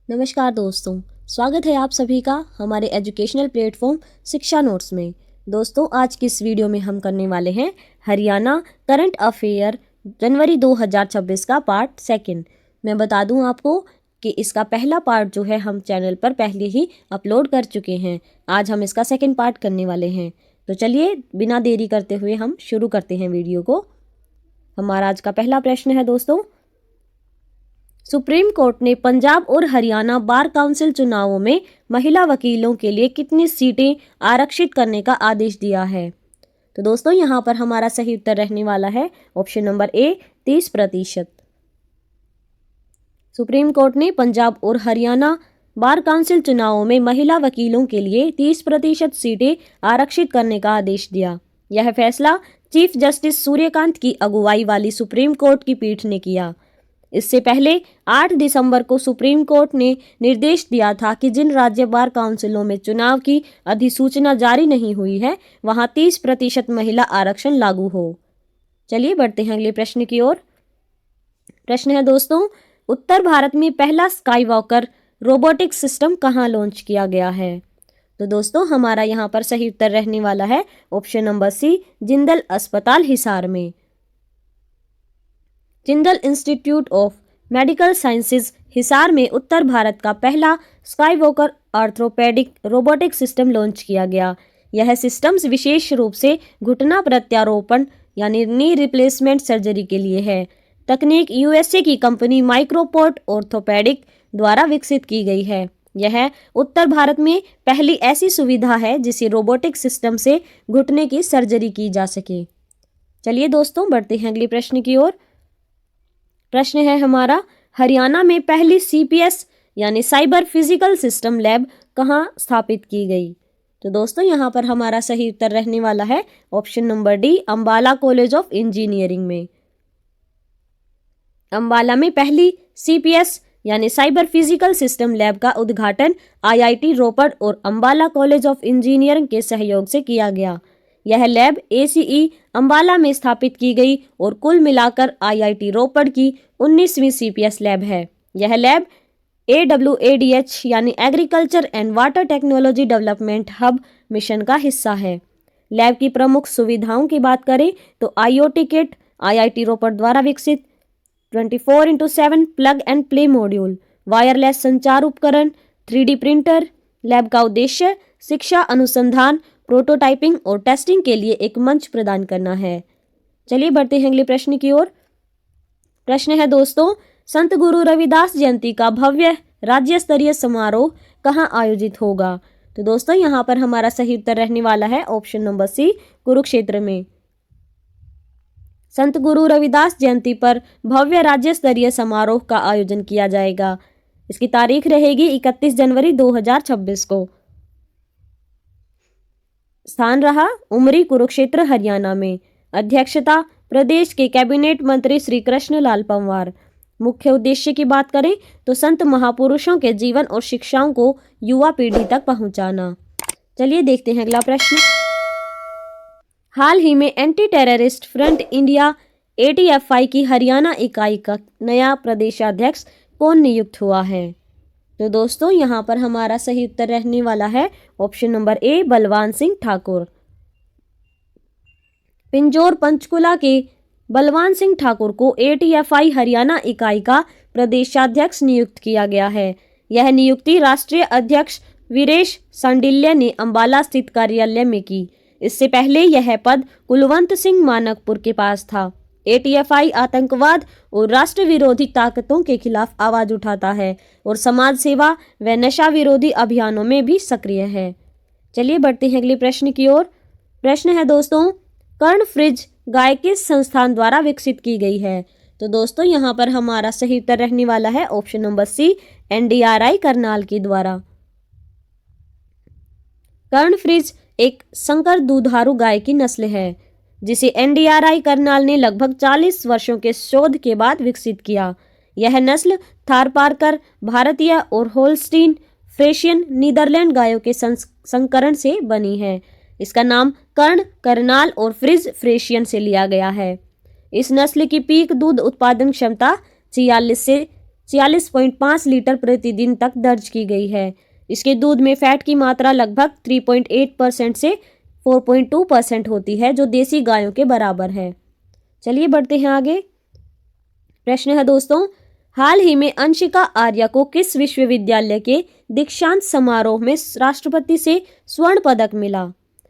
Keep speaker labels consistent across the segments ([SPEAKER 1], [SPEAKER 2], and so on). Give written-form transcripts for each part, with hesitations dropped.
[SPEAKER 1] नमस्कार दोस्तों, स्वागत है आप सभी का हमारे एजुकेशनल प्लेटफॉर्म शिक्षा नोट्स में। दोस्तों, आज की इस वीडियो में हम करने वाले हैं हरियाणा करंट अफेयर जनवरी 2026 का पार्ट सेकंड। मैं बता दूं आपको कि इसका पहला पार्ट जो है हम चैनल पर पहले ही अपलोड कर चुके हैं। आज हम इसका सेकंड पार्ट करने वाले हैं। तो चलिए बिना देरी करते हुए हम शुरू करते हैं वीडियो को। हमारा आज का पहला प्रश्न है दोस्तों, सुप्रीम कोर्ट ने पंजाब और हरियाणा बार काउंसिल चुनावों में महिला वकीलों के लिए कितनी सीटें आरक्षित करने का आदेश दिया है? तो दोस्तों यहाँ पर हमारा सही उत्तर रहने वाला है option number A 30%। Supreme court ने पंजाब और हरियाणा बार काउंसिल चुनावों में महिला वकीलों के लिए 30% सीटें आरक्षित करने का आदेश दिया। यह फैसला चीफ जस्टिस सूर्यकांत की अगुवाई वाली सुप्रीम कोर्ट की पीठ ने किया। इससे पहले 8 दिसंबर को सुप्रीम कोर्ट ने निर्देश दिया था कि जिन राज्य बार काउंसिलों में चुनाव की अधिसूचना जारी नहीं हुई है वहां 30% महिला आरक्षण लागू हो। चलिए बढ़ते हैं अगले प्रश्न की ओर। प्रश्न है दोस्तों, उत्तर भारत में पहला स्काई वॉकर रोबोटिक सिस्टम कहां लॉन्च किया गया है? तो दोस्तों हमारा यहाँ पर सही उत्तर रहने वाला है ऑप्शन नंबर सी, जिंदल अस्पताल हिसार में। Jindal institute of medical sciences Hisar में उत्तर भारत का पहला Skywalker orthopaedic robotic system launch किया गया। यह सिस्टम विशेष रूप से घुटना प्रत्यारोपण यानी नी रिप्लेसमेंट सर्जरी के लिए है। तकनीक यूएसए की कंपनी माइक्रोपोर्ट ऑर्थोपेडिक द्वारा विकसित की गई है। यह उत्तर भारत में पहली ऐसी सुविधा है जिसे रोबोटिक सिस्टम से घुटने की सर्जरी की जा सके। चलिए दोस्तों बढ़ते हैं अगले प्रश्न की ओर। प्रश्न है हमारा, हरियाणा में पहली सीपीएस यानी साइबर फिजिकल सिस्टम लैब कहाँ स्थापित की गई? तो दोस्तों यहाँ पर हमारा सही उत्तर रहने वाला है option number D, Ambala college of engineering में। अम्बाला में पहली सीपीएस यानी साइबर फिजिकल सिस्टम लैब का उद्घाटन आईआईटी रोपड़ और अम्बाला कॉलेज ऑफ इंजीनियरिंग के सहयोग से किया गया। यह लैब एसीई अम्बाला में स्थापित की गई और कुल मिलाकर आईआईटी रोपड़ की 19वीं सीपीएस लैब है। यह लैब AWADH यानी agriculture and water technology development hub mission का हिस्सा है। लैब की प्रमुख सुविधाओं की बात करें तो IoT किट, आईआईटी रोपड़ द्वारा विकसित 24x7 plug and play module, wireless संचार उपकरण, 3D प्रिंटर। लैब का उद्देश्य शिक्षा, अनुसंधान, प्रोटोटाइपिंग और टेस्टिंग के लिए एक मंच प्रदान करना है। चलिए बढ़ते हैं अगले प्रश्न की ओर। प्रश्न है दोस्तों, संत गुरु रविदास जयंती का भव्य राज्य स्तरीय समारोह कहां आयोजित होगा? तो दोस्तों यहाँ पर हमारा सही उत्तर रहने वाला है ऑप्शन नंबर सी, कुरुक्षेत्र में। संत गुरु रविदास जयंती पर भव्य राज्य स्तरीय समारोह का आयोजन किया जाएगा। इसकी तारीख रहेगी 31 जनवरी 2026 को। स्थान रहा उमरी, कुरुक्षेत्र, हरियाणा में। अध्यक्षता प्रदेश के कैबिनेट मंत्री श्री कृष्ण लाल पंवार। मुख्य उद्देश्य की बात करें तो संत महापुरुषों के जीवन और शिक्षाओं को युवा पीढ़ी तक पहुंचाना। चलिए देखते हैं अगला प्रश्न। हाल ही में anti terrorist front India ATFI की हरियाणा इकाई का नया प्रदेशाध्यक्ष कौन नियुक्त हुआ है? तो दोस्तों यहाँ पर हमारा सही उत्तर रहने वाला है option number A, Balwan Singh Thakur. Pinjore Panchkula के बलवान सिंह ठाकुर को ATFI हरियाणा इकाई का प्रदेशाध्यक्ष नियुक्त किया गया है। यह नियुक्ति राष्ट्रीय अध्यक्ष वीरेश सांडिल्य ने अंबाला स्थित कार्यालय में की। इससे पहले यह पद कुलवंत सिंह मानकपुर के पास था। ATFI आतंकवाद और राष्ट्र विरोधी ताकतों के खिलाफ आवाज उठाता है और समाज सेवा व नशा विरोधी अभियानों में भी सक्रिय है। चलिए बढ़ते हैं अगले प्रश्न की ओर। प्रश्न है दोस्तों, कर्ण फ्रिज गाय किस संस्थान द्वारा विकसित की गई है? तो दोस्तों यहाँ पर हमारा सही उत्तर रहने वाला है option number C, NDRI Karnal के द्वारा। कर्ण फ्रिज एक संकर दुधारू गाय की नस्ल है जिसे NDRI करनाल ने लगभग 40 वर्षों के शोध के बाद विकसित किया। यह नस्ल थारपारकर, भारतीय और होल्स्टीन फ्रेशियन नीदरलैंड गायों के संकरण से बनी है। इसका नाम कर्ण, करनाल और फ्रिज फ्रेशियन से लिया गया है। इस नस्ल की पीक दूध उत्पादन क्षमता 46 से 46.5 लीटर प्रतिदिन तक दर्ज की गई है। इसके दूध में फैट की मात्रा लगभग 3.8% से 4.2% होती है, जो देसी गायों के बराबर है। चलिए बढ़ते हैं आगे। प्रश्न है दोस्तों, हाल ही में अंशिका आर्या को किस विश्वविद्यालय के दीक्षांत समारोह में राष्ट्रपति से स्वर्ण पदक मिला?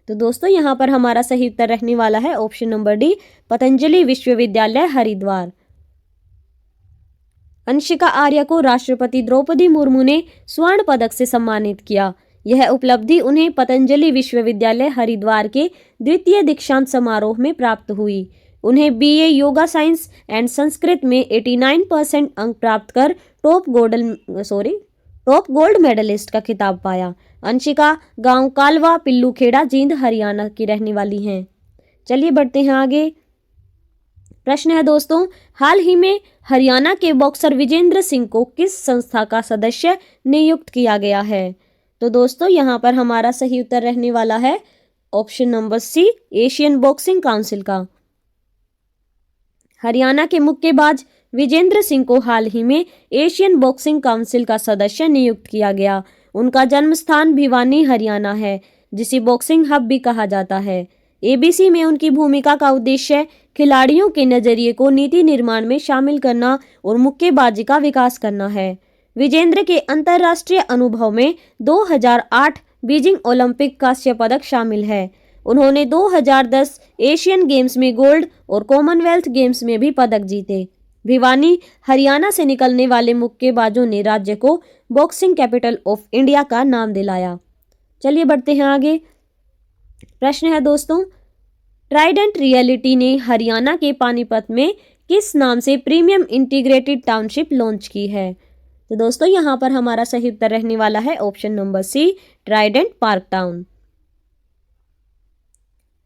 [SPEAKER 1] तो दोस्तों यहाँ पर हमारा सही उत्तर रहने वाला है ऑप्शन नंबर डी, पतंजलि विश्वविद्यालय हरिद्वार। अंशिका आर्या को राष्ट्रपति द्रौपदी मुर्मू ने स्वर्ण पदक से सम्मानित किया। यह उपलब्धि उन्हें पतंजलि विश्वविद्यालय हरिद्वार के द्वितीय दीक्षांत समारोह में प्राप्त हुई। उन्हें BA yoga science and Sanskrit में 89% अंक प्राप्त कर टॉप गोल्ड मेडलिस्ट का खिताब पाया। अंशिका गांव कालवा, पिल्लूखेड़ा, जींद, हरियाणा की रहने वाली हैं। चलिए बढ़ते हैं आगे। प्रश्न है दोस्तों, हाल ही में हरियाणा के बॉक्सर विजेंद्र सिंह को किस संस्था का सदस्य नियुक्त किया गया है? तो दोस्तों यहाँ पर हमारा सही उत्तर रहने वाला है option number C, Asian boxing council का। हरियाणा के मुक्केबाज विजेंद्र सिंह को हाल ही में एशियन बॉक्सिंग काउंसिल का सदस्य नियुक्त किया गया। उनका जन्म स्थान भिवानी, हरियाणा है, जिसे बॉक्सिंग हब भी कहा जाता है। एबीसी में उनकी भूमिका का उद्देश्य खिलाड़ियों के नजरिए को नीति निर्माण में शामिल करना और मुक्केबाजी का विकास करना है। विजेंद्र के अंतर्राष्ट्रीय अनुभव में 2008 बीजिंग ओलंपिक कांस्य पदक शामिल है। उन्होंने 2010 एशियन गेम्स में गोल्ड और कॉमनवेल्थ गेम्स में भी पदक जीते। भिवानी, हरियाणा से निकलने वाले मुक्केबाजों ने राज्य को बॉक्सिंग कैपिटल ऑफ इंडिया का नाम दिलाया। चलिए बढ़ते हैं आगे। प्रश्न है दोस्तों, ट्राइडेंट रियलिटी ने हरियाणा के पानीपत में किस नाम से प्रीमियम इंटीग्रेटेड टाउनशिप लॉन्च की है? तो दोस्तों यहाँ पर हमारा सही उत्तर रहने वाला है option number C, Trident Park Town.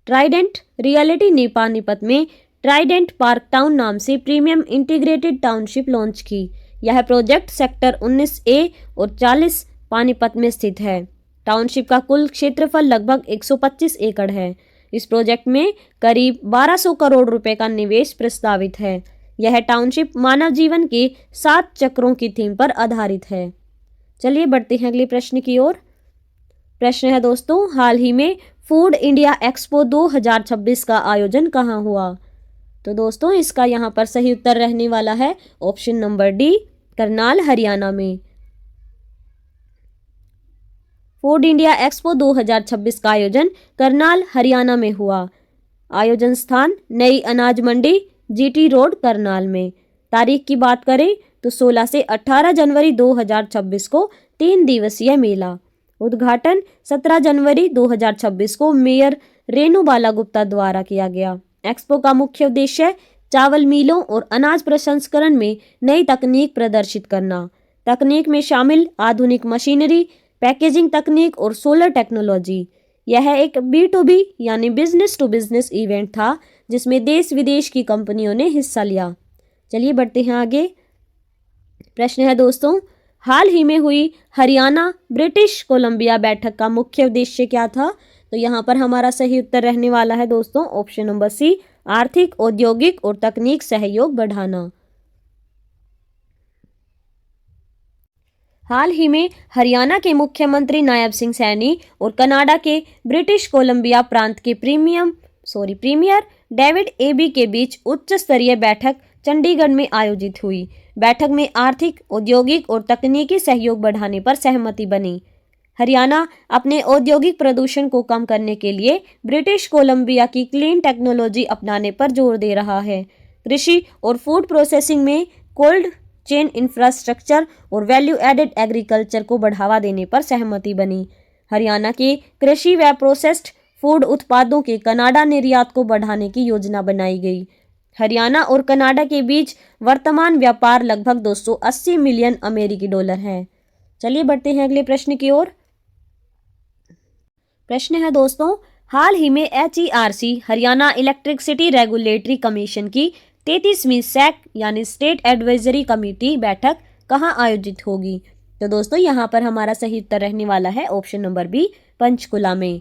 [SPEAKER 1] Trident Realty ने पानीपत में ट्राइडेंट पार्क टाउन नाम से प्रीमियम इंटीग्रेटेड टाउनशिप लॉन्च की। यह प्रोजेक्ट सेक्टर 19A और 40 पानीपत में स्थित है। टाउनशिप का कुल क्षेत्रफल लगभग 125 एकड़ है। इस प्रोजेक्ट में करीब 1200 करोड़ रुपए का निवेश प्रस्तावित है। यह टाउनशिप मानव जीवन के 7 चक्रों की थीम पर आधारित है। चलिए बढ़ते हैं अगले प्रश्न की ओर। प्रश्न है दोस्तों, हाल ही में फूड इंडिया एक्सपो 2026 का आयोजन कहाँ हुआ? तो दोस्तों इसका यहाँ पर सही उत्तर रहने वाला है option number D, Karnal, Haryana में। फूड इंडिया एक्सपो 2026 का आयोजन करनाल, हरियाणा में हुआ। आयोजन स्थान नई अनाज मंडी, जीटी रोड, करनाल में। तारीख की बात करें तो 16 से 18 जनवरी 2026 को 3 दिवसीय मेला। उद्घाटन 17 जनवरी 2026 को मेयर रेणु बाला गुप्ता द्वारा किया गया। एक्सपो का मुख्य उद्देश्य चावल मिलों और अनाज प्रसंस्करण में नई तकनीक प्रदर्शित करना। तकनीक में शामिल आधुनिक मशीनरी, पैकेजिंग तकनीक और सोलर टेक्नोलॉजी। यह एक B2B यानी बिजनेस टू बिजनेस इवेंट था, जिसमें देश विदेश की कंपनियों ने हिस्सा लिया। चलिए बढ़ते हैं आगे। प्रश्न है दोस्तों, हाल ही में हुई हरियाणा ब्रिटिश कोलंबिया बैठक का मुख्य उद्देश्य क्या था? तो यहाँ पर हमारा सही उत्तर रहने वाला है दोस्तों ऑप्शन नंबर सी, आर्थिक, औद्योगिक और तकनीक सहयोग बढ़ाना। हाल ही में हरियाणा के मुख्यमंत्री नायब सिंह सैनी और कनाडा के ब्रिटिश कोलंबिया प्रांत के प्रीमियर डेविड एबी के बीच उच्च स्तरीय बैठक चंडीगढ़ में आयोजित हुई। बैठक में आर्थिक, औद्योगिक और तकनीकी सहयोग बढ़ाने पर सहमति बनी। हरियाणा अपने औद्योगिक प्रदूषण को कम करने के लिए ब्रिटिश कोलंबिया की क्लीन टेक्नोलॉजी अपनाने पर जोर दे रहा है। कृषि और फूड प्रोसेसिंग में कोल्ड चेन इंफ्रास्ट्रक्चर और वैल्यू एडेड एग्रीकल्चर को बढ़ावा देने पर सहमति बनी। हरियाणा के कृषि व प्रोसेस्ड फूड उत्पादों के कनाडा निर्यात को बढ़ाने की योजना बनाई गई। हरियाणा और कनाडा के बीच वर्तमान व्यापार लगभग 280 मिलियन अमेरिकी डॉलर है। चलिए बढ़ते हैं अगले प्रश्न की ओर। प्रश्न है दोस्तों, हाल ही में HERC Haryana electricity regulatory commission की 33वीं सैक यानी स्टेट एडवाइजरी कमेटी बैठक कहाँ आयोजित होगी? तो दोस्तों यहाँ पर हमारा सही उत्तर रहने वाला है ऑप्शन नंबर बी, पंचकुला में।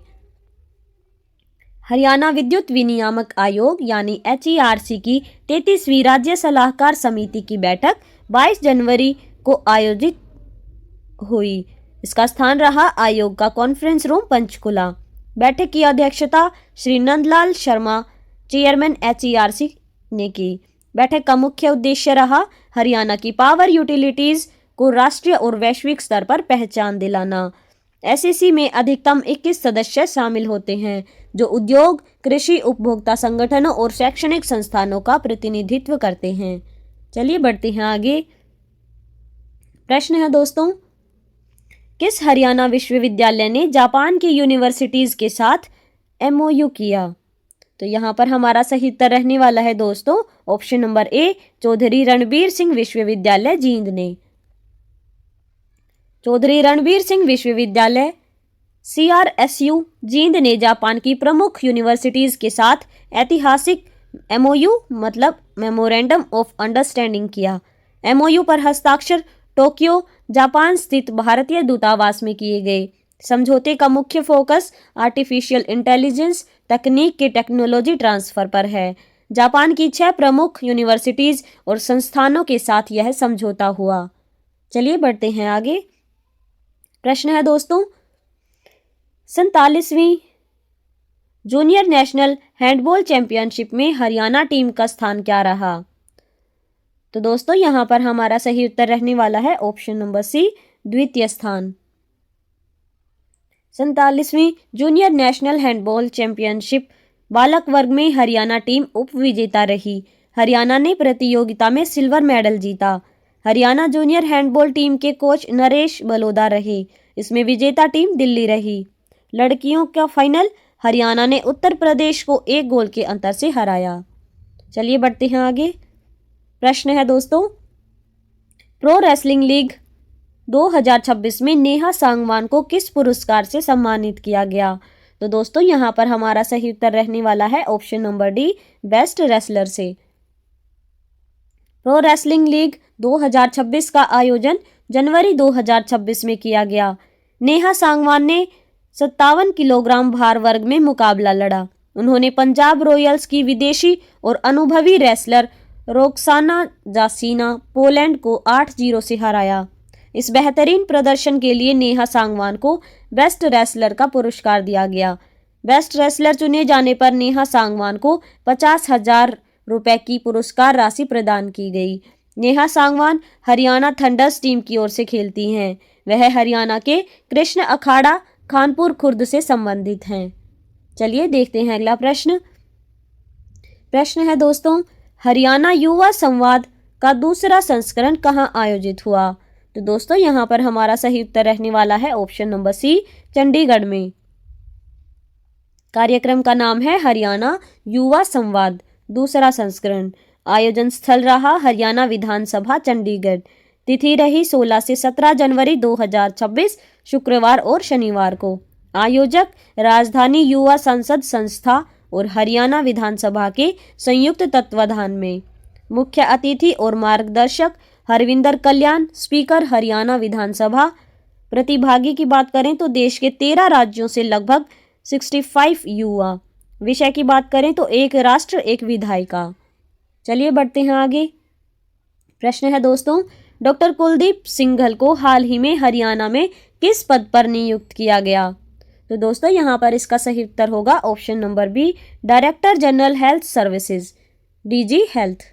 [SPEAKER 1] हरियाणा विद्युत विनियामक आयोग यानी HERC की 33वीं राज्य सलाहकार समिति की बैठक 22 जनवरी को आयोजित हुई। इसका स्थान रहा आयोग का कॉन्फ्रेंस रूम पंचकुला। बैठक की अध्यक्षता श्री नंदलाल शर्मा चेयरमैन HERC ने की। बैठक का मुख्य उद्देश्य रहा हरियाणा की पावर यूटिलिटीज को राष्ट्रीय और वैश्विक स्तर पर पहचान दिलाना। SEC में अधिकतम 21 सदस्य शामिल होते हैं जो उद्योग, कृषि, उपभोक्ता संगठनों और शैक्षणिक संस्थानों का प्रतिनिधित्व करते हैं। चलिए बढ़ते हैं आगे। प्रश्न है दोस्तों, किस हरियाणा विश्वविद्यालय ने जापान की यूनिवर्सिटीज के साथ MOU किया? तो यहाँ पर हमारा सही उत्तर रहने वाला है दोस्तों option number A, Chaudhary Ranbir Singh विश्वविद्यालय जींद ने। चौधरी रणबीर सिंह विश्वविद्यालय CRSU जींद ने जापान की प्रमुख यूनिवर्सिटीज के साथ ऐतिहासिक MOU मतलब मेमोरेंडम ऑफ अंडरस्टैंडिंग किया। MOU पर हस्ताक्षर टोक्यो, जापान स्थित भारतीय दूतावास में किए गए। समझौते का मुख्य फोकस आर्टिफिशियल इंटेलिजेंस तकनीक के टेक्नोलॉजी ट्रांसफर पर है। जापान की 6 प्रमुख यूनिवर्सिटीज और संस्थानों के साथ यह समझौता हुआ। चलिए बढ़ते हैं आगे। प्रश्न है दोस्तों, 47वीं जूनियर नेशनल हैंडबॉल चैंपियनशिप में हरियाणा टीम का स्थान क्या रहा? तो दोस्तों यहाँ पर हमारा सही उत्तर रहने वाला है ऑप्शन नंबर C, द्वितीय स्थान। 47वीं जूनियर नेशनल हैंडबॉल चैंपियनशिप बालक वर्ग में हरियाणा टीम उप विजेता रही। हरियाणा ने प्रतियोगिता में सिल्वर मेडल जीता। हरियाणा जूनियर हैंडबॉल टीम के कोच नरेश बलोदा रहे। इसमें विजेता टीम दिल्ली रही। लड़कियों का फाइनल हरियाणा ने उत्तर प्रदेश को 1 गोल के अंतर से हराया। चलिए बढ़ते हैं आगे। प्रश्न है दोस्तों, प्रो रेसलिंग लीग 2026 में नेहा सांगवान को किस पुरस्कार से सम्मानित किया गया? तो दोस्तों यहाँ पर हमारा सही उत्तर रहने वाला है option number D, best wrestler से। प्रो रेसलिंग लीग 2026 का आयोजन जनवरी 2026 में किया गया। नेहा सांगवान ने 57 किलोग्राम भार वर्ग में मुकाबला लड़ा। उन्होंने पंजाब रॉयल्स की विदेशी और अनुभवी रेसलर रोक्साना जासीना पोलैंड को 8-0 से हराया। इस बेहतरीन प्रदर्शन के लिए नेहा सांगवान को बेस्ट रेसलर का पुरस्कार दिया गया। बेस्ट रेसलर चुने जाने पर नेहा सांगवान को 50,000 रुपए की पुरस्कार राशि प्रदान की गई। नेहा सांगवान हरियाणा थंडर्स टीम की ओर से खेलती हैं। वह हरियाणा के कृष्ण अखाड़ा खानपुर खुर्द से संबंधित हैं। चलिए देखते हैं अगला प्रश्न। प्रश्न है दोस्तों, हरियाणा युवा संवाद का दूसरा संस्करण कहाँ आयोजित हुआ? तो दोस्तों यहाँ पर हमारा सही उत्तर रहने वाला है ऑप्शन नंबर C, चंडीगढ़ में। कार्यक्रम का नाम है हरियाणा युवा संवाद दूसरा संस्करण। आयोजन स्थल रहा हरियाणा विधानसभा चंडीगढ़। तिथि रही 16 से 17 जनवरी 2026 शुक्रवार और शनिवार को। आयोजक राजधानी युवा संसद संस्था और हरियाणा विधानसभा के संयुक्त तत्वाधान में। मुख्य अतिथि और मार्गदर्शक हरविंदर कल्याण, स्पीकर हरियाणा विधानसभा। प्रतिभागी की बात करें तो देश के 13 राज्यों से लगभग 65 युवा। विषय की बात करें तो एक राष्ट्र एक विधायिका। चलिए बढ़ते हैं आगे। प्रश्न है दोस्तों, डॉक्टर कुलदीप सिंघल को हाल ही में हरियाणा में किस पद पर नियुक्त किया गया? तो दोस्तों यहाँ पर इसका सही उत्तर होगा option number B, director general health services DG health.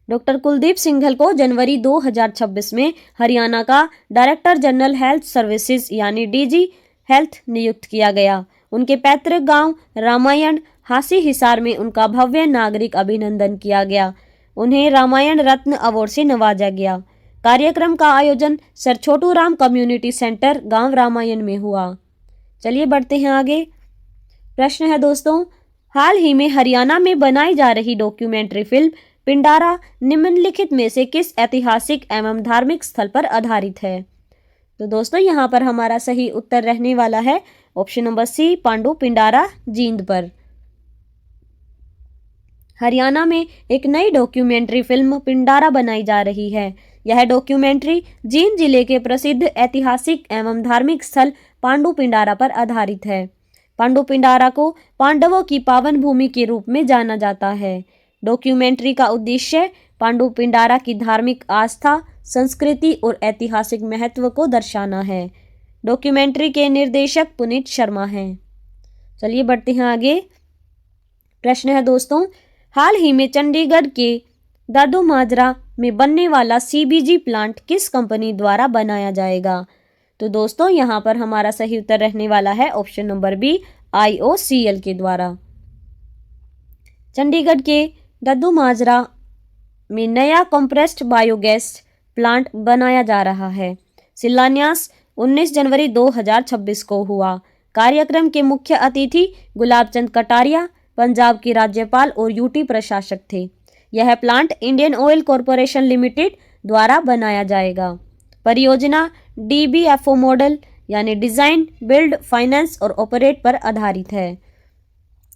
[SPEAKER 1] Doctor Kuldeep Singhal को जनवरी 2026 में हरियाणा का डायरेक्टर जनरल हेल्थ सर्विसेज यानी DG हेल्थ नियुक्त किया गया। उनके पैतृक गांव रामायण हासी हिसार में उनका भव्य नागरिक अभिनंदन किया गया। उन्हें रामायण रत्न अवार्ड से नवाजा गया। कार्यक्रम का आयोजन sir Chhotu Ram community centre गांव रामायण में हुआ। चलिए बढ़ते हैं आगे। प्रश्न है दोस्तों, हाल ही में हरियाणा में बनाई जा रही डॉक्यूमेंट्री फिल्म पिंडारा निम्नलिखित में से किस ऐतिहासिक एवं धार्मिक स्थल पर आधारित है? तो दोस्तों यहाँ पर हमारा सही उत्तर रहने वाला है option number C, Pandu Pindara Jind पर। हरियाणा में एक नई डॉक्यूमेंट्री फिल्म पिंडारा बनाई जा रही है। यह डॉक्यूमेंट्री जींद जिले के प्रसिद्ध ऐतिहासिक एवं धार्मिक स्थल पांडु पिंडारा पर आधारित है। पांडु पिंडारा को पांडवों की पावन भूमि के रूप में जाना जाता है। डॉक्यूमेंट्री का उद्देश्य पांडु पिंडारा की धार्मिक आस्था, संस्कृति और ऐतिहासिक महत्व को दर्शाना है। डॉक्यूमेंट्री के निर्देशक पुनीत शर्मा हैं। चलिए बढ़ते हैं आगे। प्रश्न है दोस्तों, हाल ही में चंडीगढ़ के दादू माजरा में बनने वाला CBG प्लांट किस कंपनी द्वारा बनाया जाएगा? तो दोस्तों यहाँ पर हमारा सही उत्तर रहने वाला है ऑप्शन नंबर बी, IOCL के द्वारा। चंडीगढ़ के दादू माजरा में नया कंप्रेस्ड बायोगैस प्लांट बनाया जा रहा है। शिलान्यास 19 जनवरी 2026 को हुआ। कार्यक्रम के मुख्य अतिथि गुलाब चंद कटारिया, पंजाब के राज्यपाल और UT प्रशासक थे। यह plant Indian oil corporation limited द्वारा बनाया जाएगा। परियोजना DBFO मॉडल यानी डिजाइन, बिल्ड, फाइनेंस और ऑपरेट पर आधारित है।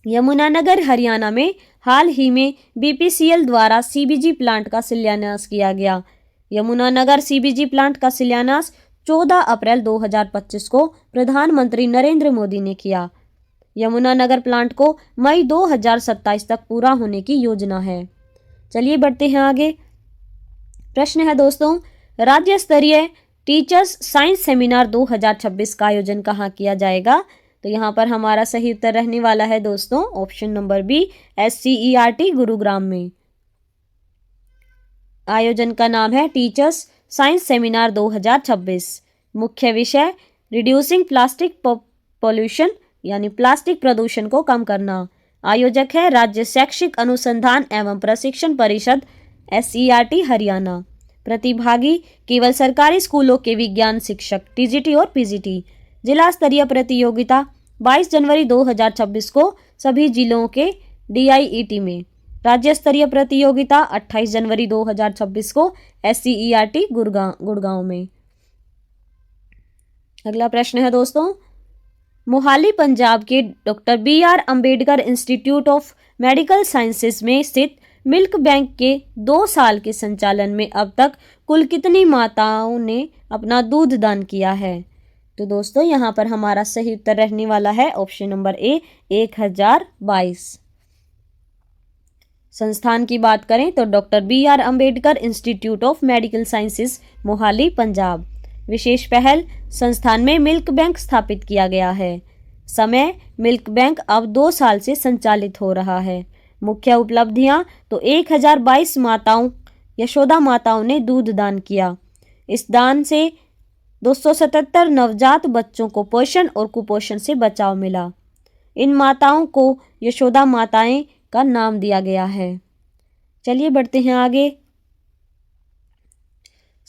[SPEAKER 1] यमुनानगर हरियाणा में हाल ही में BPCL द्वारा CBG प्लांट का शिलान्यास किया गया। यमुनानगर CBG प्लांट का शिलान्यास 14 अप्रैल 2025 को प्रधानमंत्री नरेंद्र मोदी ने किया। यमुनानगर प्लांट को मई 2027 तक पूरा होने की योजना है। चलिए बढ़ते हैं आगे। प्रश्न है दोस्तों, राज्य स्तरीय टीचर्स साइंस सेमिनार 2026 का आयोजन कहाँ किया जाएगा? तो यहाँ पर हमारा सही उत्तर रहने वाला है दोस्तों option number B, SCERT Gurugram में। आयोजन का नाम है टीचर्स साइंस सेमिनार 2026। मुख्य विषय रिड्यूसिंग प्लास्टिक पॉल्यूशन यानी प्लास्टिक प्रदूषण को कम करना। आयोजक है राज्य शैक्षिक अनुसंधान एवं प्रशिक्षण परिषद SCERT हरियाणा। प्रतिभागी केवल सरकारी स्कूलों के विज्ञान शिक्षक TGT और PGT। जिला स्तरीय प्रतियोगिता 22 जनवरी 2026 को सभी जिलों के DIET में। राज्य स्तरीय प्रतियोगिता 28 जनवरी 2026 को SCERT गुड़गांव में। अगला प्रश्न है दोस्तों, मोहाली पंजाब के doctor BR Ambedkar institute of medical sciences में स्थित मिल्क बैंक के 2 साल के संचालन में अब तक कुल कितनी माताओं ने अपना दूध दान किया है? तो दोस्तों यहाँ पर हमारा सही उत्तर रहने वाला है ऑप्शन नंबर ए, 1022। संस्थान की बात करें तो doctor BR Ambedkar institute of medical sciences Mohali Punjab. विशेष पहल, संस्थान में मिल्क बैंक स्थापित किया गया है। समय, मिल्क बैंक अब 2 साल से संचालित हो रहा है। मुख्य उपलब्धियां तो 1022 माताओं यशोदा माताओं ने दूध दान किया। इस दान से 277 नवजात बच्चों को पोषण और कुपोषण से बचाव मिला। इन माताओं को यशोदा माताएं का नाम दिया गया है। चलिए बढ़ते हैं आगे।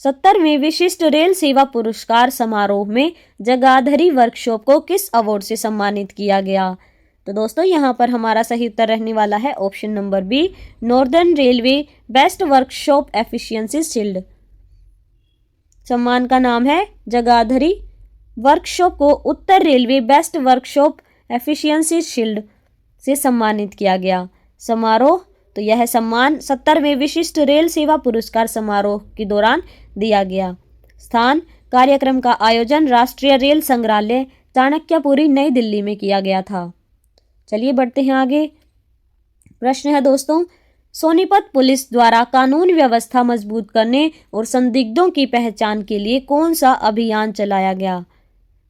[SPEAKER 1] 70वें विशिष्ट रेल सेवा पुरस्कार समारोह में जगाधरी वर्कशॉप को किस अवार्ड से सम्मानित किया गया? तो दोस्तों यहाँ पर हमारा सही उत्तर रहने वाला है option number B, northern railway best workshop efficiency shield. सम्मान का नाम है जगाधरी वर्कशॉप को उत्तर railway best workshop efficiency shield से सम्मानित किया गया। समारोह तो यह सम्मान 70वें विशिष्ट रेल सेवा पुरस्कार समारोह के दौरान दिया गया। स्थान, कार्यक्रम का आयोजन राष्ट्रीय रेल संग्रहालय चाणक्यपुरी नई दिल्ली में किया गया था। चलिए बढ़ते हैं आगे। प्रश्न है दोस्तों, सोनीपत पुलिस द्वारा कानून व्यवस्था मजबूत करने और संदिग्धों की पहचान के लिए कौन सा अभियान चलाया गया?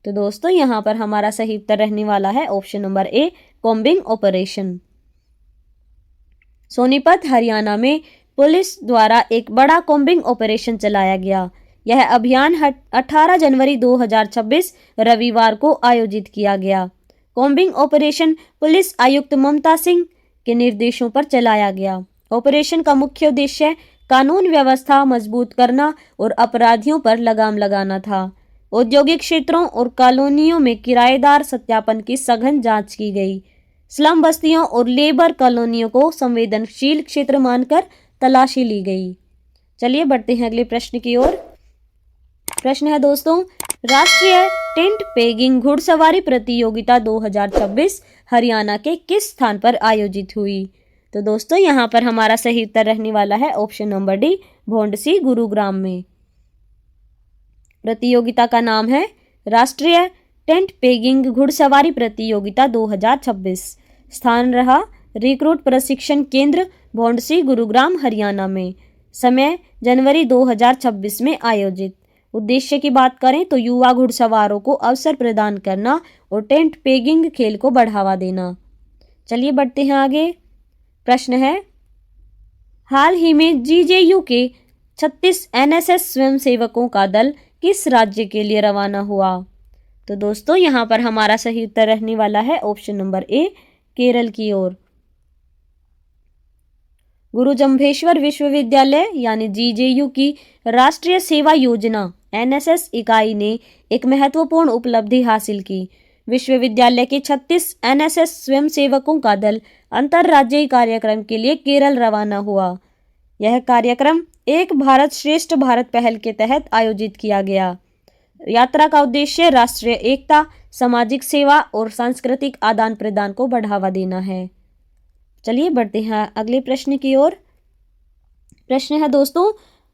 [SPEAKER 1] तो दोस्तों यहाँ पर हमारा सही उत्तर रहने वाला है option number A, combing operation. Sonipat Haryana में पुलिस द्वारा एक बड़ा कॉम्बिंग ऑपरेशन चलाया गया। यह अभियान 18 जनवरी 2026 रविवार को आयोजित किया गया। कॉम्बिंग ऑपरेशन पुलिस आयुक्त ममता सिंह के निर्देशों पर चलाया गया। ऑपरेशन का मुख्य उद्देश्य कानून व्यवस्था मजबूत करना और अपराधियों पर लगाम लगाना था। औद्योगिक क्षेत्रों और कॉलोनियों में किराएदार सत्यापन की सघन जांच की गई। स्लम बस्तियों और लेबर कॉलोनियों को संवेदनशील क्षेत्र मानकर तलाशी ली गई। चलिए बढ़ते हैं अगले प्रश्न की ओर। प्रश्न है दोस्तों, राष्ट्रीय टेंट पेगिंग घुड़सवारी प्रतियोगिता 2026 हरियाणा के किस स्थान पर आयोजित हुई? तो दोस्तों यहाँ पर हमारा सही उत्तर रहने वाला है option number D, Bhondsi Gurugram में। प्रतियोगिता का नाम है राष्ट्रीय टेंट पेगिंग घुड़सवारी प्रतियोगिता 2026। स्थान रहा रिक्रूट प्रशिक्षण केंद्र भोंडसी गुरुग्राम हरियाणा में। समय जनवरी 2026 में आयोजित। उद्देश्य की बात करें तो युवा घुड़सवारों को अवसर प्रदान करना और टेंट पेगिंग खेल को बढ़ावा देना। चलिए बढ़ते हैं आगे। प्रश्न है, हाल ही में जीजेयू के 36 एनएसएस स्वयंसेवकों का दल किस राज्य के लिए रवाना हुआ? तो दोस्तों यहाँ पर हमारा सही उत्तर रहने वाला है ऑप्शन नंबर ए, केरल की ओर। गुरु जम्भेश्वर विश्वविद्यालय यानी जीजेयू की राष्ट्रीय सेवा योजना एनएसएस इकाई ने एक महत्वपूर्ण उपलब्धि हासिल की। विश्वविद्यालय के 36 एनएसएस स्वयंसेवकों का दल अंतर्राज्यीय कार्यक्रम के लिए केरल रवाना हुआ। यह कार्यक्रम एक भारत श्रेष्ठ भारत पहल के तहत आयोजित किया गया। यात्रा का उद्देश्य राष्ट्रीय एकता, सामाजिक सेवा और सांस्कृतिक आदान प्रदान को बढ़ावा देना है। चलिए बढ़ते हैं अगले प्रश्न की ओर। प्रश्न है दोस्तों,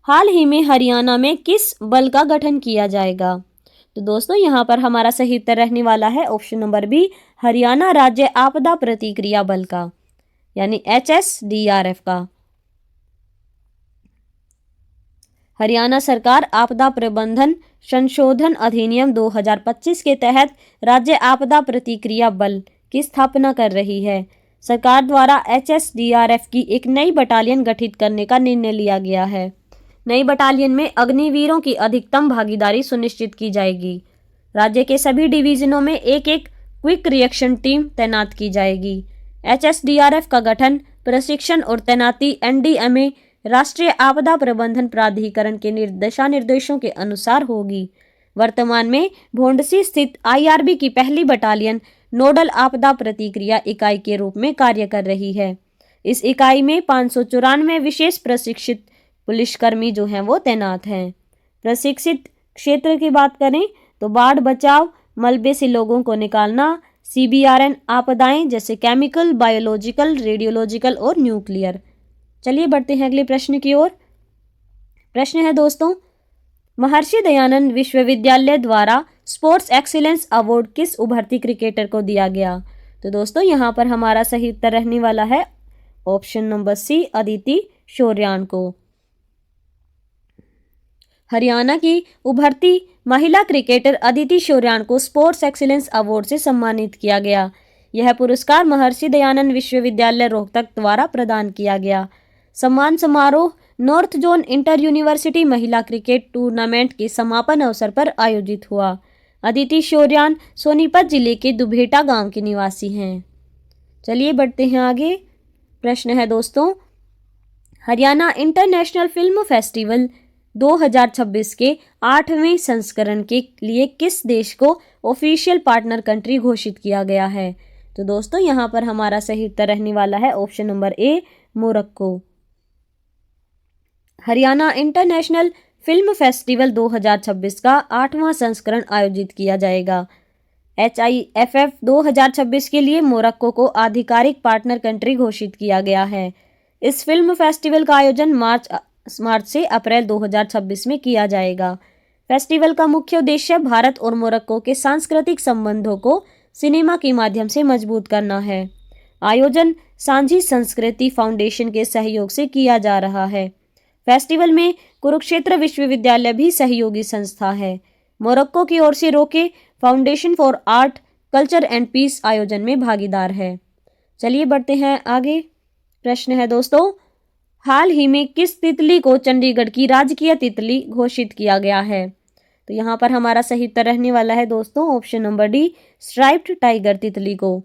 [SPEAKER 1] हाल ही में हरियाणा में किस बल का गठन किया जाएगा? तो दोस्तों यहाँ पर हमारा सही उत्तर रहने वाला है ऑप्शन नंबर बी, हरियाणा राज्य आपदा प्रतिक्रिया बल का, यानी HSDRF का। हरियाणा सरकार आपदा प्रबंधन संशोधन अधिनियम 2025 के तहत राज्य आपदा प्रतिक्रिया बल की स्थापना कर रही है। सरकार द्वारा HSDRF की एक नई बटालियन गठित करने का निर्णय लिया गया है। नई बटालियन में अग्निवीरों की अधिकतम भागीदारी सुनिश्चित की जाएगी। राज्य के सभी डिवीजनों में एक एक क्विक रिएक्शन टीम तैनात की जाएगी। HSDRF का गठन, प्रशिक्षण और तैनाती NDMA राष्ट्रीय आपदा प्रबंधन प्राधिकरण के दिशा निर्देशों के अनुसार होगी। वर्तमान में भोंडसी स्थित IRB की पहली बटालियन नोडल आपदा प्रतिक्रिया इकाई के रूप में कार्य कर रही है। इस इकाई में 594 विशेष प्रशिक्षित पुलिसकर्मी जो हैं वो तैनात हैं। प्रशिक्षित क्षेत्र की बात करें तो बाढ़ बचाव, मलबे से लोगों को निकालना, CBRN आपदाएं जैसे केमिकल, बायोलॉजिकल, रेडियोलॉजिकल और न्यूक्लियर। चलिए बढ़ते हैं अगले प्रश्न की ओर। प्रश्न है दोस्तों, महर्षि दयानंद विश्वविद्यालय द्वारा स्पोर्ट्स एक्सीलेंस अवार्ड किस उभरती क्रिकेटर को दिया गया? तो दोस्तों यहाँ पर हमारा सही उत्तर रहने वाला है ऑप्शन नंबर सी, अदिति शौर्यान को। हरियाणा की उभरती महिला क्रिकेटर अदिति शौर्यान को स्पोर्ट्स एक्सीलेंस अवार्ड से सम्मानित किया गया। यह पुरस्कार महर्षि दयानंद विश्वविद्यालय रोहतक द्वारा प्रदान किया गया। सम्मान समारोह नॉर्थ जोन इंटर यूनिवर्सिटी महिला क्रिकेट टूर्नामेंट के समापन अवसर पर आयोजित हुआ। अदिति शौर्यान सोनीपत जिले के दुभेटा गांव की निवासी हैं। चलिए बढ़ते हैं आगे। प्रश्न है दोस्तों, हरियाणा इंटरनेशनल फिल्म फेस्टिवल 2026 के 8वें संस्करण के लिए किस देश को ऑफिशियल पार्टनर कंट्री घोषित किया गया है? तो दोस्तों यहाँ पर हमारा सही उत्तर रहने वाला है option number A, Morocco. Haryana international film festival 2026 का 8वां संस्करण आयोजित किया जाएगा। HIFF 2026 के लिए मोरक्को को आधिकारिक पार्टनर कंट्री घोषित किया गया है। इस फिल्म फेस्टिवल का आयोजन मार्च से अप्रैल 2026 में किया जाएगा। फेस्टिवल का मुख्य उद्देश्य भारत और मोरक्को के सांस्कृतिक संबंधों को सिनेमा के माध्यम से मजबूत करना है। आयोजन सांझी संस्कृति फाउंडेशन के सहयोग से किया जा रहा है। फेस्टिवल में कुरुक्षेत्र विश्वविद्यालय भी सहयोगी संस्था है। मोरक्को की ओर से रोके foundation for art, culture and peace आयोजन में भागीदार है। चलिए बढ़ते हैं आगे। प्रश्न है दोस्तों, हाल ही में किस तितली को चंडीगढ़ की राजकीय तितली घोषित किया गया है? तो यहाँ पर हमारा सही उत्तर रहने वाला है दोस्तों option number D, striped tiger तितली को।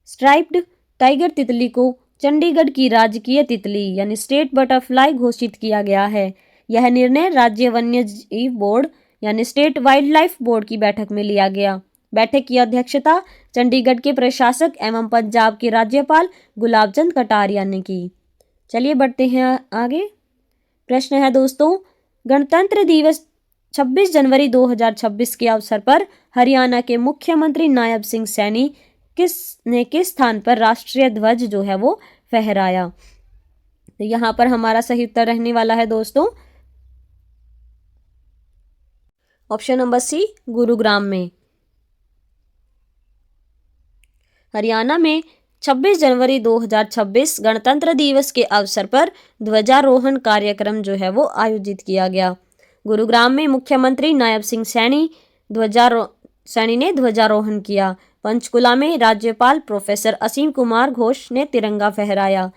[SPEAKER 1] स्ट्राइप्ड टाइगर तितली को चंडीगढ़ की राजकीय तितली यानी स्टेट बटरफ्लाई घोषित किया गया है। यह निर्णय राज्य वन्य जीव बोर्ड यानी स्टेट वाइल्ड लाइफ बोर्ड की बैठक में लिया गया। बैठक की अध्यक्षता चंडीगढ़ के प्रशासक एवं पंजाब के राज्यपाल गुलाब चंद कटारिया ने की। चलिए बढ़ते हैं आगे। प्रश्न है दोस्तों, गणतंत्र दिवस 26 जनवरी 2026 के अवसर पर हरियाणा के मुख्यमंत्री नायब सिंह सैनी किस स्थान पर राष्ट्रीय ध्वज जो है वो फहराया? तो यहाँ पर हमारा सही उत्तर रहने वाला है दोस्तों ऑप्शन नंबर सी, गुरुग्राम में। हरियाणा में 26 जनवरी 2026 गणतंत्र दिवस के अवसर पर ध्वजारोहण कार्यक्रम जो है वो आयोजित किया गया। गुरुग्राम में मुख्यमंत्री नायब सिंह सैनी ने ध्वजारोहण किया। पंचकुला में राज्यपाल प्रोफेसर असीम कुमार घोष ने तिरंगा फहराया।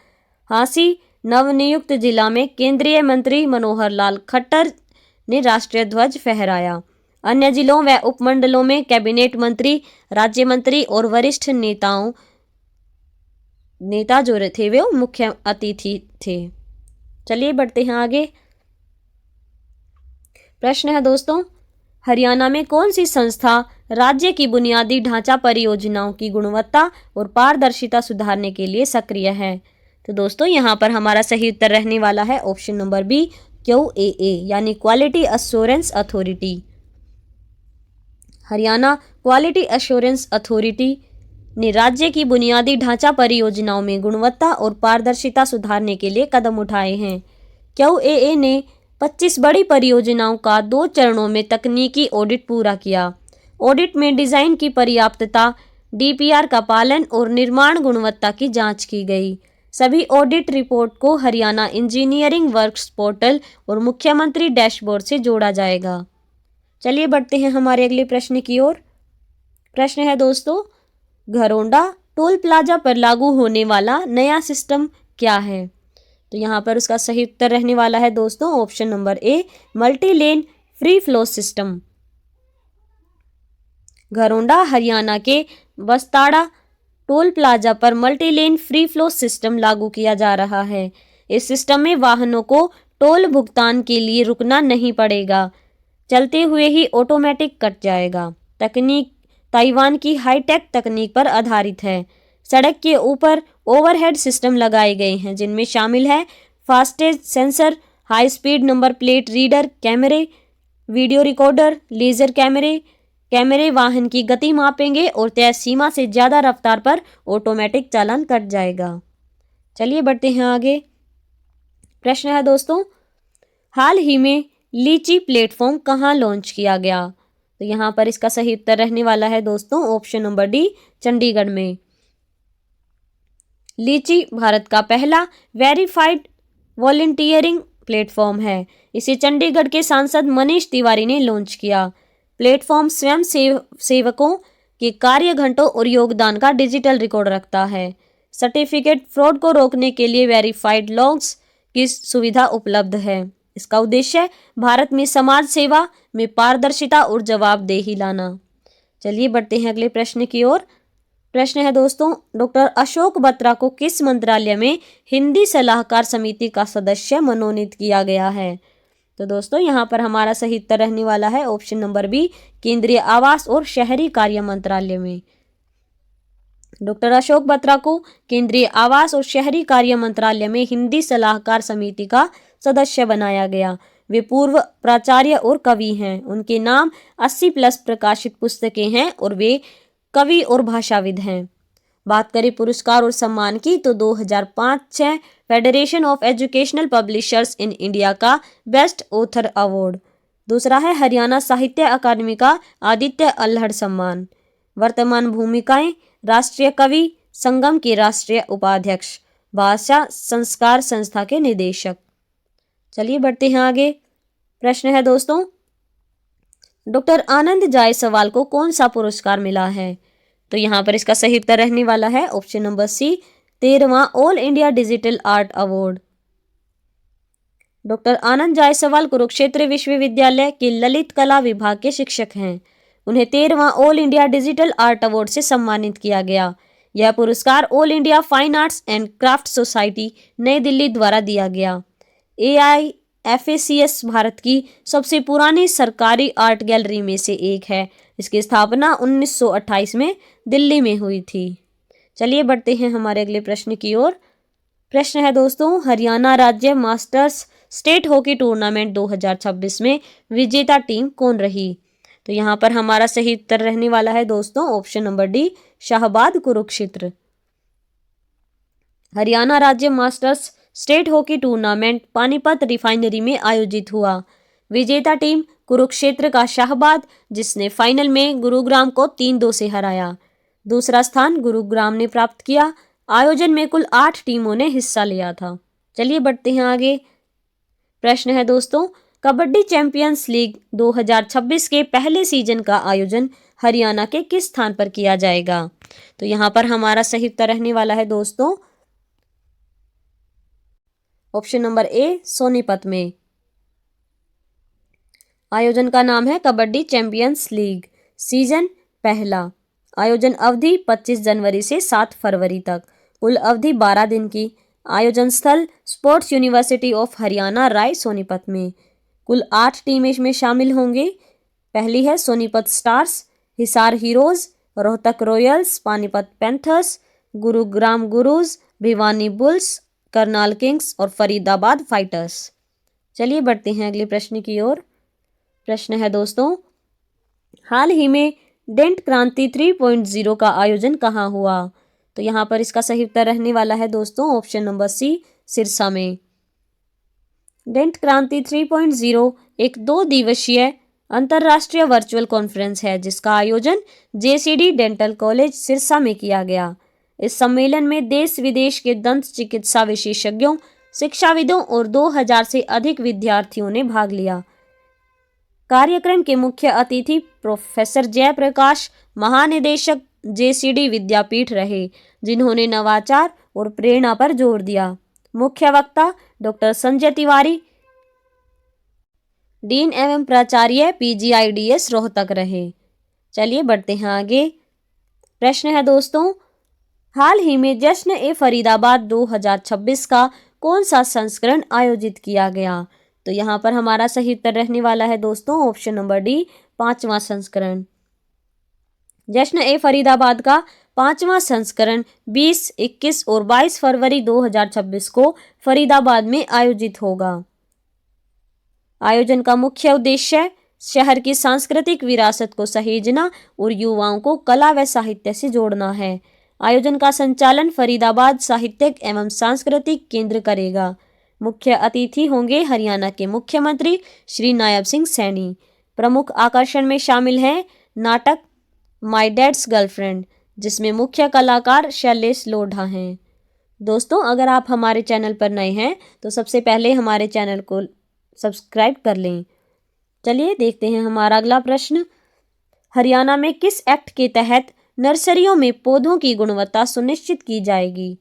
[SPEAKER 1] हांसी नवनियुक्त जिला में केंद्रीय मंत्री मनोहर लाल खट्टर ने राष्ट्रीय ध्वज फहराया। अन्य जिलों व उपमंडलों में कैबिनेट मंत्री, राज्य मंत्री और वरिष्ठ नेता जो थे वे मुख्य अतिथि थे। चलिए बढ़ते हैं आगे। प्रश्न है दोस्तों, हरियाणा में कौन सी संस्था राज्य की बुनियादी ढांचा परियोजनाओं की गुणवत्ता और पारदर्शिता सुधारने के लिए सक्रिय है? तो दोस्तों यहाँ पर हमारा सही उत्तर रहने वाला है ऑप्शन नंबर बी, QAA यानी quality assurance authority. Haryana quality assurance authority ने राज्य की बुनियादी ढांचा परियोजनाओं में गुणवत्ता और पारदर्शिता सुधारने के लिए कदम उठाए हैं। QAA ने 25 बड़ी परियोजनाओं का 2 चरणों में तकनीकी ऑडिट पूरा किया। ऑडिट में डिजाइन की पर्याप्तता, DPR का पालन और निर्माण गुणवत्ता की जांच की गई। सभी ऑडिट रिपोर्ट को हरियाणा इंजीनियरिंग वर्क्स पोर्टल और मुख्यमंत्री डैशबोर्ड से जोड़ा जाएगा। चलिए बढ़ते हैं हमारे अगले प्रश्न की ओर। प्रश्न है दोस्तों, घरोंडा टोल प्लाजा पर लागू होने वाला नया सिस्टम क्या है? तो यहाँ पर उसका सही उत्तर रहने वाला है दोस्तों option number A, multi lane free flow system. Gharaunda Haryana के बस्ताड़ा टोल प्लाजा पर multi lane free flow system लागू किया जा रहा है। इस सिस्टम में वाहनों को टोल भुगतान के लिए रुकना नहीं पड़ेगा, चलते हुए ही ऑटोमेटिक कट जाएगा। तकनीक ताइवान की हाईटेक तकनीक पर आधारित है। सड़क के ऊपर ओवरहेड सिस्टम लगाए गए हैं जिनमें शामिल है FASTag sensor, high speed number plate reader कैमरे, वीडियो रिकॉर्डर, लेजर कैमरे वाहन की गति मापेंगे और तय सीमा से ज़्यादा रफ्तार पर ऑटोमेटिक चालान कट जाएगा। चलिए बढ़ते हैं आगे। प्रश्न है दोस्तों, हाल ही में लीची प्लेटफॉर्म कहाँ लॉन्च किया गया? तो यहाँ पर इसका सही उत्तर रहने वाला है दोस्तों ऑप्शन नंबर डी, चंडीगढ़ में। लीची भारत का पहला वेरीफाइड वॉलंटियरिंग प्लेटफॉर्म है। इसे चंडीगढ़ के सांसद मनीष तिवारी ने लॉन्च किया। प्लेटफॉर्म स्वयं सेवकों के कार्य घंटों और योगदान का डिजिटल रिकॉर्ड रखता है। सर्टिफिकेट फ्रॉड को रोकने के लिए वेरीफाइड लॉग्स की सुविधा उपलब्ध है। इसका उद्देश्य भारत में समाज सेवा में पारदर्शिता और जवाबदेही लाना। चलिए बढ़ते हैं अगले प्रश्न की ओर। प्रश्न है दोस्तों, डॉक्टर अशोक बत्रा को किस मंत्रालय में हिंदी सलाहकार समिति का सदस्य मनोनीत किया गया है? तो दोस्तों यहाँ पर हमारा सही उत्तर रहने वाला है ऑप्शन नंबर बी, केंद्रीय आवास और शहरी कार्य मंत्रालय में। डॉक्टर अशोक बत्रा को केंद्रीय आवास और शहरी कार्य मंत्रालय में हिंदी सलाहकार समिति का सदस्य बनाया गया। वे पूर्व प्राचार्य और कवि हैं। उनके नाम 80+ प्रकाशित पुस्तकें हैं और वे कवि और भाषाविद हैं। बात करें पुरस्कार और सम्मान की तो 2005-06 federation of educational publishers in India का बेस्ट ऑथर अवार्ड। दूसरा है हरियाणा साहित्य अकादमी का आदित्य अल्हड़ सम्मान। वर्तमान भूमिकाएं, राष्ट्रीय कवि संगम के राष्ट्रीय उपाध्यक्ष, भाषा संस्कार संस्था के निदेशक। चलिए बढ़ते हैं आगे। प्रश्न है दोस्तों, डॉक्टर आनंद जायसवाल को कौन सा पुरस्कार मिला है? तो यहाँ पर इसका सही उत्तर रहने वाला है ऑप्शन नंबर सी, 13वां all India digital art award. Doctor Anand Jaiswal Kurukshetra विश्वविद्यालय के ललित कला विभाग के शिक्षक हैं। उन्हें 13वां all India digital art award से सम्मानित किया गया। यह पुरस्कार all India fine arts and craft society New Delhi द्वारा दिया गया। AIFACS भारत की सबसे पुरानी सरकारी आर्ट गैलरी में से एक है। इसकी स्थापना 1928 में दिल्ली में हुई थी। चलिए बढ़ते हैं हमारे अगले प्रश्न की ओर। प्रश्न है दोस्तों, हरियाणा राज्य मास्टर्स स्टेट हॉकी टूर्नामेंट 2026 में विजेता टीम कौन रही? तो यहाँ पर हमारा सही उत्तर रहने वाला है दोस्तों option number D, Shahabad Kurukshetra. Haryana राज्य masters state hockey tournament Panipat refinery में आयोजित हुआ। विजेता टीम कुरुक्षेत्र का शाहबाद, जिसने फाइनल में गुरुग्राम को 3-2 से हराया। दूसरा स्थान गुरुग्राम ने प्राप्त किया। आयोजन में कुल 8 टीमों ने हिस्सा लिया था। चलिए बढ़ते हैं आगे। प्रश्न है दोस्तों, कबड्डी चैंपियंस लीग 2026 के पहले सीजन का आयोजन हरियाणा के किस स्थान पर किया जाएगा? तो यहाँ पर हमारा सही उत्तर रहने वाला है दोस्तों ऑप्शन नंबर ए, सोनीपत में। आयोजन का नाम है कबड्डी चैंपियंस लीग, सीजन पहला। आयोजन अवधि 25 जनवरी से 7 फरवरी तक, कुल अवधि 12 दिन की। आयोजन स्थल sports university of Haryana Rai Sonipat में। कुल 8 टीमें इसमें शामिल होंगे। पहली है Sonipat stars, Hisar heroes, Rohtak royals, Panipat panthers, Gurugram gurus, Bhiwani bulls, Karnal kings और फरीदाबाद फाइटर्स। चलिए बढ़ते हैं अगले प्रश्न की ओर। प्रश्न है दोस्तों, हाल ही में डेंट क्रांति 3.0 का आयोजन कहाँ हुआ? तो यहाँ पर इसका सही उत्तर रहने वाला है दोस्तों ऑप्शन नंबर सी, सिरसा में। डेंट क्रांति 3.0 एक 2 दिवसीय अंतर्राष्ट्रीय वर्चुअल कॉन्फ्रेंस है जिसका आयोजन जेसीडी डेंटल कॉलेज सिरसा में किया गया। इस सम्मेलन में देश विदेश के दंत चिकित्सा विशेषज्ञों, शिक्षाविदों और 2000 से अधिक विद्यार्थियों ने भाग लिया। कार्यक्रम के मुख्य अतिथि प्रोफेसर जयप्रकाश, महानिदेशक जेसीडी विद्यापीठ रहे, जिन्होंने नवाचार और प्रेरणा पर जोर दिया। मुख्य वक्ता डॉक्टर संजय तिवारी, डीन एवं प्राचार्य पीजीआईडीएस रोहतक रहे। चलिए बढ़ते हैं आगे। प्रश्न है दोस्तों, हाल ही में जश्न ए फरीदाबाद 2026 का कौन सा संस्करण आयोजित किया गया? तो यहाँ पर हमारा सही उत्तर रहने वाला है दोस्तों ऑप्शन नंबर डी, 5वां संस्करण। जश्न ए फरीदाबाद का 5वां संस्करण 20, 21 और 22 फरवरी 2026 को फरीदाबाद में आयोजित होगा। आयोजन का मुख्य उद्देश्य शहर की सांस्कृतिक विरासत को सहेजना और युवाओं को कला व साहित्य से जोड़ना है। आयोजन का संचालन फरीदाबाद साहित्यिक एवं सांस्कृतिक केंद्र करेगा। मुख्य अतिथि होंगे हरियाणा के मुख्यमंत्री श्री नायब सिंह सैनी। प्रमुख आकर्षण में शामिल हैं नाटक माय डैड्स गर्लफ्रेंड, जिसमें मुख्य कलाकार शैलेश लोढ़ा हैं। दोस्तों, अगर आप हमारे चैनल पर नए हैं तो सबसे पहले हमारे चैनल को सब्सक्राइब कर लें। चलिए देखते हैं हमारा अगला प्रश्न। हरियाणा में किस एक्ट के तहत नर्सरियों में पौधों की गुणवत्ता सुनिश्चित की जाएगी?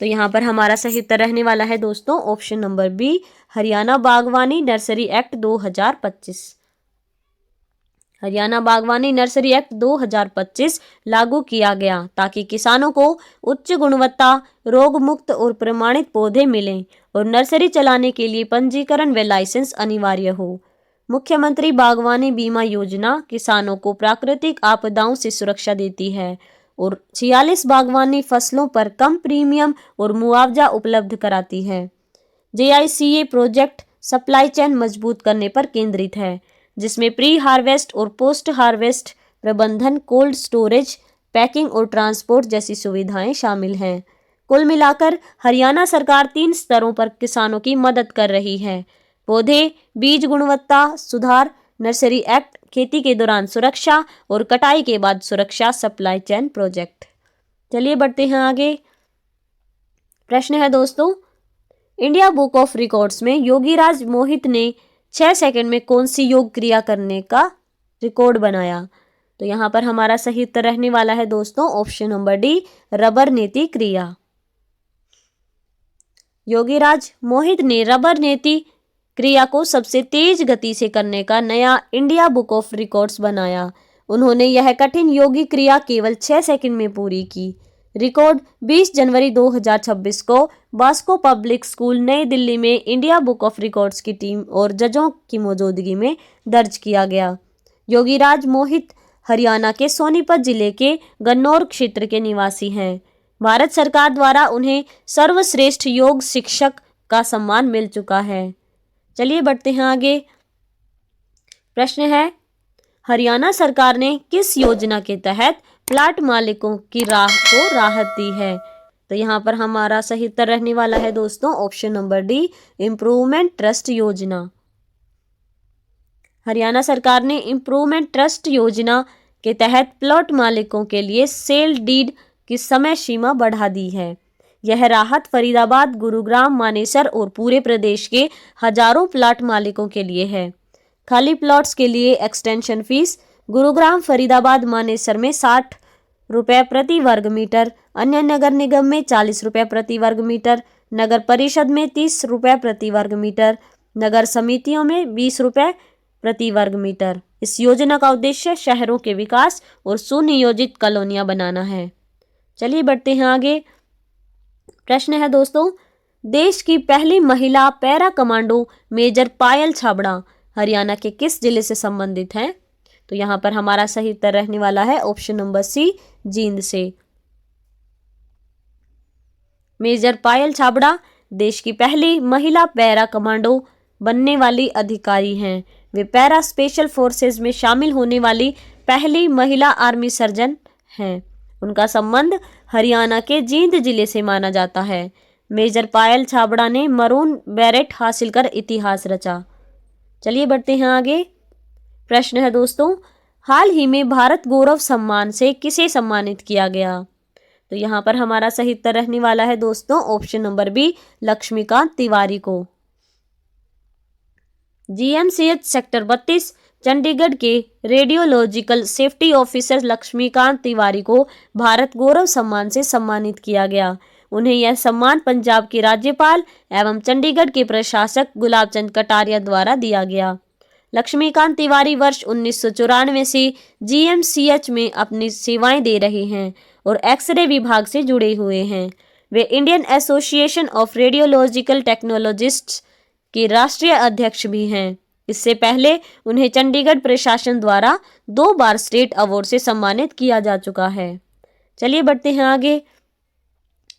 [SPEAKER 1] तो यहाँ पर हमारा सही उत्तर रहने वाला है दोस्तों ऑप्शन नंबर बी, हरियाणा बागवानी नर्सरी एक्ट 2025। हरियाणा बागवानी नर्सरी एक्ट 2025 लागू किया गया ताकि किसानों को उच्च गुणवत्ता, रोग मुक्त और प्रमाणित पौधे मिलें और नर्सरी चलाने के लिए पंजीकरण व लाइसेंस अनिवार्य हो। मुख्यमंत्री बागवानी बीमा योजना किसानों को प्राकृतिक आपदाओं से सुरक्षा देती है और 46 बागवानी फसलों पर कम प्रीमियम और मुआवजा उपलब्ध कराती है। JICA प्रोजेक्ट सप्लाई चेन मजबूत करने पर केंद्रित है, जिसमें प्री हार्वेस्ट और पोस्ट हार्वेस्ट प्रबंधन, कोल्ड स्टोरेज, पैकिंग और ट्रांसपोर्ट जैसी सुविधाएं शामिल हैं। कुल मिलाकर हरियाणा सरकार 3 स्तरों पर किसानों की मदद कर रही है: पौधे, बीज गुणवत्ता सुधार, नर्सरी एक्ट, खेती के दौरान सुरक्षा और कटाई के बाद सुरक्षा, सप्लाई चेन प्रोजेक्ट। चलिए बढ़ते हैं आगे। प्रश्न है दोस्तों, इंडिया बुक ऑफ रिकॉर्ड्स में योगीराज मोहित ने 6 सेकंड में कौन सी योग क्रिया करने का रिकॉर्ड बनाया? तो यहाँ पर हमारा सही उत्तर रहने वाला है दोस्तों ऑप्शन नंबर डी, रबर नेति क्रिया। योगीराज मोहित ने रबर नेति क्रिया को सबसे तेज गति से करने का नया इंडिया बुक ऑफ रिकॉर्ड्स बनाया। उन्होंने यह कठिन योगी क्रिया केवल 6 सेकंड में पूरी की। रिकॉर्ड 20 जनवरी 2026 को बास्को पब्लिक स्कूल नई दिल्ली में इंडिया बुक ऑफ रिकॉर्ड्स की टीम और जजों की मौजूदगी में दर्ज किया गया। योगीराज मोहित हरियाणा के सोनीपत जिले के गन्नौर क्षेत्र के निवासी हैं। भारत सरकार द्वारा उन्हें सर्वश्रेष्ठ योग शिक्षक का सम्मान मिल चुका है। चलिए बढ़ते हैं आगे। प्रश्न है, हरियाणा सरकार ने किस योजना के तहत प्लाट मालिकों की राहत दी है? तो यहाँ पर हमारा सही उत्तर रहने वाला है दोस्तों option number D, improvement trust योजना। हरियाणा सरकार ने इम्प्रूवमेंट ट्रस्ट योजना के तहत प्लॉट मालिकों के लिए सेल डीड की समय सीमा बढ़ा दी है। यह राहत फरीदाबाद, गुरुग्राम, मानेसर और पूरे प्रदेश के हजारों प्लाट मालिकों के लिए है। खाली प्लॉट्स के लिए एक्सटेंशन फीस गुरुग्राम, फरीदाबाद, मानेसर में 60 रुपये प्रति वर्ग मीटर, अन्य नगर निगम में 40 रुपये प्रति वर्ग मीटर, नगर परिषद में 30 रुपये प्रति वर्ग मीटर, नगर समितियों में 20 रुपये प्रति वर्ग मीटर। इस योजना का उद्देश्य शहरों के विकास और सुनियोजित कॉलोनियां बनाना है। चलिए बढ़ते हैं आगे। प्रश्न है दोस्तों, देश की पहली महिला पैरा कमांडो मेजर पायल छाबड़ा हरियाणा के किस जिले से संबंधित हैं? तो यहाँ पर हमारा सही उत्तर रहने वाला है ऑप्शन नंबर सी, जींद से। मेजर पायल छाबड़ा देश की पहली महिला पैरा कमांडो बनने वाली अधिकारी हैं। वे पैरा स्पेशल फोर्सेस में शामिल होने वाली पहली महिला आर्मी सर्जन हैं। उनका संबंध हरियाणा के जींद जिले से माना जाता है। मेजर पायल छाबड़ा ने मरून बैरेट हासिल कर इतिहास रचा। चलिए बढ़ते हैं आगे। प्रश्न है दोस्तों, हाल ही में भारत गौरव सम्मान से किसे सम्मानित किया गया? तो यहाँ पर हमारा सही उत्तर रहने वाला है दोस्तों option number B, Laxmikant Tiwari को। जीएमसीएच सेक्टर 32 चंडीगढ़ के radiological safety officer Laxmikant Tiwari को भारत गौरव सम्मान से सम्मानित किया गया। उन्हें यह सम्मान पंजाब के राज्यपाल एवं चंडीगढ़ के प्रशासक गुलाब चंद कटारिया द्वारा दिया गया। लक्ष्मीकांत तिवारी वर्ष 1994 से जीएमसीएच में अपनी सेवाएं दे रहे हैं और एक्सरे विभाग से जुड़े हुए हैं। वे Indian association of radiological technologists के राष्ट्रीय अध्यक्ष भी हैं। इससे पहले उन्हें चंडीगढ़ प्रशासन द्वारा 2 बार स्टेट अवार्ड से सम्मानित किया जा चुका है। चलिए बढ़ते हैं आगे।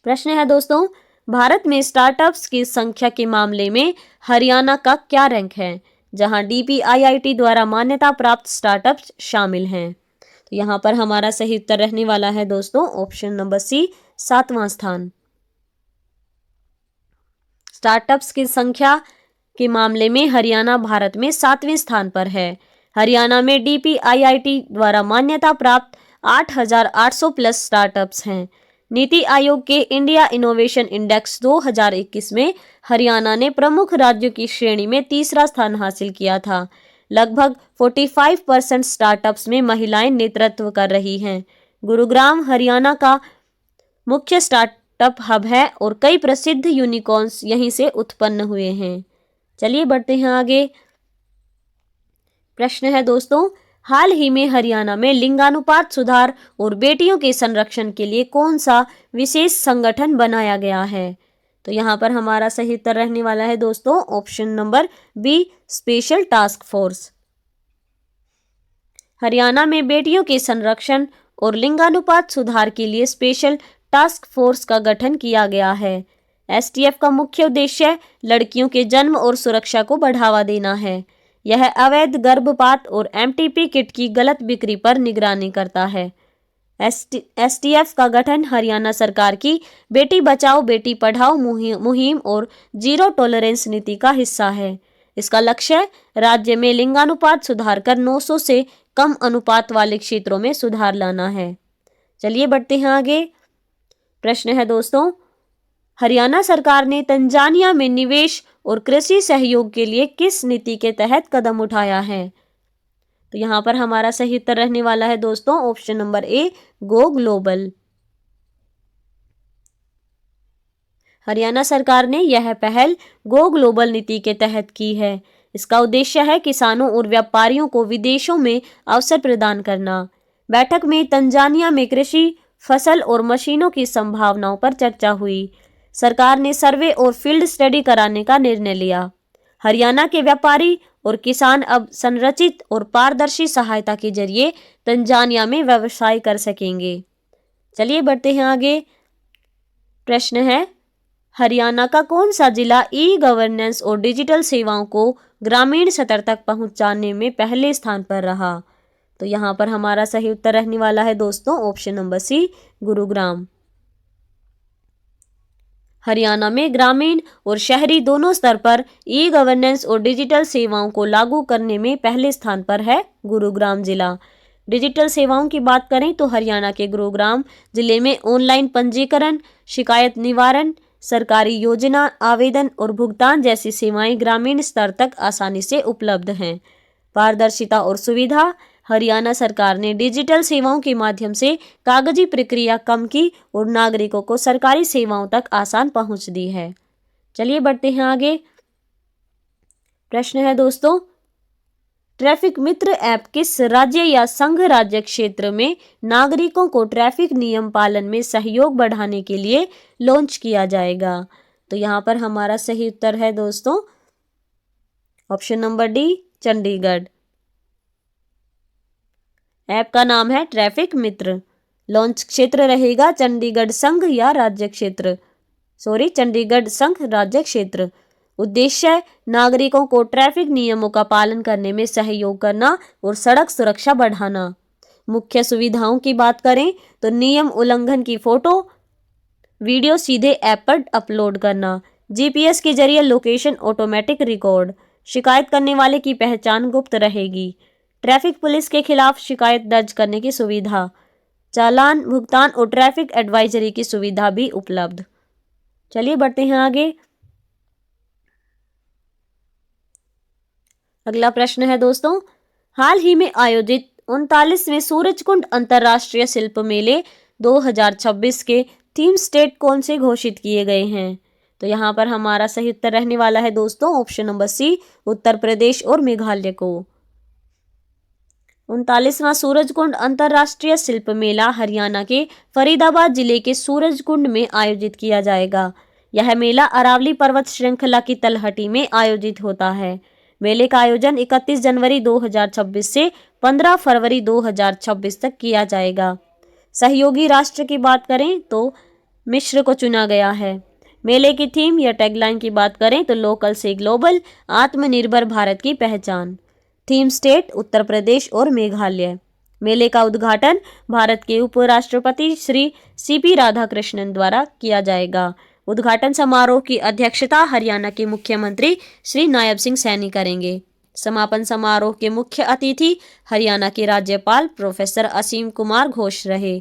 [SPEAKER 1] प्रश्न है दोस्तों, भारत में स्टार्टअप्स की संख्या के मामले में हरियाणा का क्या रैंक है? जहां DPIIT द्वारा मान्यता प्राप्त स्टार्टअप्स शामिल हैं। तो यहाँ पर हमारा सही उत्तर रहने वाला है दोस्तों ऑप्शन नंबर सी, 7वां स्थान। स्टार्टअप्स की संख्या के मामले में हरियाणा भारत में 7वें स्थान पर है। हरियाणा में DPIIT द्वारा मान्यता प्राप्त 8,800 प्लस स्टार्टअप्स हैं। नीति आयोग के इंडिया इनोवेशन इंडेक्स 2021 में हरियाणा ने प्रमुख राज्यों की श्रेणी में 3रा स्थान हासिल किया था। लगभग 45% स्टार्टअप्स में महिलाएं नेतृत्व कर रही हैं। गुरुग्राम हरियाणा का मुख्य स्टार्टअप हब है और कई प्रसिद्ध यूनिकॉर्न्स यहीं से उत्पन्न हुए हैं। चलिए बढ़ते हैं आगे। प्रश्न है दोस्तों, हाल ही में हरियाणा में लिंगानुपात सुधार और बेटियों के संरक्षण के लिए कौन सा विशेष संगठन बनाया गया है? तो यहाँ पर हमारा सही उत्तर रहने वाला है दोस्तों option number B, special task force. Haryana में बेटियों के संरक्षण और लिंगानुपात सुधार के लिए स्पेशल टास्क फोर्स का गठन किया गया है। STF का मुख्य उद्देश्य लड़कियों के जन्म और सुरक्षा को बढ़ावा देना है। यह अवैध गर्भपात और MTP किट की गलत बिक्री पर निगरानी करता है। STF का गठन हरियाणा सरकार की बेटी बचाओ बेटी पढ़ाओ मुहिम और जीरो टॉलरेंस नीति का हिस्सा है। इसका लक्ष्य राज्य में लिंगानुपात सुधार कर 900 से कम अनुपात वाले क्षेत्रों में सुधार लाना है। चलिए बढ़ते हैं आगे। प्रश्न है दोस्तों, हरियाणा सरकार ने तंजानिया में निवेश और कृषि सहयोग के लिए किस नीति के तहत कदम उठाया है? तो यहाँ पर हमारा सही उत्तर रहने वाला है दोस्तों option number A, go global. Haryana सरकार ने यह पहल गो ग्लोबल नीति के तहत की है। इसका उद्देश्य है किसानों और व्यापारियों को विदेशों में अवसर प्रदान करना। बैठक में तंजानिया में कृषि, फसल और मशीनों की संभावनाओं पर चर्चा हुई। सरकार ने सर्वे और फील्ड स्टडी कराने का निर्णय लिया। हरियाणा के व्यापारी और किसान अब संरचित और पारदर्शी सहायता के जरिए तंजानिया में व्यवसाय कर सकेंगे। चलिए बढ़ते हैं आगे। प्रश्न है, हरियाणा का कौन सा जिला ई-गवर्नेंस और डिजिटल सेवाओं को ग्रामीण स्तर तक पहुंचाने में पहले स्थान पर रहा? तो यहाँ पर हमारा सही उत्तर रहने वाला है दोस्तों option number C, Gurugram. Haryana में ग्रामीण और शहरी दोनों स्तर पर ई-गवर्नेंस और डिजिटल सेवाओं को लागू करने में पहले स्थान पर है गुरुग्राम जिला। डिजिटल सेवाओं की बात करें तो हरियाणा के गुरुग्राम जिले में ऑनलाइन पंजीकरण, शिकायत निवारण, सरकारी योजना आवेदन और भुगतान जैसी सेवाएं ग्रामीण स्तर तक आसानी से उपलब्ध हैं। पारदर्शिता और सुविधा, हरियाणा सरकार ने डिजिटल सेवाओं के माध्यम से कागजी प्रक्रिया कम की और नागरिकों को सरकारी सेवाओं तक आसान पहुंच दी है। चलिए बढ़ते हैं आगे। प्रश्न है दोस्तों, ट्रैफिक मित्र ऐप किस राज्य या संघ राज्य क्षेत्र में नागरिकों को ट्रैफिक नियम पालन में सहयोग बढ़ाने के लिए लॉन्च किया जाएगा? तो यहाँ पर हमारा सही उत्तर है दोस्तों option number D, Chandigarh. App का नाम है ट्रैफिक मित्र। लॉन्च क्षेत्र रहेगा चंडीगढ़ संघ या राज्य क्षेत्र, चंडीगढ़ संघ राज्य क्षेत्र। उद्देश्य नागरिकों को ट्रैफिक नियमों का पालन करने में सहयोग करना और सड़क सुरक्षा बढ़ाना। मुख्य सुविधाओं की बात करें तो नियम उल्लंघन की फोटो वीडियो सीधे ऐप पर अपलोड करना, जीपीएस के जरिए लोकेशन ऑटोमेटिक रिकॉर्ड, शिकायत करने वाले की पहचान गुप्त रहेगी, ट्रैफिक पुलिस के खिलाफ शिकायत दर्ज करने की सुविधा, चालान भुगतान और ट्रैफिक एडवाइजरी की सुविधा भी उपलब्ध। चलिए बढ़ते हैं आगे। अगला प्रश्न है दोस्तों, हाल ही में आयोजित 39वें सूरजकुंड अंतर्राष्ट्रीय शिल्प मेले 2026 के थीम स्टेट कौन से घोषित किए गए हैं? तो यहाँ पर हमारा सही उत्तर रहने वाला है दोस्तों ऑप्शन नंबर सी, उत्तर प्रदेश और मेघालय को। 39वां सूरजकुंड अंतर्राष्ट्रीय शिल्प मेला हरियाणा के फरीदाबाद जिले के सूरजकुंड में आयोजित किया जाएगा। यह मेला अरावली पर्वत श्रृंखला की तलहटी में आयोजित होता है। मेले का आयोजन 31 जनवरी 2026 से 15 फरवरी 2026 तक किया जाएगा। सहयोगी राष्ट्र की बात करें तो मिस्र को चुना गया है। मेले की थीम या टैगलाइन की बात करें तो लोकल से ग्लोबल, आत्मनिर्भर भारत की पहचान। थीम स्टेट उत्तर प्रदेश और मेघालय। मेले का उद्घाटन भारत के उपराष्ट्रपति श्री सीपी राधाकृष्णन द्वारा किया जाएगा। उद्घाटन समारोह की अध्यक्षता हरियाणा के मुख्यमंत्री श्री नायब सिंह सैनी करेंगे। समापन समारोह के मुख्य अतिथि हरियाणा के राज्यपाल प्रोफेसर असीम कुमार घोष रहे।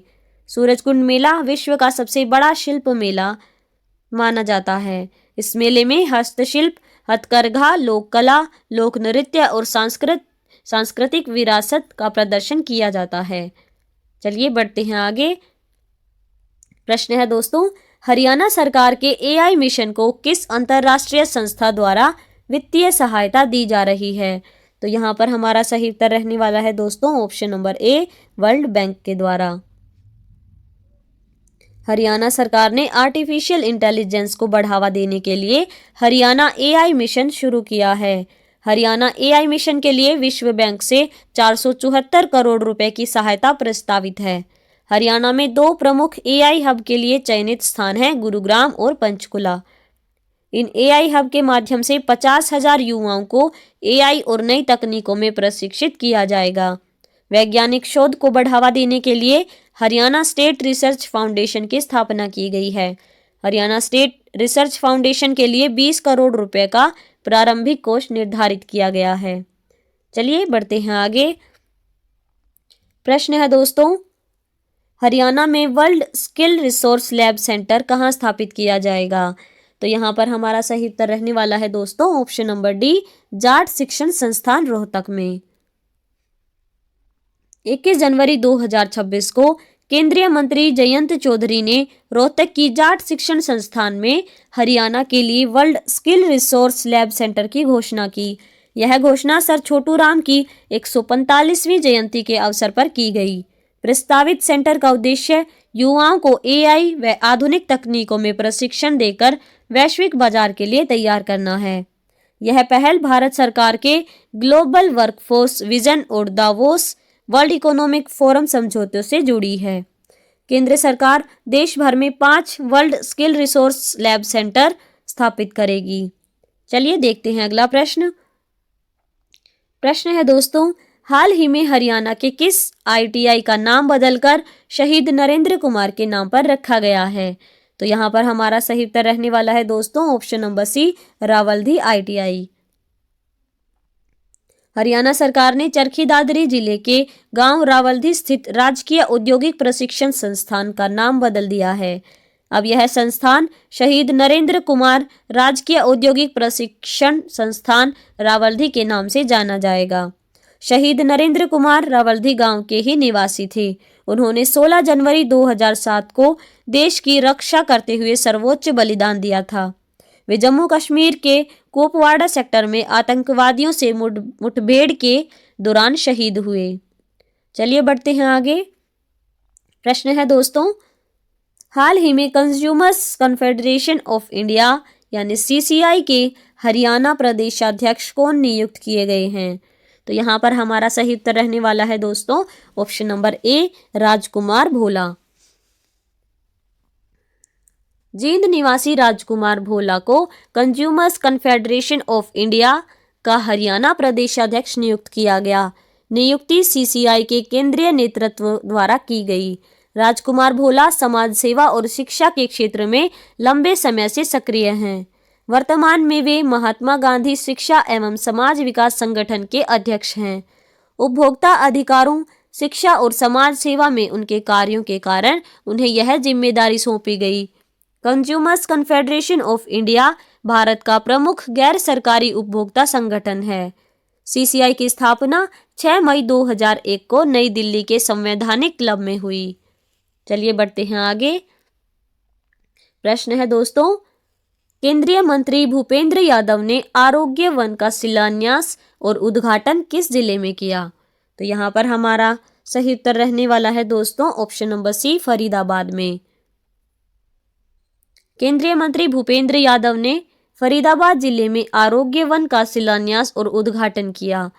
[SPEAKER 1] सूरजकुंड मेला विश्व का सबसे बड़ा शिल्प मेला माना जाता है। इस मेले में हस्तशिल्प, हथकरघा, लोक कला, लोक नृत्य और सांस्कृतिक विरासत का प्रदर्शन किया जाता है। चलिए बढ़ते हैं आगे। प्रश्न है दोस्तों, हरियाणा सरकार के एआई मिशन को किस अंतर्राष्ट्रीय संस्था द्वारा वित्तीय सहायता दी जा रही है? तो यहाँ पर हमारा सही उत्तर रहने वाला है दोस्तों option number A, world bank के द्वारा। हरियाणा सरकार ने आर्टिफिशियल इंटेलिजेंस को बढ़ावा देने के लिए हरियाणा एआई मिशन शुरू किया है। हरियाणा एआई मिशन के लिए विश्व बैंक से 474 करोड़ रुपए की सहायता प्रस्तावित है। हरियाणा में 2 प्रमुख एआई हब के लिए चयनित स्थान हैं, गुरुग्राम और पंचकुला। इन एआई हब के माध्यम से 50,000 युवाओं को एआई और नई तकनीकों में प्रशिक्षित किया जाएगा। वैज्ञानिक शोध को बढ़ावा देने के लिए हरियाणा स्टेट रिसर्च फाउंडेशन की स्थापना की गई है। हरियाणा स्टेट रिसर्च फाउंडेशन के लिए 20 करोड़ रुपए का प्रारंभिक कोष निर्धारित किया गया है। चलिए बढ़ते हैं आगे। प्रश्न है दोस्तों, हरियाणा में world skill resource lab centre कहाँ स्थापित किया जाएगा? तो यहाँ पर हमारा सही उत्तर रहने वाला है दोस्तों ऑप्शन नंबर डी, जाट शिक्षण संस्थान रोहतक में। 21 जनवरी 2026 को केंद्रीय मंत्री जयंत चौधरी ने रोहतक की जाट शिक्षण संस्थान में हरियाणा के लिए world skill resource lab centre की घोषणा की। यह घोषणा सर छोटू राम की 145वीं जयंती के अवसर पर की गई। प्रस्तावित सेंटर का उद्देश्य युवाओं को एआई व आधुनिक तकनीकों में प्रशिक्षण देकर वैश्विक बाजार के लिए तैयार करना है। यह पहल भारत सरकार के ग्लोबल वर्कफोर्स विजन और दावोस वर्ल्ड इकोनॉमिक फोरम समझौतों से जुड़ी है। केंद्र सरकार देश भर में 5 world skill resource lab centre स्थापित करेगी। चलिए देखते हैं अगला प्रश्न। प्रश्न है दोस्तों, हाल ही में हरियाणा के किस आईटीआई का नाम बदलकर शहीद नरेंद्र कुमार के नाम पर रखा गया है? तो यहाँ पर हमारा सही उत्तर रहने वाला है दोस्तों option number C, Rawaldi ITI. Haryana सरकार ने चरखी दादरी जिले के गांव रावल्दी स्थित राजकीय औद्योगिक प्रशिक्षण संस्थान का नाम बदल दिया है। अब यह संस्थान शहीद नरेंद्र कुमार राजकीय औद्योगिक प्रशिक्षण संस्थान रावल्दी के नाम से जाना जाएगा। शहीद नरेंद्र कुमार रावल्दी गांव के ही निवासी थे। उन्होंने 16 जनवरी 2007 को देश की रक्षा करते हुए सर्वोच्च बलिदान दिया था। वे जम्मू कश्मीर के कुपवाड़ा सेक्टर में आतंकवादियों से मुठभेड़ के दौरान शहीद हुए। चलिए बढ़ते हैं आगे। प्रश्न है दोस्तों, हाल ही में कंज्यूमर्स कन्फेडरेशन ऑफ इंडिया यानी CCI के हरियाणा प्रदेशाध्यक्ष कौन नियुक्त किए गए हैं? तो यहाँ पर हमारा सही उत्तर रहने वाला है दोस्तों ऑप्शन नंबर ए, राजकुमार भोला। जींद निवासी राजकुमार भोला को कंज्यूमर्स कन्फेडरेशन ऑफ इंडिया का हरियाणा प्रदेशाध्यक्ष नियुक्त किया गया। नियुक्ति CCI के केंद्रीय नेतृत्व द्वारा की गई। राजकुमार भोला समाज सेवा और शिक्षा के क्षेत्र में लंबे समय से सक्रिय हैं। वर्तमान में वे महात्मा गांधी शिक्षा एवं समाज विकास संगठन के अध्यक्ष हैं। उपभोक्ता अधिकारों, शिक्षा और समाज सेवा में उनके कार्यों के कारण उन्हें यह जिम्मेदारी सौंपी गई। Consumers confederation of India Bharat का प्रमुख गैर सरकारी उपभोक्ता संगठन है। CCI की स्थापना 6 मई 2001 को नई दिल्ली के संवैधानिक क्लब में हुई। चलिए बढ़ते हैं आगे। प्रश्न है दोस्तों, केंद्रीय मंत्री भूपेंद्र यादव ने आरोग्य वन का शिलान्यास और उद्घाटन किस जिले में किया? तो यहाँ पर हमारा सही उत्तर रहने वाला है दोस्तों ऑप्शन नंबर सी, फरीदाबाद में। केंद्रीय मंत्री भूपेंद्र यादव ने फरीदाबाद जिले में आरोग्य वन का शिलान्यास और उद्घाटन किया।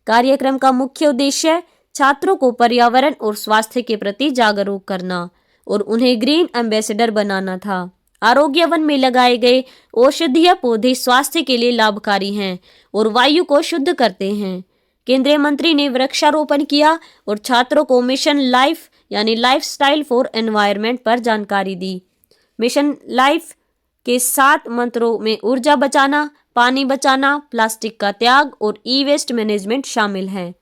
[SPEAKER 1] कार्यक्रम का मुख्य उद्देश्य छात्रों को पर्यावरण और स्वास्थ्य के प्रति जागरूक करना और उन्हें ग्रीन एम्बेसडर बनाना था। आरोग्य वन में लगाए गए औषधीय पौधे स्वास्थ्य के लिए लाभकारी हैं और वायु को शुद्ध करते हैं। केंद्रीय मंत्री ने वृक्षारोपण किया और छात्रों को मिशन लाइफ यानी लाइफस्टाइल फॉर एनवायरनमेंट पर जानकारी दी। मिशन लाइफ के 7 मंत्रों में ऊर्जा बचाना, पानी बचाना, प्लास्टिक का त्याग और ई-वेस्ट मैनेजमेंट शामिल है।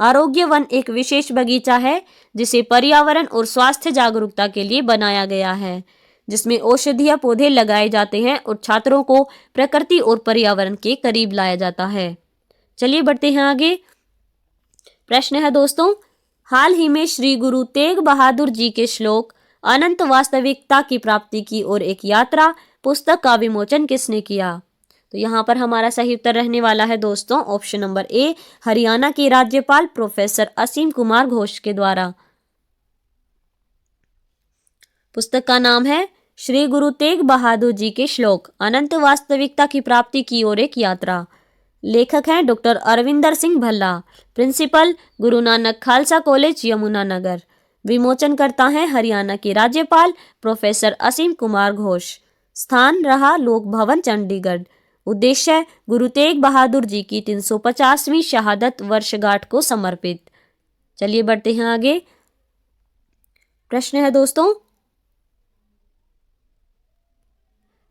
[SPEAKER 1] आरोग्य वन एक विशेष बगीचा है जिसे पर्यावरण और स्वास्थ्य जागरूकता के लिए बनाया गया है, जिसमें औषधीय पौधे लगाए जाते हैं और छात्रों को प्रकृति और पर्यावरण के करीब लाया जाता है। चलिए बढ़ते हैं आगे। प्रश्न है दोस्तों, हाल ही में श्री गुरु तेग बहादुर जी के श्लोक अनंत वास्तविकता की प्राप्ति की ओर एक यात्रा पुस्तक का विमोचन किसने किया? तो यहाँ पर हमारा सही उत्तर रहने वाला है दोस्तों ऑप्शन नंबर ए, हरियाणा के राज्यपाल प्रोफेसर असीम कुमार घोष के द्वारा। पुस्तक का नाम है श्री गुरु तेग बहादुर जी के श्लोक अनंत वास्तविकता की प्राप्ति की ओर एक यात्रा। लेखक हैं doctor Arvinder Singh Bhalla, principal Guru Nanak Khalsa college Yamunanagar. विमोचन करता है हरियाणा के राज्यपाल प्रोफेसर असीम कुमार घोष। स्थान रहा लोक भवन चंडीगढ़। उद्देश्य गुरु तेग बहादुर जी की 350वीं शहादत वर्षगांठ को समर्पित। चलिए बढ़ते हैं आगे। प्रश्न है दोस्तों,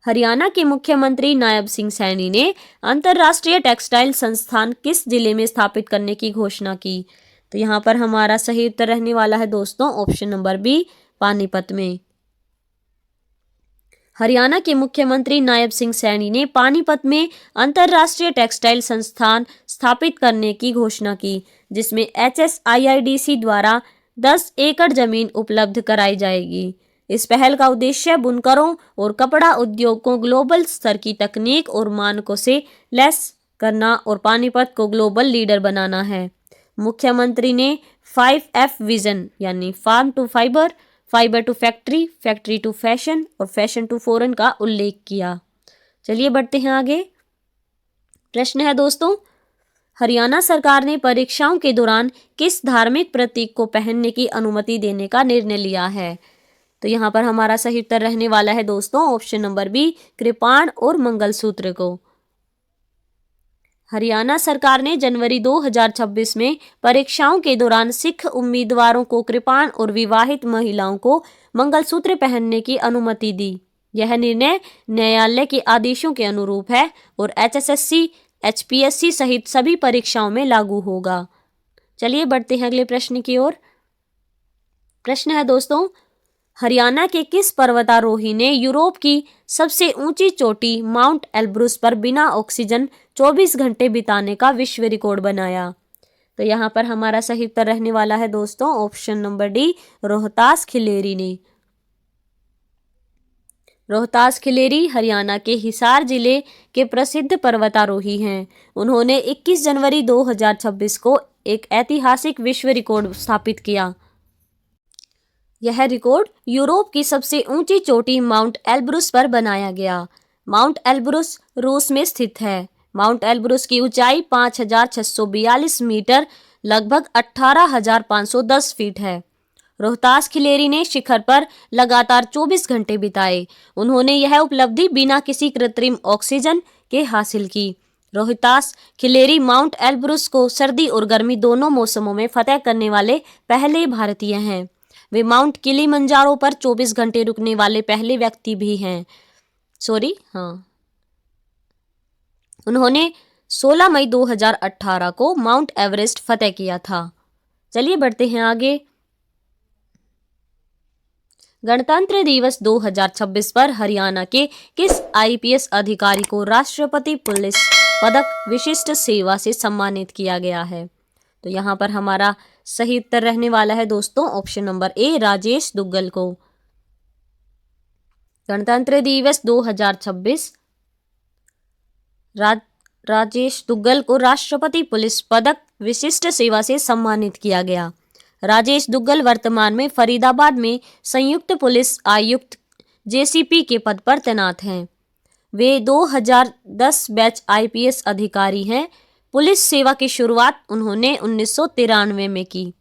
[SPEAKER 1] हरियाणा के मुख्यमंत्री नायब सिंह सैनी ने अंतर्राष्ट्रीय टेक्सटाइल संस्थान किस जिले में स्थापित करने की घोषणा की? तो यहाँ पर हमारा सही उत्तर रहने वाला है दोस्तों ऑप्शन नंबर बी, पानीपत में। हरियाणा के मुख्यमंत्री नायब सिंह सैनी ने पानीपत में अंतर्राष्ट्रीय टेक्सटाइल संस्थान स्थापित करने की घोषणा की, जिसमें HSIIDC द्वारा 10 एकड़ जमीन उपलब्ध कराई जाएगी। इस पहल का उद्देश्य बुनकरों और कपड़ा उद्योग को ग्लोबल स्तर की तकनीक और मानकों से लैस करना और पानीपत को ग्लोबल लीडर बनाना है। मुख्यमंत्री ने 5F विजन यानी farm to fibre, fibre to factory, factory to fashion और फैशन टू फॉरेन का उल्लेख किया। चलिए बढ़ते हैं आगे। प्रश्न है दोस्तों, हरियाणा सरकार ने परीक्षाओं के दौरान किस धार्मिक प्रतीक को पहनने की अनुमति देने का निर्णय लिया है? तो यहाँ पर हमारा सही उत्तर रहने वाला है दोस्तों ऑप्शन नंबर बी, कृपाण और मंगलसूत्र को। हरियाणा सरकार ने जनवरी 2026 में परीक्षाओं के दौरान सिख उम्मीदवारों को कृपाण और विवाहित महिलाओं को मंगलसूत्र पहनने की अनुमति दी। यह निर्णय न्यायालय के आदेशों के अनुरूप है और HSSC HPSC सहित सभी परीक्षाओं में लागू होगा। चलिए बढ़ते हैं अगले प्रश्न की ओर। प्रश्न है दोस्तों, हरियाणा के किस पर्वतारोही ने यूरोप की सबसे ऊंची चोटी माउंट एल्ब्रुस पर बिना ऑक्सीजन 24 घंटे बिताने का विश्व रिकॉर्ड बनाया? तो यहाँ पर हमारा सही उत्तर रहने वाला है दोस्तों option number D, Rohtas Khileri ने। रोहतास खिलेरी हरियाणा के हिसार जिले के प्रसिद्ध पर्वतारोही हैं। उन्होंने 21 जनवरी 2026 को एक ऐतिहासिक विश्व रिकॉर्ड स्थापित किया। यह रिकॉर्ड यूरोप की सबसे ऊंची चोटी माउंट एल्ब्रुस पर बनाया गया। माउंट एल्ब्रुस रूस में स्थित है। माउंट एल्ब्रुस की ऊंचाई 5,642 मीटर लगभग 18,510 फीट है। रोहतास खिलेरी ने शिखर पर लगातार 24 घंटे बिताए। उन्होंने यह उपलब्धि बिना किसी कृत्रिम ऑक्सीजन के हासिल की। रोहतास खिलेरी माउंट एल्ब्रुस को सर्दी और गर्मी दोनों मौसमों में फतह करने वाले पहले भारतीय हैं। वे माउंट किलिमंजारो पर 24 घंटे रुकने वाले पहले व्यक्ति भी हैं। उन्होंने 16 मई 2018 को माउंट एवरेस्ट फतह किया था। चलिए बढ़ते हैं आगे। गणतंत्र दिवस 2026 पर हरियाणा के किस IPS अधिकारी को राष्ट्रपति पुलिस पदक विशिष्ट सेवा से सम्मानित किया गया है? तो यहाँ पर हमारा सही उत्तर रहने वाला है दोस्तों option number A, Rajesh Duggal को। गणतंत्र दिवस 2026 राजेश दुग्गल को राष्ट्रपति पुलिस पदक विशिष्ट सेवा से सम्मानित किया गया। राजेश दुग्गल वर्तमान में फरीदाबाद में संयुक्त पुलिस आयुक्त JCP के पद पर तैनात हैं। वे 2010 बैच IPS अधिकारी हैं। पुलिस सेवा की शुरुआत उन्होंने 1993 में की।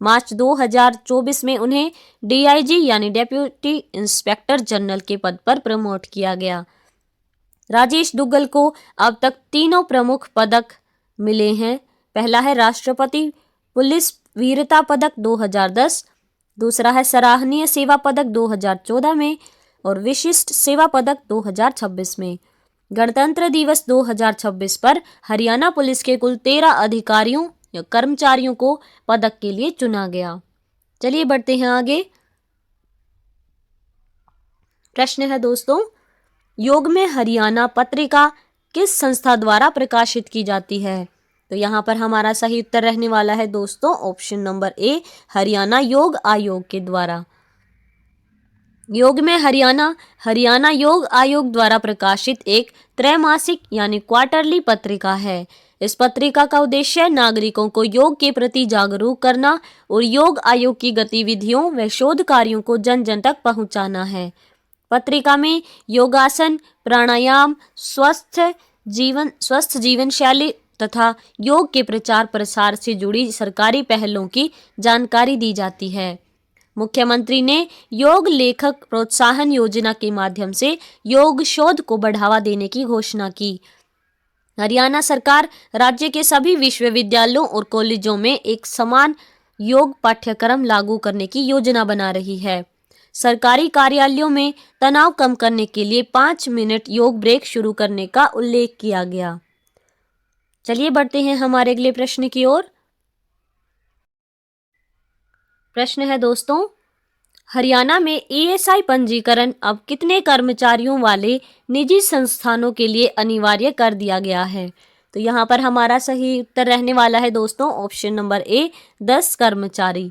[SPEAKER 1] मार्च 2024 में उन्हें DIG यानी डेप्यूटी इंस्पेक्टर जनरल के पद पर प्रमोट किया गया। राजेश दुग्गल को अब तक तीनों प्रमुख पदक मिले हैं। पहला है राष्ट्रपति पुलिस वीरता पदक 2010, दूसरा है सराहनीय सेवा पदक 2014 में और विशिष्ट सेवा पदक 2026 में। गणतंत्र दिवस 2026 पर हरियाणा पुलिस के कुल 13 अधिकारियों या कर्मचारियों को पदक के लिए चुना गया। चलिए बढ़ते हैं आगे। प्रश्न है दोस्तों, योग में हरियाणा पत्रिका किस संस्था द्वारा प्रकाशित की जाती है? तो यहाँ पर हमारा सही उत्तर रहने वाला है दोस्तों ऑप्शन नंबर ए, हरियाणा योग आयोग के द्वारा। योग में हरियाणा योग आयोग द्वारा प्रकाशित एक त्रैमासिक यानी क्वार्टरली पत्रिका है। इस पत्रिका का उद्देश्य नागरिकों को योग के प्रति जागरूक करना और योग आयोग की गतिविधियों व शोध कार्यों को जन जन तक पहुंचाना है। पत्रिका में योगासन, प्राणायाम, स्वस्थ जीवन शैली तथा योग के प्रचार प्रसार से जुड़ी सरकारी पहलों की जानकारी दी जाती है। मुख्यमंत्री ने योग लेखक प्रोत्साहन योजना के माध्यम से योग शोध को बढ़ावा देने की घोषणा की। हरियाणा सरकार राज्य के सभी विश्वविद्यालयों और कॉलेजों में एक समान योग पाठ्यक्रम लागू करने की योजना बना रही है। सरकारी कार्यालयों में तनाव कम करने के लिए 5 मिनट योग ब्रेक शुरू करने का उल्लेख किया गया। चलिए बढ़ते हैं हमारे अगले प्रश्न की ओर। प्रश्न है दोस्तों, हरियाणा में ESI पंजीकरण अब कितने कर्मचारियों वाले निजी संस्थानों के लिए अनिवार्य कर दिया गया है? तो यहाँ पर हमारा सही उत्तर रहने वाला है दोस्तों ऑप्शन नंबर ए, 10 कर्मचारी।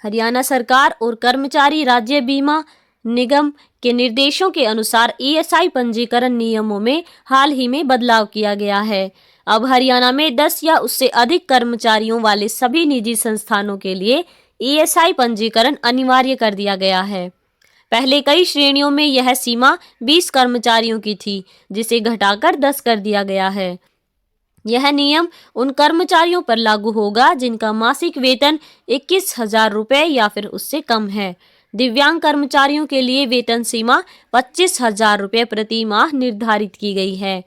[SPEAKER 1] हरियाणा सरकार और कर्मचारी राज्य बीमा निगम के निर्देशों के अनुसार ESI पंजीकरण नियमों में हाल ही में बदलाव किया गया है। अब हरियाणा में 10 या उससे अधिक कर्मचारियों वाले सभी निजी संस्थानों के लिए ESI पंजीकरण अनिवार्य कर दिया गया है। पहले कई श्रेणियों में यह सीमा 20 कर्मचारियों की थी, जिसे घटाकर 10 कर दिया गया है। यह नियम उन कर्मचारियों पर लागू होगा जिनका मासिक वेतन 21,000 रुपये या फिर उससे कम है। दिव्यांग कर्मचारियों के लिए वेतन सीमा 25,000 रुपये प्रति माह निर्धारित की गई है।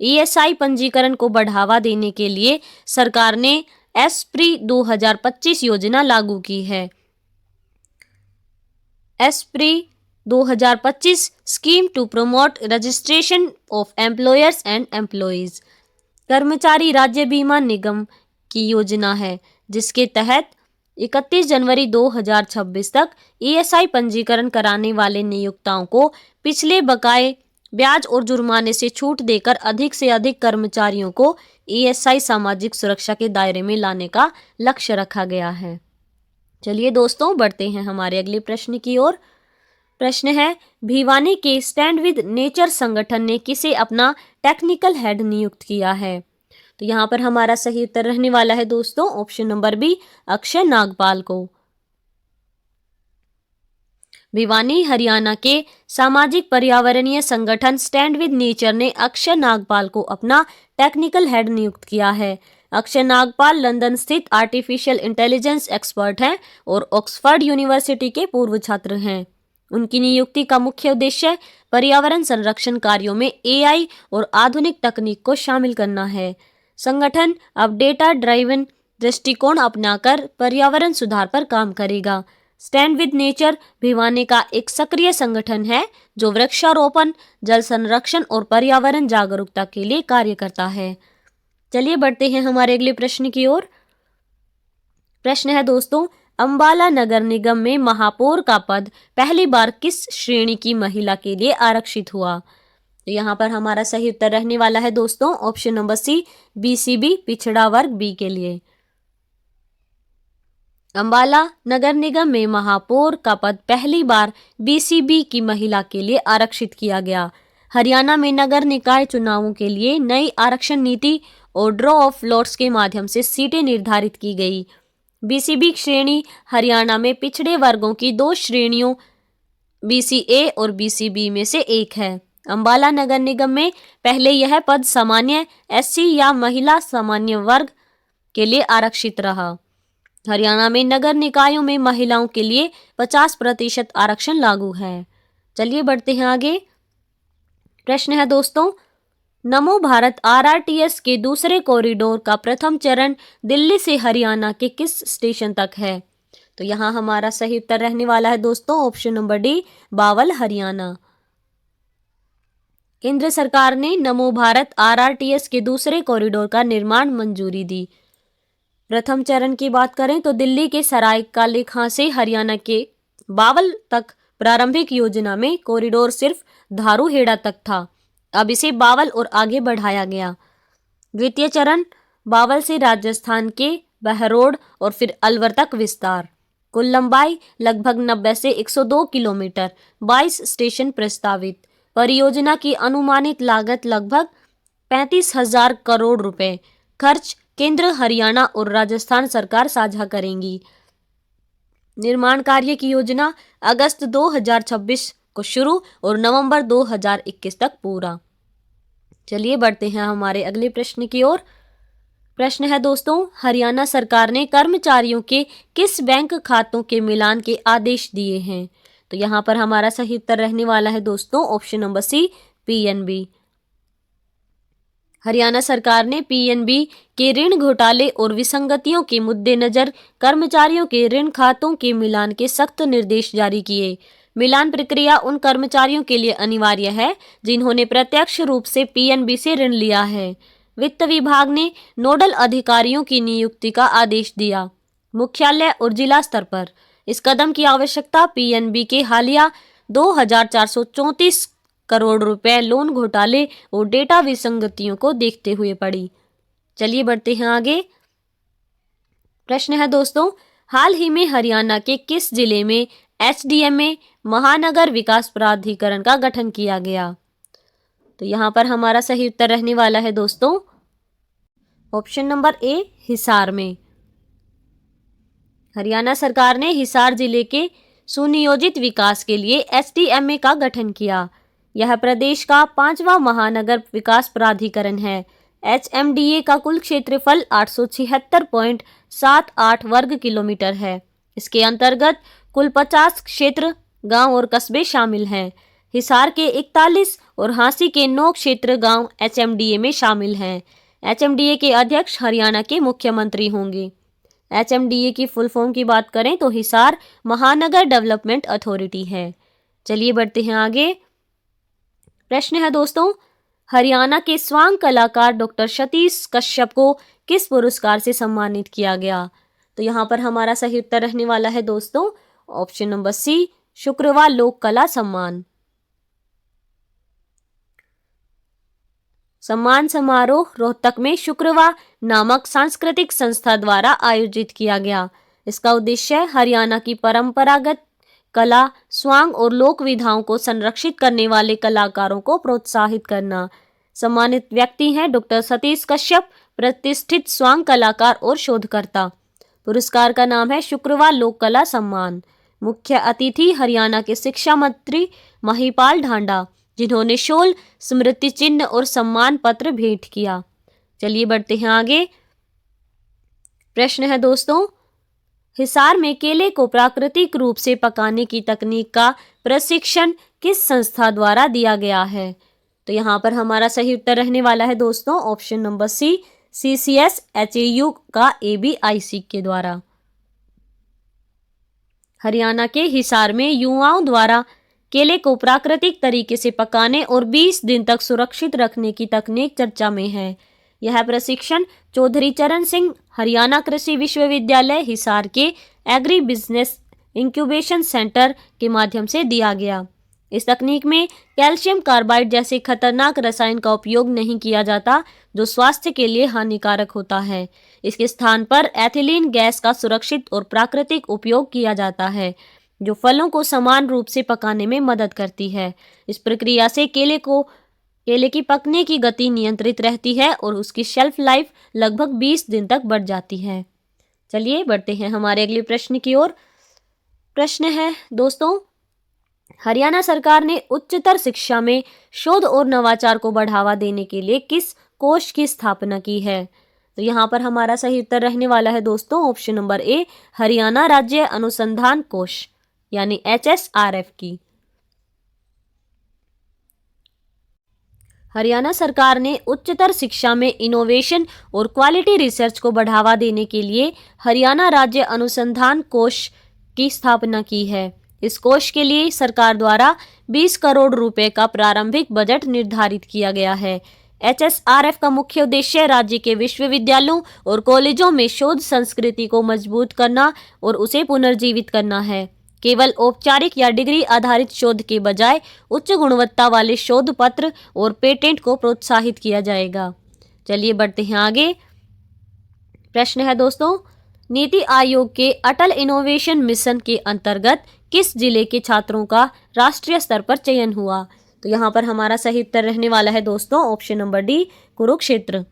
[SPEAKER 1] ESI पंजीकरण को बढ़ावा देने के लिए सरकार ने एस्प्री 2025 योजना लागू की है। SPREE 2025 scheme to promote registration of employers and employees. कर्मचारी राज्य बीमा निगम की योजना है जिसके तहत 31 जनवरी 2026 तक ईएसआई पंजीकरण कराने वाले नियोक्ताओं को पिछले बकाये ब्याज और जुर्माने से छूट देकर अधिक से अधिक कर्मचारियों को ईएसआई सामाजिक सुरक्षा के दायरे में लाने का लक्ष्य रखा गया है। चलिए दोस्तों, बढ़ते हैं हमारे अगले प्रश्न की ओर। प्रश्न है, भिवानी के स्टैंड विद नेचर संगठन ने किसे अपना टेक्निकल हेड नियुक्त किया है? तो यहाँ पर हमारा सही उत्तर रहने वाला है दोस्तों option number B, Akshay Nagpal को। भिवानी हरियाणा के सामाजिक पर्यावरणीय संगठन स्टैंड विद नेचर ने अक्षय नागपाल को अपना टेक्निकल हेड नियुक्त किया है। अक्षय नागपाल लंदन स्थित आर्टिफिशियल इंटेलिजेंस एक्सपर्ट हैं और ऑक्सफोर्ड यूनिवर्सिटी के पूर्व छात्र हैं। उनकी नियुक्ति का मुख्य उद्देश्य पर्यावरण संरक्षण कार्यों में एआई और आधुनिक तकनीक को शामिल करना है। संगठन अब डेटा ड्राइवन दृष्टिकोण अपनाकर पर्यावरण सुधार पर काम करेगा। स्टैंड विद नेचर भिवानी का एक सक्रिय संगठन है जो वृक्षारोपण, जल संरक्षण और पर्यावरण जागरूकता के लिए कार्य करता है। चलिए बढ़ते हैं हमारे अगले प्रश्न की ओर। प्रश्न है दोस्तों, अंबाला नगर निगम में महापौर का पद पहली बार किस श्रेणी की महिला के लिए आरक्षित हुआ? तो यहाँ पर हमारा सही उत्तर रहने वाला है दोस्तों ऑप्शन नंबर सी, बीसीबी पिछड़ा वर्ग बी के लिए। अंबाला नगर निगम में महापौर का पद पहली बार बीसीबी की महिला के लिए आरक्षित किया गया। हरियाणा में नगर निकाय चुनावों के लिए नई आरक्षण नीति और ड्रॉ ऑफ लॉट्स के माध्यम से सीटें निर्धारित की गई। बीसीबी श्रेणी हरियाणा में पिछड़े वर्गों की दो श्रेणियों बीसीए और बीसीबी में से एक है। अंबाला नगर निगम में पहले यह पद सामान्य एससी या महिला सामान्य वर्ग के लिए आरक्षित रहा। हरियाणा में नगर निकायों में महिलाओं के लिए 50% आरक्षण लागू है। चलिए बढ़ते हैं आगे। प्रश्न है दोस्तों, नमो भारत आरआरटीएस के दूसरे कॉरिडोर का प्रथम चरण दिल्ली से हरियाणा के किस स्टेशन तक है? तो यहाँ हमारा सही उत्तर रहने वाला है दोस्तों option number D, Bawal Haryana. केंद्र सरकार ने नमो भारत आरआरटीएस के दूसरे कॉरिडोर का निर्माण मंजूरी दी। प्रथम चरण की बात करें तो दिल्ली के सराय काले खां से हरियाणा के बावल तक प्रारंभिक योजना में कॉरिडोर सिर्फ धारूहेड़ा तक था। अब इसे बावल और आगे बढ़ाया गया। द्वितीय चरण बावल से राजस्थान के बहरोड और फिर अलवर तक विस्तार। कुल लंबाई लगभग 90 से 102 किलोमीटर, 22 स्टेशन प्रस्तावित। परियोजना की अनुमानित लागत लगभग 35,000 करोड़ रुपए। खर्च केंद्र, हरियाणा और राजस्थान सरकार साझा करेंगी। निर्माण कार्य की योजना अगस्त 2026 को शुरू और नवंबर 2021 तक पूरा। चलिए बढ़ते हैं हमारे अगले प्रश्न की ओर। प्रश्न है दोस्तों, हरियाणा सरकार ने कर्मचारियों के किस बैंक खातों के मिलान के आदेश दिए हैं? तो यहाँ पर हमारा सही उत्तर रहने वाला है दोस्तों option number C, PNB. Haryana सरकार ने पीएनबी के ऋण घोटाले और विसंगतियों के मद्देनजर कर्मचारियों के ऋण खातों के मिलान के सख्त निर्देश जारी किए। मिलान प्रक्रिया उन कर्मचारियों के लिए अनिवार्य है जिन्होंने प्रत्यक्ष रूप से पीएनबी से ऋण लिया है। वित्त विभाग ने नोडल अधिकारियों की नियुक्ति का आदेश दिया, मुख्यालय और जिला स्तर पर। इस कदम की आवश्यकता पीएनबी के हालिया 2,434 करोड़ रुपए लोन घोटाले और डेटा विसंगतियों को देखते हुए पड़ी। चलिए बढ़ते हैं आगे। प्रश्न है दोस्तों, हाल ही में हरियाणा के किस जिले में एचडीएमए महानगर विकास प्राधिकरण का गठन किया गया? तो यहाँ पर हमारा सही उत्तर रहने वाला है दोस्तों ऑप्शन नंबर ए, हिसार में। हरियाणा सरकार ने हिसार जिले के सुनियोजित विकास के लिए एचडीएमए का गठन किया। यह प्रदेश का 5वां महानगर विकास प्राधिकरण है। एचएमडीए का कुल क्षेत्रफल 876.78 वर्ग किलोमीटर है। इसके अंतर्गत कुल 50 क्षेत्र, गांव और कस्बे शामिल हैं। हिसार के 41 और हांसी के 9 क्षेत्र गांव एचएमडीए में शामिल हैं। एचएमडीए के अध्यक्ष हरियाणा के मुख्यमंत्री होंगे। एचएमडीए की फुल फॉर्म की बात करें तो हिसार महानगर डेवलपमेंट अथॉरिटी है। चलिए बढ़ते हैं आगे। प्रश्न है दोस्तों, हरियाणा के स्वांग कलाकार डॉक्टर सतीश कश्यप को किस पुरस्कार से सम्मानित किया गया? तो यहाँ पर हमारा सही उत्तर रहने वाला है दोस्तों ऑप्शन नंबर सी, शुक्रवा लोक कला सम्मान। सम्मान समारोह रोहतक में शुक्रवा नामक सांस्कृतिक संस्था द्वारा आयोजित किया गया। इसका उद्देश्य हरियाणा की परंपरागत कला, स्वांग और लोक विधाओं को संरक्षित करने वाले कलाकारों को प्रोत्साहित करना। सम्मानित व्यक्ति हैं डॉक्टर सतीश कश्यप, प्रतिष्ठित स्वांग कलाकार और शोधकर्ता। पुरस्कार का नाम है शुक्रवा लोक कला सम्मान। मुख्य अतिथि हरियाणा के शिक्षा मंत्री महिपाल ढांडा, जिन्होंने शोल स्मृति चिन्ह और सम्मान पत्र भेंट किया। चलिए बढ़ते हैं आगे। प्रश्न है दोस्तों, हिसार में केले को प्राकृतिक रूप से पकाने की तकनीक का प्रशिक्षण किस संस्था द्वारा दिया गया है? तो यहाँ पर हमारा सही उत्तर रहने वाला है दोस्तों ऑप्शन नंबर सी, CCSHAU का ABIC के द्वारा। हरियाणा के हिसार में युवाओं द्वारा केले को प्राकृतिक तरीके से पकाने और 20 दिन तक सुरक्षित रखने की तकनीक चर्चा में है। यह प्रशिक्षण चौधरी चरण सिंह हरियाणा कृषि विश्वविद्यालय हिसार के एग्री बिजनेस इंक्यूबेशन सेंटर के माध्यम से दिया गया। इस तकनीक में कैल्शियम कार्बाइड जैसे खतरनाक रसायन का उपयोग नहीं किया जाता, जो स्वास्थ्य के लिए हानिकारक होता है। इसके स्थान पर एथिलीन गैस का सुरक्षित और प्राकृतिक उपयोग किया जाता है, जो फलों को समान रूप से पकाने में मदद करती है। इस प्रक्रिया से केले की पकने की गति नियंत्रित रहती है और उसकी शेल्फ लाइफ लगभग 20 दिन तक बढ़ जाती है। चलिए बढ़ते हैं हमारे अगले प्रश्न की ओर। प्रश्न है दोस्तों, हरियाणा सरकार ने उच्चतर शिक्षा में शोध और नवाचार को बढ़ावा देने के लिए किस कोष की स्थापना की है? तो यहाँ पर हमारा सही उत्तर रहने वाला है दोस्तों ऑप्शन नंबर ए, हरियाणा राज्य अनुसंधान कोष यानी HSRF की। हरियाणा सरकार ने उच्चतर शिक्षा में इनोवेशन और क्वालिटी रिसर्च को बढ़ावा देने के लिए हरियाणा राज्य अनुसंधान कोष की स्थापना की है। इस कोष के लिए सरकार द्वारा 20 करोड़ रुपए का प्रारंभिक बजट निर्धारित किया गया है। HSRF का मुख्य उद्देश्य राज्य के विश्वविद्यालयों और कॉलेजों में शोध संस्कृति को मजबूत करना और उसे पुनर्जीवित करना है। केवल औपचारिक या डिग्री आधारित शोध के बजाय उच्च गुणवत्ता वाले शोध पत्र और पेटेंट को प्रोत्साहित किया जाएगा। चलिए बढ़ते हैं आगे। प्रश्न है दोस्तों, नीति आयोग के अटल इनोवेशन मिशन के अंतर्गत किस जिले के छात्रों का राष्ट्रीय स्तर पर चयन हुआ? तो यहाँ पर हमारा सही उत्तर रहने वाला है दोस्तों option number D, Kurukshetra.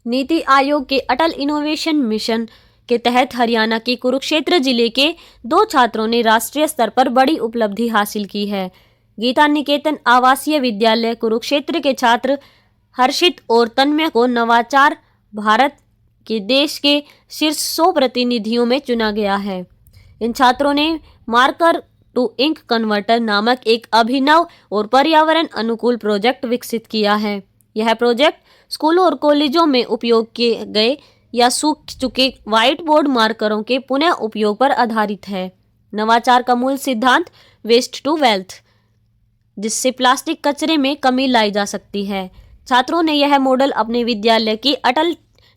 [SPEAKER 1] NITI Aayog के अटल इनोवेशन मिशन के तहत हरियाणा के कुरुक्षेत्र जिले के 2 छात्रों ने राष्ट्रीय स्तर पर बड़ी उपलब्धि हासिल की है। गीता निकेतन आवासीय विद्यालय कुरुक्षेत्र के छात्र हर्षित और तन्मय को नवाचार भारत के देश के शीर्ष 100 प्रतिनिधियों में चुना गया है। इन छात्रों ने मार्कर टू इंक कन्वर्टर नामक एक अभिनव और पर्यावरण अनुकूल प्रोजेक्ट विकसित किया है। यह प्रोजेक्ट स्कूलों और कॉलेजों में उपयोग किए गए या सूख चुके व्हाइट बोर्ड मार्करों के पुनः उपयोग पर आधारित है। नवाचार का मूल सिद्धांत वेस्ट टू वेल्थ, जिससे प्लास्टिक कचरे में कमी लाई जा सकती है। छात्रों ने यह मॉडल अपने विद्यालय की अटल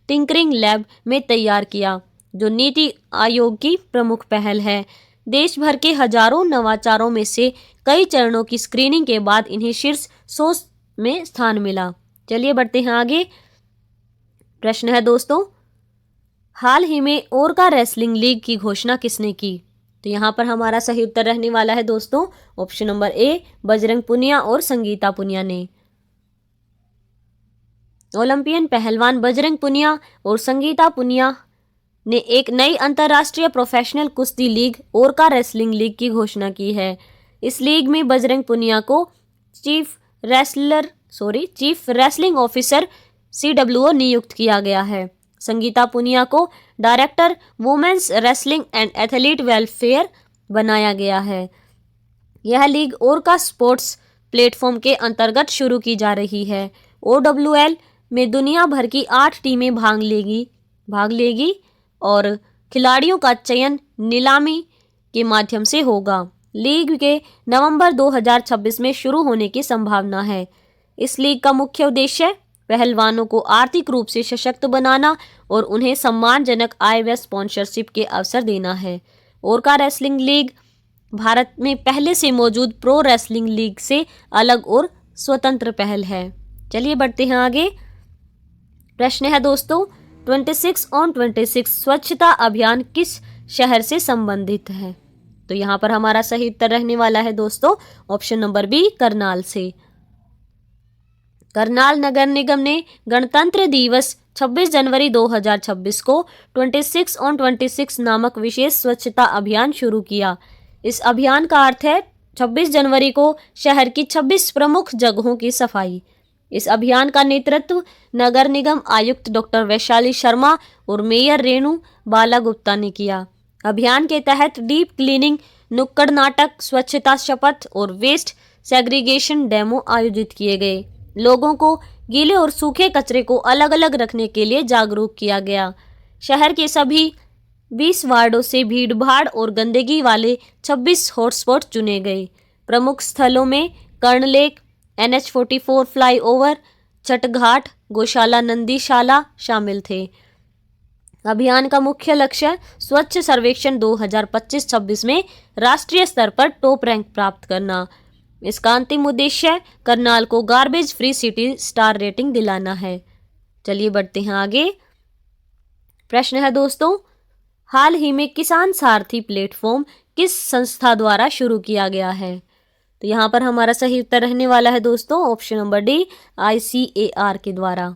[SPEAKER 1] टिंकरिंग लैब में तैयार किया, जो नीति आयोग की प्रमुख पहल है। देश भर के हजारों नवाचारों में से कई चरणों की स्क्रीनिंग के बाद इन्हें शीर्ष 100 में स्थान मिला। चलिए बढ़ते हैं आगे। प्रश्न है दोस्तों, हाल ही में ओरका रेसलिंग लीग की घोषणा किसने की? तो यहाँ पर हमारा सही उत्तर रहने वाला है दोस्तों option number A, Bajrang Punia और संगीता पुनिया ने। ओलंपियन पहलवान बजरंग पुनिया और संगीता पुनिया ने एक नई अंतर्राष्ट्रीय प्रोफेशनल कुश्ती लीग ओरका रेसलिंग लीग की घोषणा की है। इस लीग में बजरंग पुनिया को चीफ रेसलिंग ऑफिसर CWO नियुक्त किया गया है। संगीता पुनिया को director women's wrestling and athlete welfare बनाया गया है। यह लीग ओरका स्पोर्ट्स प्लेटफॉर्म के अंतर्गत शुरू की जा रही है। OWL में दुनिया भर की 8 टीमें भाग लेगी और खिलाड़ियों का चयन नीलामी के माध्यम से होगा। लीग के नवंबर 2026 में शुरू होने की संभावना है। इस लीग का मुख्य उद्देश्य पहलवानों को आर्थिक रूप से सशक्त बनाना और उन्हें सम्मानजनक आय व स्पॉन्सरशिप के अवसर देना है। ओरका रेसलिंग लीग भारत में पहले से मौजूद प्रो रेसलिंग लीग से अलग और स्वतंत्र पहल है। चलिए बढ़ते हैं आगे। प्रश्न है दोस्तों, 26 ऑन 26 स्वच्छता अभियान किस शहर से संबंधित है? तो यहाँ पर हमारा सही उत्तर रहने वाला है दोस्तों ऑप्शन नंबर बी, करनाल से। करनाल नगर निगम ने गणतंत्र दिवस 26 जनवरी 2026 को 26 ऑन 26 नामक विशेष स्वच्छता अभियान शुरू किया। इस अभियान का अर्थ है 26 जनवरी को शहर की 26 प्रमुख जगहों की सफाई। इस अभियान का नेतृत्व नगर निगम आयुक्त डॉक्टर वैशाली शर्मा और मेयर रेणु बाला गुप्ता ने किया। अभियान के तहत डीप क्लीनिंग, नुक्कड़ नाटक, स्वच्छता शपथ और वेस्ट सेग्रीगेशन डेमो आयोजित किए गए। लोगों को गीले और सूखे कचरे को अलग अलग रखने के लिए जागरूक किया गया। शहर के सभी 20 वार्डों से भीड़भाड़ और गंदगी वाले 26 हॉटस्पॉट चुने गए। प्रमुख स्थलों में कर्ण लेक, NH44 फ्लाईओवर, छठघाट, गौशाला, नंदीशाला शामिल थे। अभियान का मुख्य लक्ष्य स्वच्छ सर्वेक्षण 2025-26 में राष्ट्रीय स्तर पर टॉप रैंक प्राप्त करना। इसका अंतिम उद्देश्य करनाल को garbage free city star rating दिलाना है। चलिए बढ़ते हैं आगे। प्रश्न है दोस्तों, हाल ही में किसान सारथी प्लेटफॉर्म किस संस्था द्वारा शुरू किया गया है? तो यहाँ पर हमारा सही उत्तर रहने वाला है दोस्तों ऑप्शन नंबर डी, ICAR के द्वारा।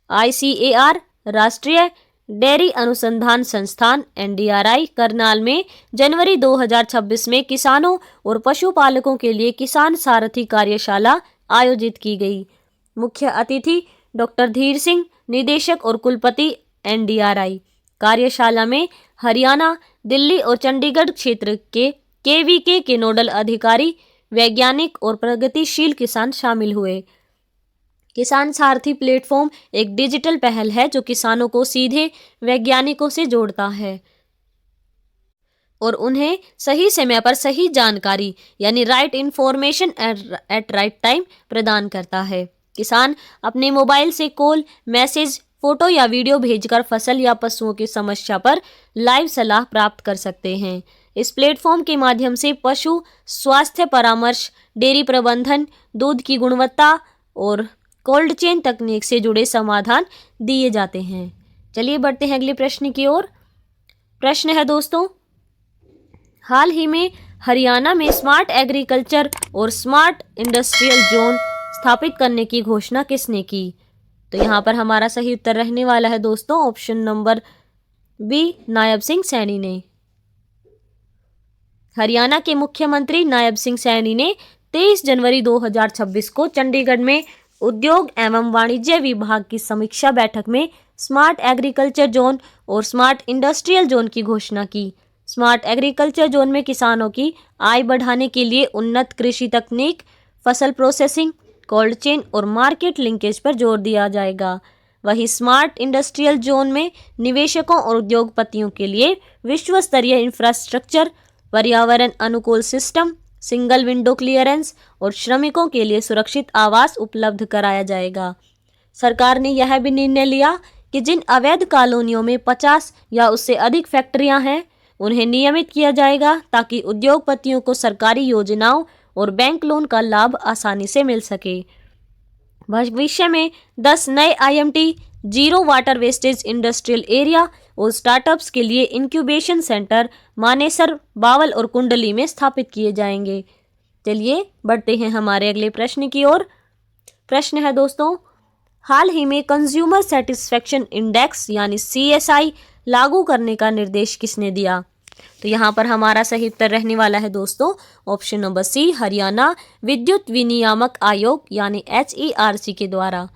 [SPEAKER 1] ICAR राष्ट्रीय डेयरी अनुसंधान संस्थान NDRI करनाल में जनवरी 2026 में किसानों और पशुपालकों के लिए किसान सारथी कार्यशाला आयोजित की गई। मुख्य अतिथि डॉक्टर धीर सिंह, निदेशक और कुलपति NDRI। कार्यशाला में हरियाणा, दिल्ली और चंडीगढ़ क्षेत्र के KVK के नोडल अधिकारी, वैज्ञानिक और प्रगतिशील किसान शामिल हुए। किसान सारथी प्लेटफॉर्म एक डिजिटल पहल है जो किसानों को सीधे वैज्ञानिकों से जोड़ता है और उन्हें सही समय पर सही जानकारी यानी right information at right time प्रदान करता है। किसान अपने मोबाइल से कॉल, मैसेज, फोटो या वीडियो भेजकर फसल या पशुओं की समस्या पर लाइव सलाह प्राप्त कर सकते हैं। इस प्लेटफॉर्म के माध्यम से पशु स्वास्थ्य परामर्श, डेयरी प्रबंधन, दूध की गुणवत्ता और कोल्ड चेन तकनीक से जुड़े समाधान दिए जाते हैं। चलिए बढ़ते हैं अगले प्रश्न की ओर। प्रश्न है दोस्तों, हाल ही में हरियाणा में स्मार्ट एग्रीकल्चर और स्मार्ट इंडस्ट्रियल जोन स्थापित करने की घोषणा किसने की? तो यहाँ पर हमारा सही उत्तर रहने वाला है दोस्तों option number B, Nayab Singh Saini ने। हरियाणा के मुख्यमंत्री नायब सिंह सैनी ने 23 जनवरी 2026 को चंडीगढ़ में उद्योग एवं वाणिज्य विभाग की समीक्षा बैठक में स्मार्ट एग्रीकल्चर जोन और स्मार्ट इंडस्ट्रियल जोन की घोषणा की। स्मार्ट एग्रीकल्चर जोन में किसानों की आय बढ़ाने के लिए उन्नत कृषि तकनीक, फसल प्रोसेसिंग, कोल्ड चेन और मार्केट लिंकेज पर जोर दिया जाएगा। वहीं स्मार्ट इंडस्ट्रियल जोन में निवेशकों और उद्योगपतियों के लिए विश्व स्तरीय इंफ्रास्ट्रक्चर, पर्यावरण अनुकूल सिस्टम, सिंगल विंडो क्लियरेंस और श्रमिकों के लिए सुरक्षित आवास उपलब्ध कराया जाएगा। सरकार ने यह भी निर्णय लिया कि जिन अवैध कॉलोनियों में 50 या उससे अधिक फैक्ट्रियां हैं उन्हें नियमित किया जाएगा ताकि उद्योगपतियों को सरकारी योजनाओं और बैंक लोन का लाभ आसानी से मिल सके। भविष्य में 10 नए IMT, zero water wastage industrial area और स्टार्टअप्स के लिए इंक्यूबेशन सेंटर मानेसर, बावल और कुंडली में स्थापित किए जाएंगे। चलिए बढ़ते हैं हमारे अगले प्रश्न की ओर। प्रश्न है दोस्तों, हाल ही में कंज्यूमर सेटिस्फेक्शन इंडेक्स यानी CSI लागू करने का निर्देश किसने दिया? तो यहाँ पर हमारा सही उत्तर रहने वाला है दोस्तों ऑप्शन नंबर सी, हरियाणा विद्युत विनियामक आयोग यानी HERC के द्वारा।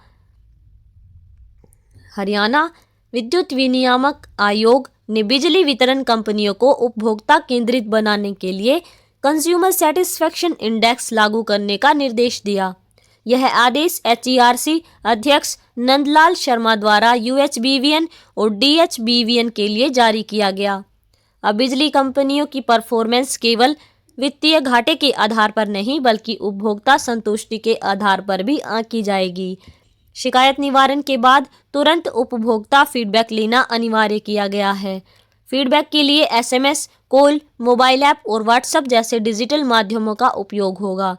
[SPEAKER 1] हरियाणा विद्युत विनियामक आयोग ने बिजली वितरण कंपनियों को उपभोक्ता केंद्रित बनाने के लिए कंज्यूमर सेटिस्फेक्शन इंडेक्स लागू करने का निर्देश दिया। यह आदेश HERC अध्यक्ष नंदलाल शर्मा द्वारा UHBVN और DHBVN के लिए जारी किया गया। अब बिजली कंपनियों की परफॉर्मेंस केवल वित्तीय घाटे के आधार पर नहीं बल्कि उपभोक्ता संतुष्टि के आधार पर भी आंकी जाएगी। शिकायत निवारण के बाद तुरंत उपभोक्ता फीडबैक लेना अनिवार्य किया गया है। फीडबैक के लिए एसएमएस, कॉल, मोबाइल ऐप और व्हाट्सएप जैसे डिजिटल माध्यमों का उपयोग होगा।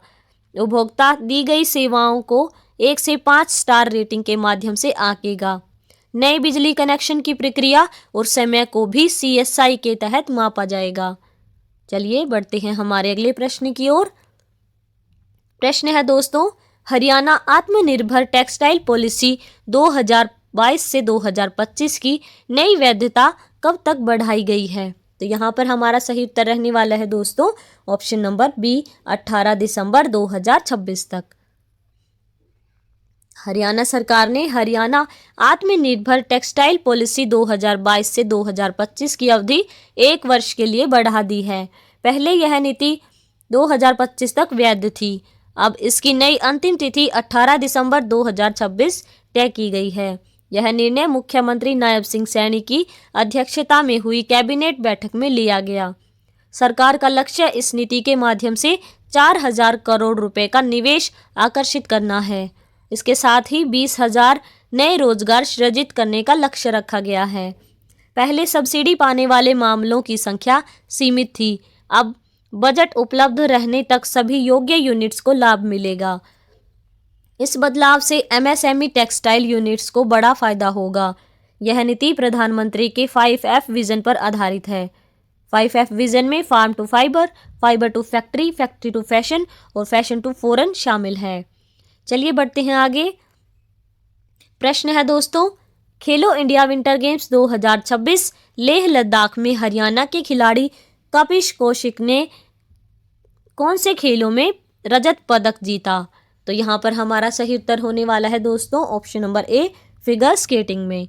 [SPEAKER 1] उपभोक्ता दी गई सेवाओं को 1 से 5 स्टार रेटिंग के माध्यम से आंकेगा। नए बिजली कनेक्शन की प्रक्रिया और समय को भी सीएसआई के तहत मापा जाएगा। चलिए बढ़ते हैं हमारे अगले प्रश्न की ओर। प्रश्न है दोस्तों, हरियाणा आत्मनिर्भर टेक्सटाइल पॉलिसी 2022 से 2025 की नई वैधता कब तक बढ़ाई गई है? तो यहाँ पर हमारा सही उत्तर रहने वाला है दोस्तों ऑप्शन नंबर बी, 18 दिसंबर 2026 तक। हरियाणा सरकार ने हरियाणा आत्मनिर्भर टेक्सटाइल पॉलिसी 2022 से 2025 की अवधि 1 वर्ष के लिए बढ़ा दी है। पहले यह नीति 2025 तक वैध थी। अब इसकी नई अंतिम तिथि 18 दिसंबर 2026 तय की गई है। यह निर्णय मुख्यमंत्री नायब सिंह सैनी की अध्यक्षता में हुई कैबिनेट बैठक में लिया गया। सरकार का लक्ष्य इस नीति के माध्यम से 4000 करोड़ रुपए का निवेश आकर्षित करना है। इसके साथ ही 20,000 नए रोजगार सृजित करने का लक्ष्य रखा गया है। पहले सब्सिडी पाने वाले मामलों की संख्या सीमित थी। अब बजट उपलब्ध रहने तक सभी योग्य यूनिट्स को लाभ मिलेगा। इस बदलाव से एमएसएमई टेक्सटाइल यूनिट्स को बड़ा फायदा होगा। यह नीति प्रधानमंत्री के 5F विजन पर आधारित है। 5F विजन में farm to fibre, fibre to factory, factory to fashion और फैशन टू फॉरेन शामिल है। चलिए बढ़ते हैं आगे। प्रश्न है दोस्तों, खेलो India winter games 2026 Leh Ladakh में हरियाणा के खिलाड़ी कपिश कौशिक ने कौन से खेलों में रजत पदक जीता? तो यहाँ पर हमारा सही उत्तर होने वाला है दोस्तों option number A, figure skating में।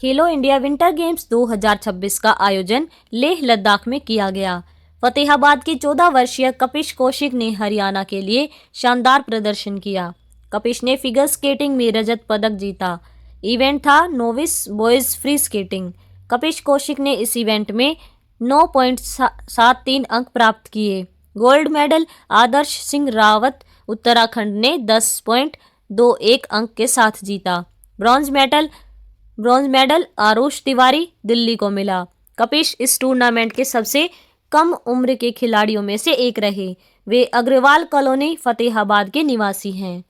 [SPEAKER 1] खेलो इंडिया विंटर गेम्स 2026 का आयोजन लेह लद्दाख में किया गया। फतेहाबाद के 14 वर्षीय कपिश कौशिक ने हरियाणा के लिए शानदार प्रदर्शन किया। कपिश ने फिगर स्केटिंग में रजत पदक जीता। इवेंट था novice boys free skating. Kapish Kaushik ने इस इवेंट में 9.73 अंक प्राप्त किए। गोल्ड मेडल आदर्श सिंह रावत उत्तराखंड ने 10.21 अंक के साथ जीता। ब्रॉन्ज मेडल आरुष तिवारी दिल्ली को मिला। कपिश इस टूर्नामेंट के सबसे कम उम्र के खिलाड़ियों में से एक रहे। वे अग्रवाल कॉलोनी फतेहाबाद के निवासी हैं।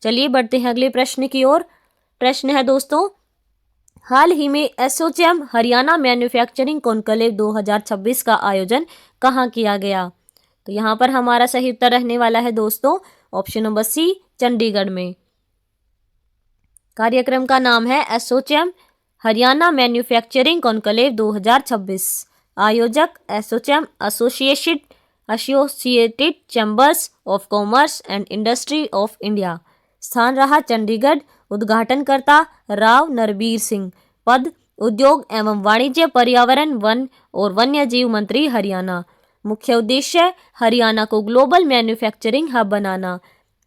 [SPEAKER 1] चलिए बढ़ते हैं अगले प्रश्न की ओर। प्रश्न है दोस्तों, हाल ही में एसोचैम हरियाणा मैन्युफैक्चरिंग कॉन्क्लेव 2026 का आयोजन कहाँ किया गया? तो यहाँ पर हमारा सही उत्तर रहने वाला है दोस्तों ऑप्शन नंबर सी, चंडीगढ़ में। कार्यक्रम का नाम है एसोचैम हरियाणा मैन्युफैक्चरिंग कॉन्क्लेव 2026। आयोजक ASSOCHAM associated chambers of commerce and industry of India. स्थान रहा चंडीगढ़। उद्घाटनकर्ता राव नरबीर सिंह। पद उद्योग एवं वाणिज्य, पर्यावरण, वन और वन्य जीव मंत्री हरियाणा। मुख्य उद्देश्य हरियाणा को ग्लोबल मैन्युफैक्चरिंग हब बनाना।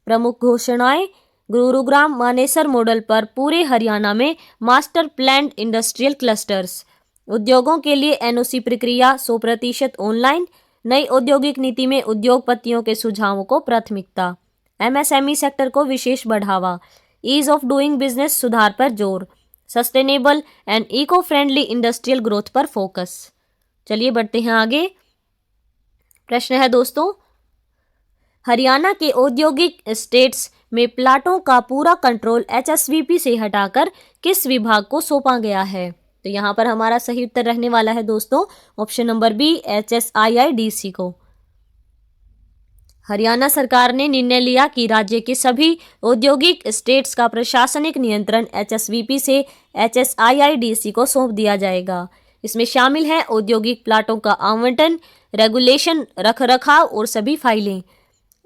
[SPEAKER 1] प्रमुख घोषणाएं, गुरुग्राम मानेसर मॉडल पर पूरे हरियाणा में मास्टर प्लान्ड इंडस्ट्रियल क्लस्टर्स। उद्योगों के लिए एनओसी प्रक्रिया 100% ऑनलाइन। नई औद्योगिक नीति में उद्योगपतियों के सुझावों को प्राथमिकता। एमएसएमई सेक्टर को विशेष बढ़ावा। ईज ऑफ डूइंग बिजनेस सुधार पर जोर। Sustainable and eco friendly industrial growth पर फोकस। चलिए बढ़ते हैं आगे। प्रश्न है दोस्तों, हरियाणा के औद्योगिक एस्टेट्स में प्लाटों का पूरा कंट्रोल एचएसवीपी से हटाकर किस विभाग को सौंपा गया है? तो यहाँ पर हमारा सही उत्तर रहने वाला है दोस्तों ऑप्शन नंबर बी, HSIIDC को। हरियाणा सरकार ने निर्णय लिया कि राज्य के सभी औद्योगिक एस्टेट्स का प्रशासनिक नियंत्रण एचएसवीपी से HSIIDC को सौंप दिया जाएगा। इसमें शामिल है औद्योगिक प्लाटों का आवंटन, रेगुलेशन, रखरखाव और सभी फाइलें।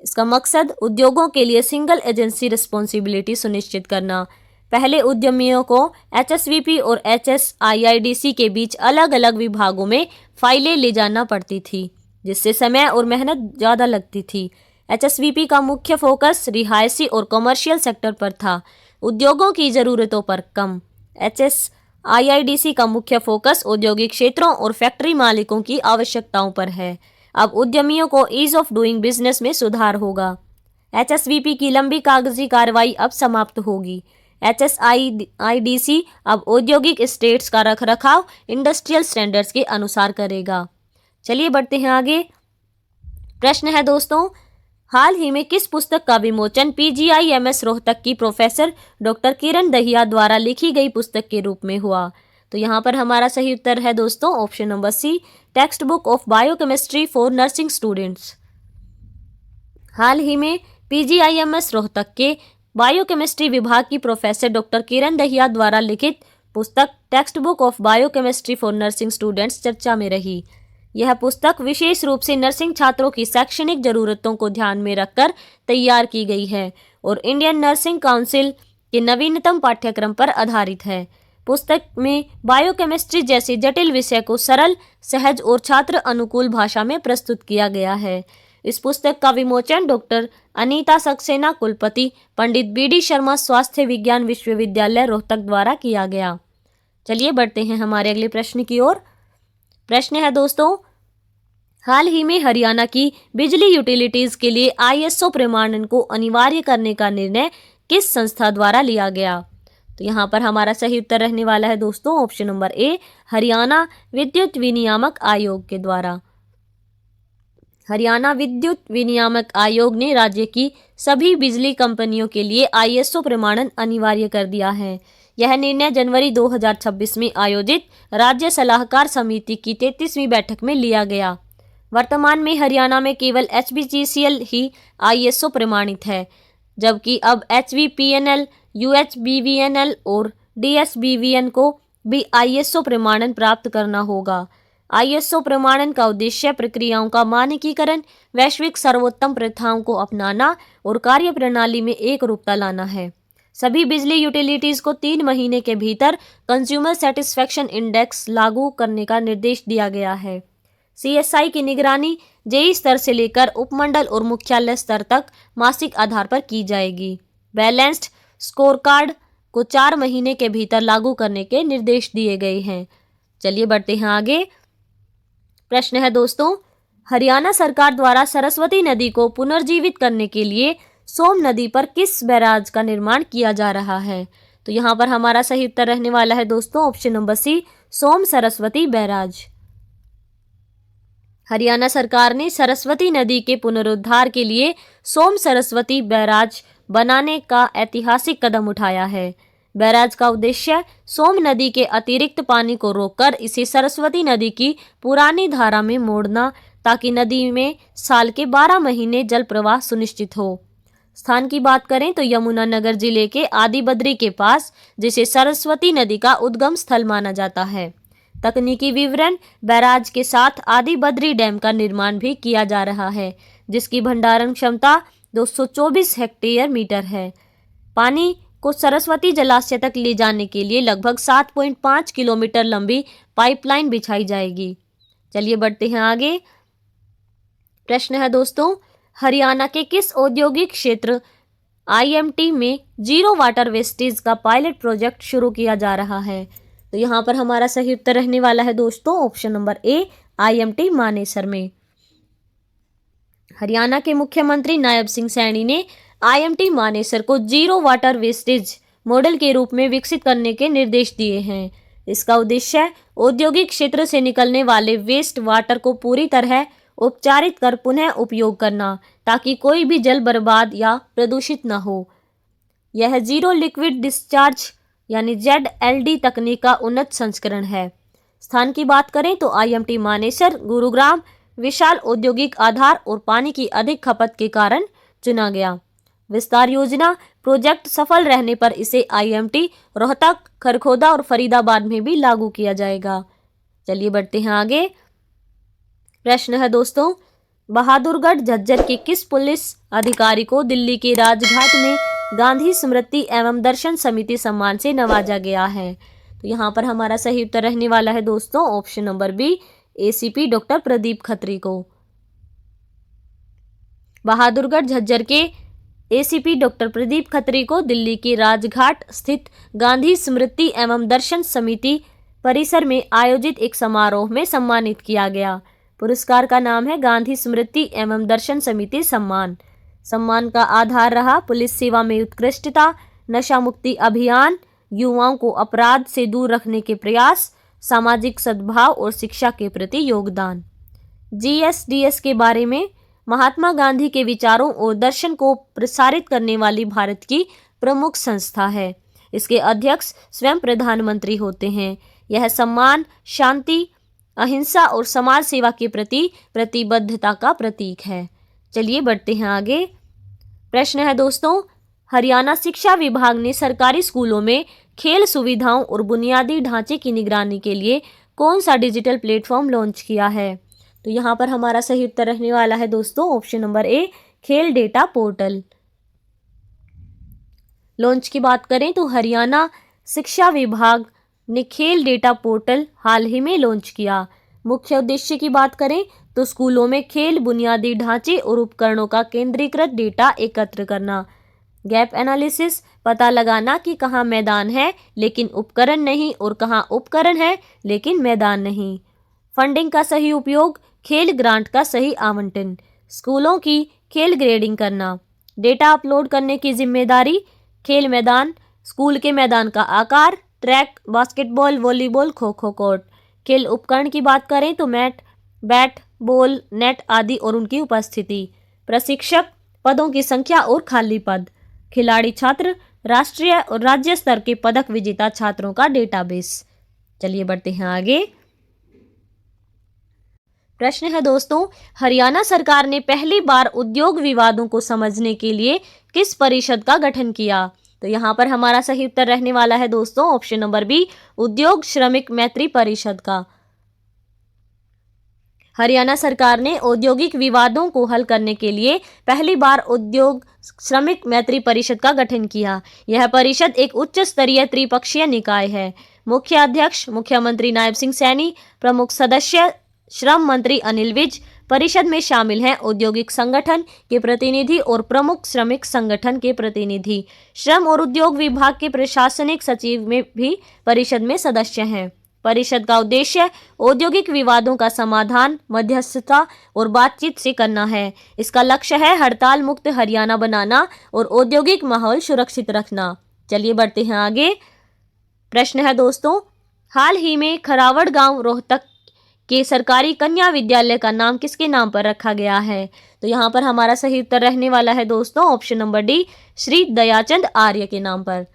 [SPEAKER 1] इसका मकसद उद्योगों के लिए सिंगल एजेंसी रिस्पॉन्सिबिलिटी सुनिश्चित करना। पहले उद्यमियों को एचएसवीपी और HSIIDC के बीच अलग अलग विभागों में फाइलें ले जाना पड़ती थी, जिससे समय और मेहनत ज़्यादा लगती थी। एचएसवीपी का मुख्य फोकस रिहायशी और कमर्शियल सेक्टर पर था, उद्योगों की ज़रूरतों पर कम। IIDC का मुख्य फोकस औद्योगिक क्षेत्रों और फैक्ट्री मालिकों की आवश्यकताओं पर है। अब उद्यमियों को ईज ऑफ डूइंग बिजनेस में सुधार होगा। HSVP की लंबी कागजी कार्रवाई अब समाप्त होगी। HSIDC अब औद्योगिक स्टेट्स का रखरखाव इंडस्ट्रियल स्टैंडर्ड्स के अनुसार करेगा। चलिए बढ़ते हैं आगे। प्रश्न है दोस्तों, हाल ही में किस पुस्तक का विमोचन PGIMS रोहतक की प्रोफेसर डॉक्टर किरण दहिया द्वारा लिखी गई पुस्तक के रूप में हुआ? तो यहाँ पर हमारा सही उत्तर है दोस्तों option number C, text book of biochemistry for nursing students. हाल ही में PGIMS रोहतक के बायोकेमिस्ट्री विभाग की प्रोफेसर डॉक्टर किरण दहिया द्वारा लिखित पुस्तक text book of biochemistry for nursing students चर्चा में रही। यह पुस्तक विशेष रूप से नर्सिंग छात्रों की शैक्षणिक जरूरतों को ध्यान में रखकर तैयार की गई है और इंडियन नर्सिंग काउंसिल के नवीनतम पाठ्यक्रम पर आधारित है। पुस्तक में बायोकेमिस्ट्री जैसे जटिल विषय को सरल, सहज और छात्र अनुकूल भाषा में प्रस्तुत किया गया है। इस पुस्तक का विमोचन डॉक्टर अनीता सक्सेना, कुलपति पंडित BD शर्मा स्वास्थ्य विज्ञान विश्वविद्यालय रोहतक द्वारा किया गया। चलिए बढ़ते हैं हमारे अगले प्रश्न की ओर। प्रश्न है दोस्तों, हाल ही में हरियाणा की बिजली यूटिलिटीज के लिए ISO प्रमाणन को अनिवार्य करने का निर्णय किस संस्था द्वारा लिया गया? तो यहाँ पर हमारा सही उत्तर रहने वाला है दोस्तों ऑप्शन नंबर ए, हरियाणा विद्युत विनियामक आयोग के द्वारा। हरियाणा विद्युत विनियामक आयोग ने राज्य की सभी बिजली कंपनियों के लिए ISO प्रमाणन अनिवार्य कर दिया है। यह निर्णय जनवरी 2026 में आयोजित राज्य सलाहकार समिति की 33वीं बैठक में लिया गया। वर्तमान में हरियाणा में केवल HBGCL ही ISO प्रमाणित है, जबकि अब HVPNL, UHBVNL और DSBVN को भी ISO प्रमाणन प्राप्त करना होगा। ISO प्रमाणन का उद्देश्य प्रक्रियाओं का मानकीकरण, वैश्विक सर्वोत्तम प्रथाओं को अपनाना और कार्यप्रणाली में एक रूपता लाना है। सभी बिजली यूटिलिटीज को 3 महीने के भीतर कंज्यूमर सेटिस्फैक्शन इंडेक्स लागू करने का निर्देश दिया गया है। CSI की निगरानी JE स्तर से लेकर उपमंडल और मुख्यालय स्तर तक मासिक आधार पर की जाएगी। बैलेंस्ड स्कोरकार्ड को 4 महीने के भीतर लागू करने के निर्देश दिए गए हैं। चलिए बढ़ते हैं आगे। प्रश्न है दोस्तों, हरियाणा सरकार द्वारा सरस्वती नदी को पुनर्जीवित करने के लिए सोम नदी पर किस बैराज का निर्माण किया जा रहा है? तो यहाँ पर हमारा सही उत्तर रहने वाला है दोस्तों ऑप्शन नंबर सी, सोम सरस्वती बैराज। हरियाणा सरकार ने सरस्वती नदी के पुनरुद्धार के लिए सोम सरस्वती बैराज बनाने का ऐतिहासिक कदम उठाया है। बैराज का उद्देश्य सोम नदी के अतिरिक्त पानी को रोककर इसे सरस्वती नदी की पुरानी धारा में मोड़ना, ताकि नदी में साल के 12 महीने जल प्रवाह सुनिश्चित हो। स्थान की बात करें तो यमुनानगर जिले के आदि बद्री के पास, जिसे सरस्वती नदी का उद्गम स्थल माना जाता है। तकनीकी विवरण, बैराज के साथ आदि बद्री डैम का निर्माण भी किया जा रहा है, जिसकी भंडारण क्षमता 224 हेक्टेयर मीटर है। पानी को सरस्वती जलाशय तक ले जाने के लिए लगभग 7.5 किलोमीटर लंबी पाइपलाइन बिछाई जाएगी। चलिए बढ़ते हैं आगे। प्रश्न है दोस्तों, हरियाणा के किस औद्योगिक क्षेत्र IMT में जीरो वाटर वेस्टेज का पायलट प्रोजेक्ट शुरू किया जा रहा है? तो यहाँ पर हमारा सही उत्तर रहने वाला है दोस्तों option number A, IMT Manesar में। हरियाणा के मुख्यमंत्री नायब सिंह सैनी ने IMT मानेसर को जीरो वाटर वेस्टेज मॉडल के रूप में विकसित करने के निर्देश दिए हैं। इसका उद्देश्य औद्योगिक क्षेत्र से निकलने वाले वेस्ट वाटर को पूरी तरह उपचारित कर पुनः उपयोग करना, ताकि कोई भी जल बर्बाद या प्रदूषित न हो। यह जीरो लिक्विड डिस्चार्ज यानी ZLD तकनीक का उन्नत संस्करण है। स्थान की बात करें तो IMT मानेसर गुरुग्राम विशाल औद्योगिक आधार और पानी की अधिक खपत के कारण चुना गया। विस्तार योजना प्रोजेक्ट सफल रहने पर इसे IMT रोहतक, खरखोदा और फरीदाबाद में भी लागू किया जाएगा। चलिए बढ़ते हैं आगे। प्रश्न है दोस्तों, बहादुरगढ़ झज्जर के किस पुलिस अधिकारी को दिल्ली के राजघाट में गांधी स्मृति एवं दर्शन समिति सम्मान से नवाजा गया है? तो यहाँ पर हमारा सही उत्तर रहने वाला है दोस्तों option number B, ACP doctor Pradeep Khatri को। बहादुरगढ़ झज्जर के एसीपी डॉक्टर प्रदीप खत्री को दिल्ली के राजघाट स्थित गांधी स्मृति एवं दर्शन समिति परिसर में आयोजित एक समारोह में सम्मानित किया गया। पुरस्कार का नाम है गांधी स्मृति एवं दर्शन समिति सम्मान। सम्मान का आधार रहा पुलिस सेवा में उत्कृष्टता, नशा मुक्ति अभियान, युवाओं को अपराध से दूर रखने के प्रयास, सामाजिक सद्भाव और शिक्षा के प्रति योगदान। जीएसडीएस के बारे में, महात्मा गांधी के विचारों और दर्शन को प्रसारित करने वाली भारत की प्रमुख संस्था है। इसके अध्यक्ष स्वयं प्रधानमंत्री होते हैं। यह सम्मान शांति, अहिंसा और समाज सेवा के प्रति प्रतिबद्धता का प्रतीक है। चलिए बढ़ते हैं आगे। प्रश्न है दोस्तों, हरियाणा शिक्षा विभाग ने सरकारी स्कूलों में खेल सुविधाओं और बुनियादी ढांचे की निगरानी के लिए कौन सा डिजिटल प्लेटफॉर्म लॉन्च किया है? तो यहाँ पर हमारा सही उत्तर रहने वाला है दोस्तों ऑप्शन नंबर ए, खेल डेटा पोर्टल। लॉन्च की बात करें तो हरियाणा शिक्षा विभाग ने खेल डेटा पोर्टल हाल ही में लॉन्च किया। मुख्य उद्देश्य की बात करें तो स्कूलों में खेल बुनियादी ढांचे और उपकरणों का केंद्रीकृत डेटा एकत्र करना, गैप एनालिसिस, पता लगाना कि कहाँ मैदान है लेकिन उपकरण नहीं और कहाँ उपकरण है लेकिन मैदान नहीं, फंडिंग का सही उपयोग, खेल ग्रांट का सही आवंटन, स्कूलों की खेल ग्रेडिंग करना, डेटा अपलोड करने की जिम्मेदारी, खेल मैदान, स्कूल के मैदान का आकार, track, basketball, volleyball, kho kho court. खेल उपकरण की बात करें तो मैट, बैट, बॉल, नेट आदि और उनकी उपस्थिति, प्रशिक्षक, पदों की संख्या और खाली पद, खिलाड़ी छात्र, राष्ट्रीय और राज्य स्तर के पदक विजेता छात्रों का डेटाबेस। चलिए बढ़ते हैं आगे। प्रश्न है दोस्तों, हरियाणा सरकार ने पहली बार उद्योग विवादों को समझने के लिए किस परिषद का गठन किया? तो यहाँ पर हमारा सही उत्तर रहने वाला है दोस्तों ऑप्शन नंबर बी, उद्योग श्रमिक मैत्री परिषद का। हरियाणा सरकार ने औद्योगिक विवादों को हल करने के लिए पहली बार उद्योग श्रमिक मैत्री परिषद का गठन किया। यह परिषद एक उच्च स्तरीय त्रिपक्षीय निकाय है। मुख्य अध्यक्ष मुख्यमंत्री नायब सिंह सैनी, प्रमुख सदस्य श्रम मंत्री अनिल विज। परिषद में शामिल हैं औद्योगिक संगठन के प्रतिनिधि और प्रमुख श्रमिक संगठन के प्रतिनिधि। श्रम और उद्योग विभाग के प्रशासनिक सचिव में भी परिषद में सदस्य हैं। परिषद का उद्देश्य औद्योगिक विवादों का समाधान, मध्यस्थता और बातचीत से करना है। इसका लक्ष्य है हड़ताल मुक्त हरियाणा बनाना और औद्योगिक माहौल सुरक्षित रखना। चलिए बढ़ते हैं आगे। प्रश्न है दोस्तों, हाल ही में खरावड़ गांव रोहतक के सरकारी कन्या विद्यालय का नाम किसके नाम पर रखा गया है? तो यहाँ पर हमारा सही उत्तर रहने वाला है दोस्तों option number D, Shri Dayachand Arya के नाम पर।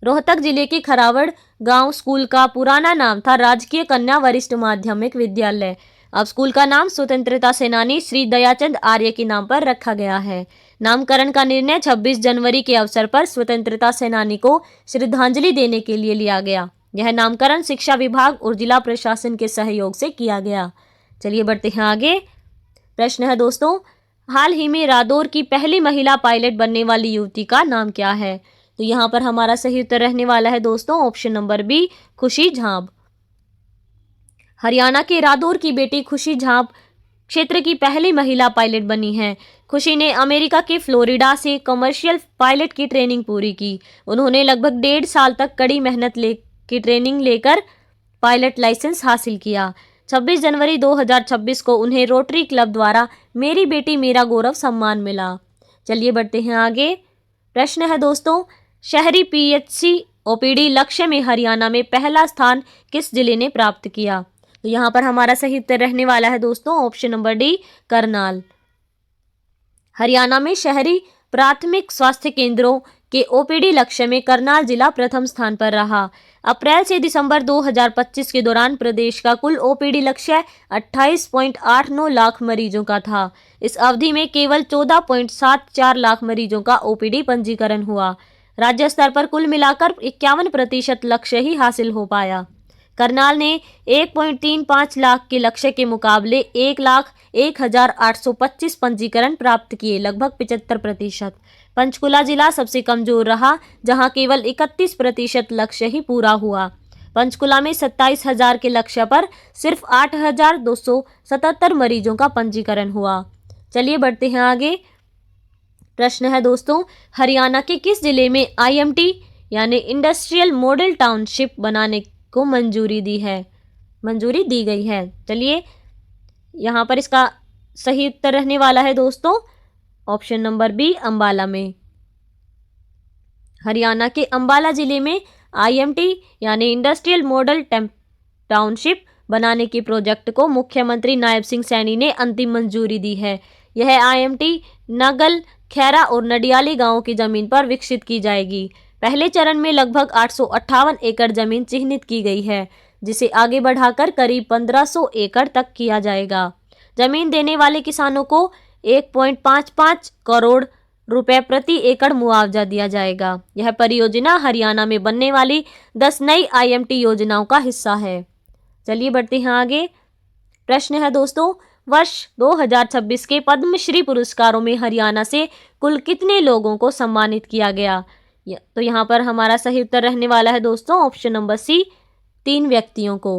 [SPEAKER 1] रोहतक जिले के खरावड़ गांव स्कूल का पुराना नाम था राजकीय कन्या वरिष्ठ माध्यमिक विद्यालय। अब स्कूल का नाम स्वतंत्रता सेनानी श्री दयाचंद आर्य के नाम पर रखा गया है। नामकरण का निर्णय 26 जनवरी के अवसर पर स्वतंत्रता सेनानी को श्रद्धांजलि देने के लिए लिया गया। यह नामकरण शिक्षा विभाग और जिला प्रशासन के सहयोग से किया गया। चलिए बढ़ते हैं आगे। प्रश्न है दोस्तों, हाल ही में रादौर की पहली महिला पायलट बनने वाली युवती का नाम क्या है? तो यहाँ पर हमारा सही उत्तर रहने वाला है दोस्तों ऑप्शन नंबर बी, खुशी झांप। हरियाणा के रादौर की बेटी खुशी झांप क्षेत्र की पहली महिला पायलट बनी है। खुशी ने अमेरिका के फ्लोरिडा से कमर्शियल पायलट की ट्रेनिंग पूरी की। उन्होंने लगभग 1.5 साल तक कड़ी मेहनत की ट्रेनिंग लेकर पायलट लाइसेंस हासिल किया। 26 जनवरी 2026 को उन्हें रोटरी क्लब द्वारा मेरी बेटी मेरा गौरव सम्मान मिला। चलिए बढ़ते हैं आगे। प्रश्न है दोस्तों, शहरी पीएचसी ओपीडी लक्ष्य में हरियाणा में पहला स्थान किस जिले ने प्राप्त किया? तो यहाँ पर हमारा सही उत्तर रहने वाला है दोस्तों option number D, Karnal. Haryana में शहरी प्राथमिक स्वास्थ्य केंद्रों के ओपीडी लक्ष्य में करनाल जिला प्रथम स्थान पर रहा। अप्रैल से दिसंबर 2025 के दौरान प्रदेश का कुल ओपीडी लक्ष्य 28.89 लाख मरीजों का था। इस अवधि में केवल 14.74 लाख मरीजों का ओपीडी पंजीकरण हुआ। राज्य स्तर पर कुल मिलाकर 51% लक्ष्य ही हासिल हो पाया। करनाल ने 1.35 लाख के लक्ष्य के मुकाबले 1,01,825 पंजीकरण प्राप्त किए, लगभग 75%। पंचकुला जिला सबसे कमजोर रहा, जहां केवल 31% लक्ष्य ही पूरा हुआ। पंचकुला में 27,000 के लक्ष्य पर सिर्फ 8,277 मरीजों का पंजीकरण हुआ। चलिए बढ़ते हैं आगे। प्रश्न है दोस्तों, हरियाणा के किस जिले में IMT यानी इंडस्ट्रियल मॉडल टाउनशिप बनाने को मंजूरी दी गई है। चलिए, यहाँ पर इसका सही उत्तर रहने वाला है दोस्तों ऑप्शन नंबर बी, अंबाला में। हरियाणा के अंबाला जिले में IMT यानी इंडस्ट्रियल मॉडल टाउनशिप बनाने के प्रोजेक्ट को मुख्यमंत्री नायब सिंह सैनी ने अंतिम मंजूरी दी है। यह IMT नगल, खैरा और नडियाली गांवों की जमीन पर विकसित की जाएगी। पहले चरण में लगभग 858 एकड़ जमीन चिन्हित की गई है, जिसे आगे बढ़ाकर करीब 1500 एकड़ तक किया जाएगा। जमीन देने वाले किसानों को 1.55 करोड़ रुपए प्रति एकड़ मुआवजा दिया जाएगा। यह परियोजना हरियाणा में बनने वाली 10 नई IMT योजनाओं का हिस्सा है। चलिए बढ़ते हैं आगे। प्रश्न है दोस्तों, वर्ष 2026 के पद्मश्री पुरस्कारों में हरियाणा से कुल कितने लोगों को सम्मानित किया गया? तो यहाँ पर हमारा सही उत्तर रहने वाला है दोस्तों ऑप्शन नंबर सी, 3 व्यक्तियों को।